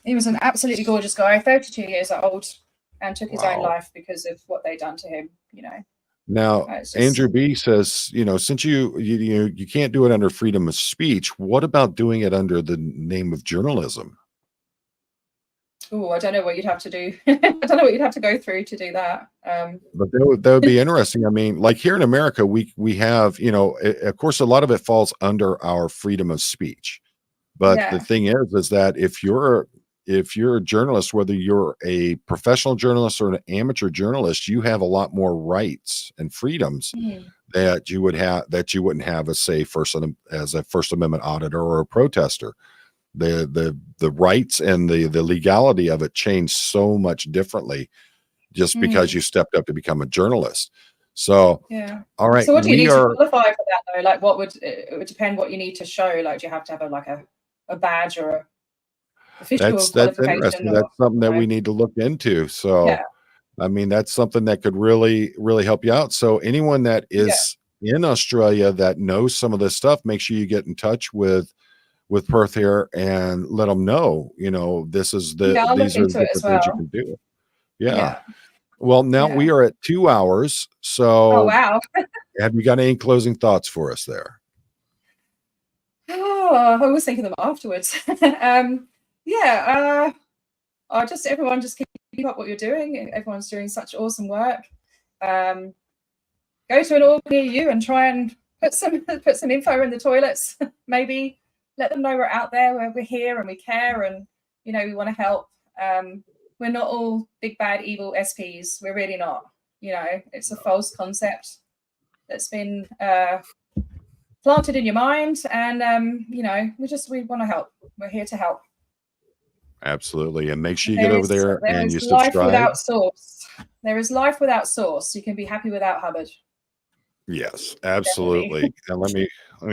He was an absolutely gorgeous guy, 32 years old, and took his own Wow. life because of what they'd done to him. Now, It's just, Andrew B says, since you can't do it under freedom of speech, what about doing it under the name of journalism? oh, I don't know what you'd have to do. I don't know what you'd have to go through to do that. But that would be interesting. I mean, like here in America, we have, of course, a lot of it falls under our freedom of speech. But the Yeah. thing is that if you're a journalist, whether you're a professional journalist or an amateur journalist, you have a lot more rights and freedoms that you wouldn't have as say as a First Amendment auditor or a protester. The rights and the legality of it change so much differently just because you stepped up to become a journalist. So yeah. all right, So what do you need to qualify for that though? Like it would depend what you need to show. Like do you have to have a badge or a official that's qualification? interesting. That's something that we need to look into. So yeah. I mean, that's something that could really, really help you out. So anyone that is in Australia that knows some of this stuff, make sure you get in touch with Perth here and let them know, this is I'll these look are the into it different as things you well. can do. Yeah. Well, now we are at 2 hours. So oh wow. have you got any closing thoughts for us there? Oh, I was thinking them afterwards. Everyone just keep up what you're doing. Everyone's doing such awesome work. Go to an org near you and try and put some info in the toilets. Maybe let them know we're out there, we're here and we care, and we want to help. We're not all big bad evil SPs. We're really not. It's a false concept that's been planted in your mind, and we want to help. We're here to help. Absolutely. And make sure you get over there and you life subscribe. Without source. There is life without source. You can be happy without Hubbard. Yes, absolutely. And let me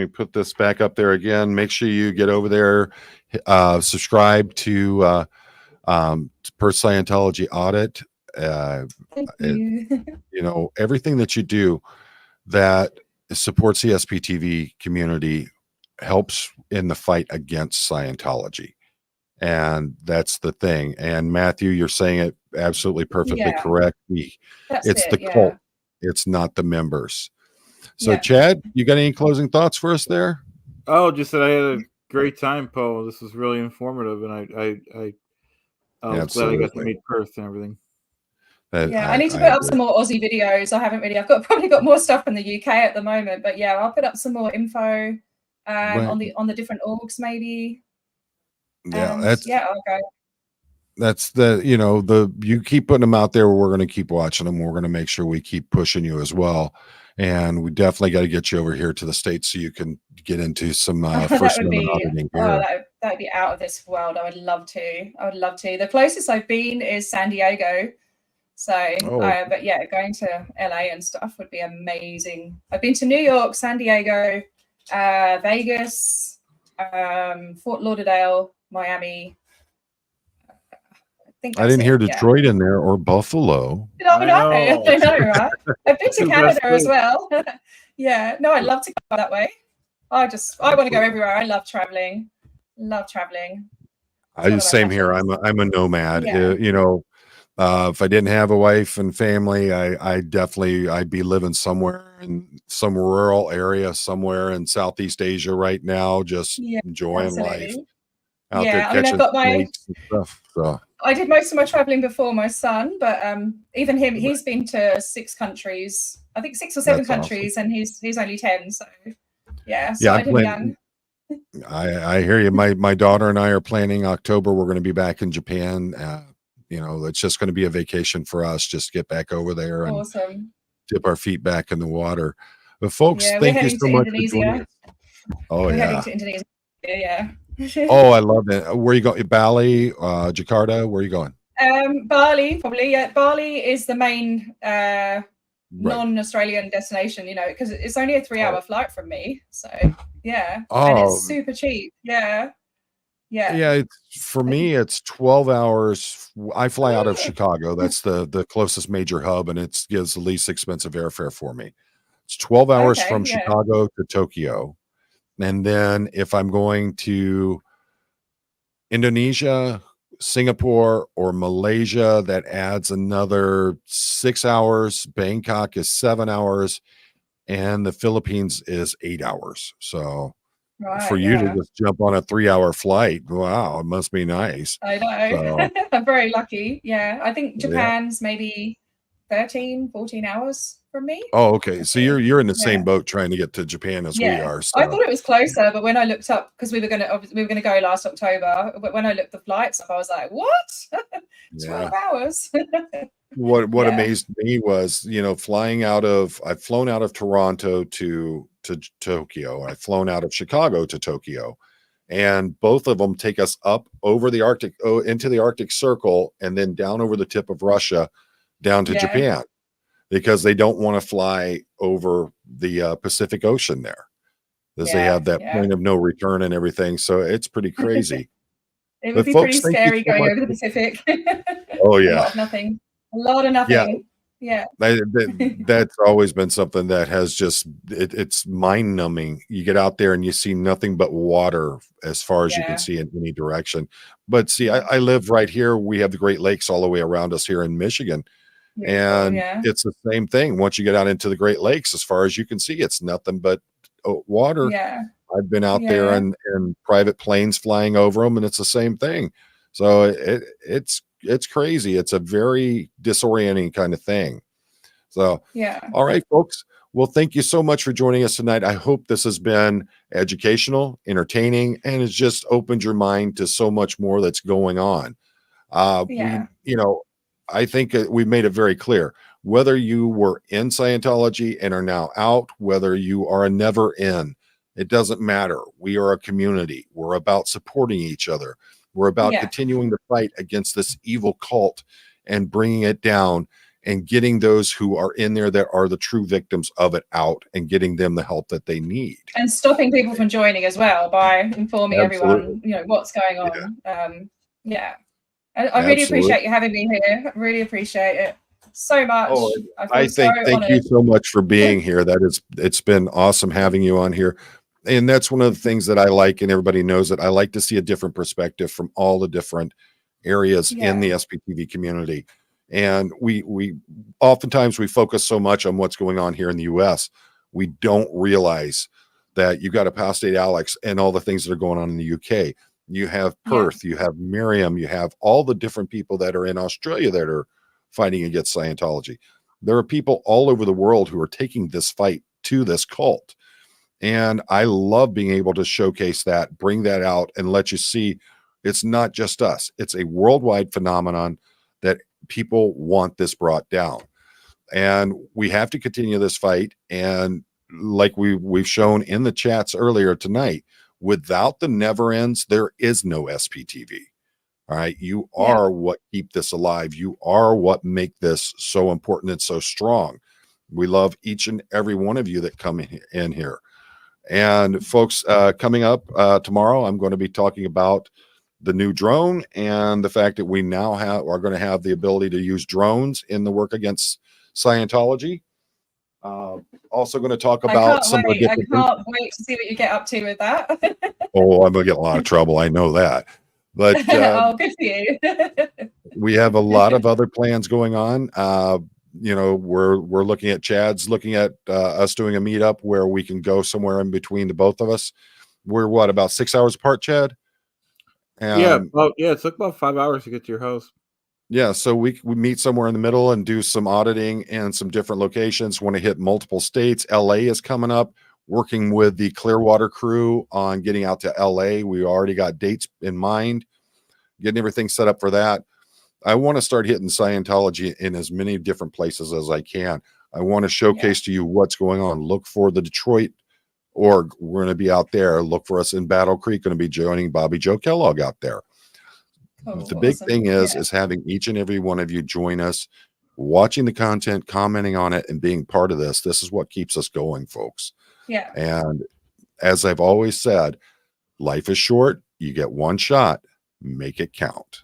put this back up there again. Make sure you get over there, subscribe to Per Scientology Audit. Thank you. Everything that you do that supports the SPTV community helps in the fight against Scientology. And that's the thing. And Matthew, you're saying it absolutely perfectly correct. It's the cult. It's not the members. So Chad, you got any closing thoughts for us there? Oh, just that I had a great time, Poe. This was really informative, and I was glad I got to meet Perth and everything. I need to put up some more Aussie videos. I've probably got more stuff from the UK at the moment, but yeah, I'll put up some more info on the different orgs maybe. Yeah, And that's I'll go. that's you keep putting them out there. We're going to keep watching them. We're going to make sure we keep pushing you as well. And we definitely got to get you over here to the States so you can get into some first women auditing here. That would be out of this world. I would love to. The closest I've been is San Diego. So, but yeah, going to LA and stuff would be amazing. I've been to New York, San Diego, Vegas, Fort Lauderdale, Miami. I didn't hear Detroit in there or Buffalo. I know, right? I've been to Canada as well. Yeah, no, I'd love to go that way. I want to go everywhere. I love traveling. Same here. I'm a nomad. Yeah. If I didn't have a wife and family, I'd be living somewhere in some rural area somewhere in Southeast Asia right now, just enjoying life. Out there catching snakes and stuff. So I did most of my traveling before my son, but even him, he's been to 6 countries. I think 6 or 7 countries, awesome. And he's only 10. So started him young. I hear you. My daughter and I are planning October. We're going to be back in Japan. It's just going to be a vacation for us. Just get back over there and dip our feet back in the water. But folks, thank you so much for joining us. We're heading to Indonesia. Yeah. Oh, I love it. Where are you going? Bali, Jakarta? Where are you going? Bali, probably. Yeah, Bali is the main non-Australian destination, because it's only a 3-hour flight from me. So and it's super cheap. Yeah. For me, it's 12 hours. I fly out of Chicago. That's the closest major hub, and it gives the least expensive airfare for me. It's 12 hours from Chicago to Tokyo. And then if I'm going to Indonesia, Singapore, or Malaysia, that adds another 6 hours. Bangkok is 7 hours, and the Philippines is 8 hours. So for you to just jump on a 3-hour flight, wow, it must be nice. I know. So, I'm very lucky. Yeah, I think Japan's maybe 13, 14 hours from me. Oh, okay. So you're in the same boat trying to get to Japan as we are. So. I thought it was closer, but when I looked up, because we were gonna go last October, but when I looked the flights up, I was like, what? 12 hours. What amazed me was, I've flown out of Toronto to Tokyo. I've flown out of Chicago to Tokyo, and both of them take us up over the Arctic, into the Arctic Circle, and then down over the tip of Russia, down to Japan, because they don't want to fly over the Pacific Ocean there, because they have that point of no return and everything. So it's pretty crazy. It would be pretty scary going over the Pacific. Oh yeah, a lot of nothing. Yeah. That's always been something that has just it's mind numbing. You get out there and you see nothing but water as far as you can see in any direction. But see, I live right here. We have the Great Lakes all the way around us here in Michigan. And it's the same thing. Once you get out into the Great Lakes, as far as you can see, it's nothing but water. Yeah. I've been out there and private planes flying over them, and it's the same thing. So it's crazy. It's a very disorienting kind of thing. So, all right, folks. Well, thank you so much for joining us tonight. I hope this has been educational, entertaining, and has just opened your mind to so much more that's going on. I think we've made it very clear, whether you were in Scientology and are now out, whether you are never in, it doesn't matter. We are a community. We're about supporting each other. We're about continuing to fight against this evil cult and bringing it down and getting those who are in there that are the true victims of it out and getting them the help that they need. And stopping people from joining as well by informing everyone, what's going on. I really appreciate you having me here. I really appreciate it so much. Thank you so much for being here. It's been awesome having you on here. And that's one of the things that I like, and everybody knows that I like to see a different perspective from all the different areas in the SPTV community. And we oftentimes we focus so much on what's going on here in the US. We don't realize that you got Apostate Alex and all the things that are going on in the UK. You have Perth, you have Miriam, you have all the different people that are in Australia that are fighting against Scientology. There are people all over the world who are taking this fight to this cult. And I love being able to showcase that, bring that out, and let you see it's not just us. It's a worldwide phenomenon that people want this brought down. And we have to continue this fight. And like we've shown in the chats earlier tonight, without the never ends, there is no SPTV. All right. You are what keep this alive. You are what make this so important and so strong. We love each and every one of you that come in here. And folks, coming up tomorrow, I'm going to be talking about the new drone and the fact that we now are going to have the ability to use drones in the work against Scientology. Also going to talk about some of the different I can't wait to see what you get up to with that. Oh, I'm going to get in a lot of trouble. I know that. But oh, good for you. we have a lot of other plans going on. You know, we're looking at Chad's looking at us doing a meetup where we can go somewhere in between the both of us. We're what, about 6 hours apart, Chad? Yeah, it took about 5 hours to get to your house. Yeah, so we meet somewhere in the middle and do some auditing in some different locations. Want to hit multiple states. LA is coming up. Working with the Clearwater crew on getting out to LA. We already got dates in mind, getting everything set up for that. I want to start hitting Scientology in as many different places as I can. I want to showcase to you what's going on. Look for the Detroit org. We're going to be out there. Look for us in Battle Creek. Going to be joining Bobby Joe Kellogg out there. Oh, the big thing is having each and every one of you join us, watching the content, commenting on it, and being part of this. This is what keeps us going, folks. Yeah. And as I've always said, life is short. You get one shot. Make it count.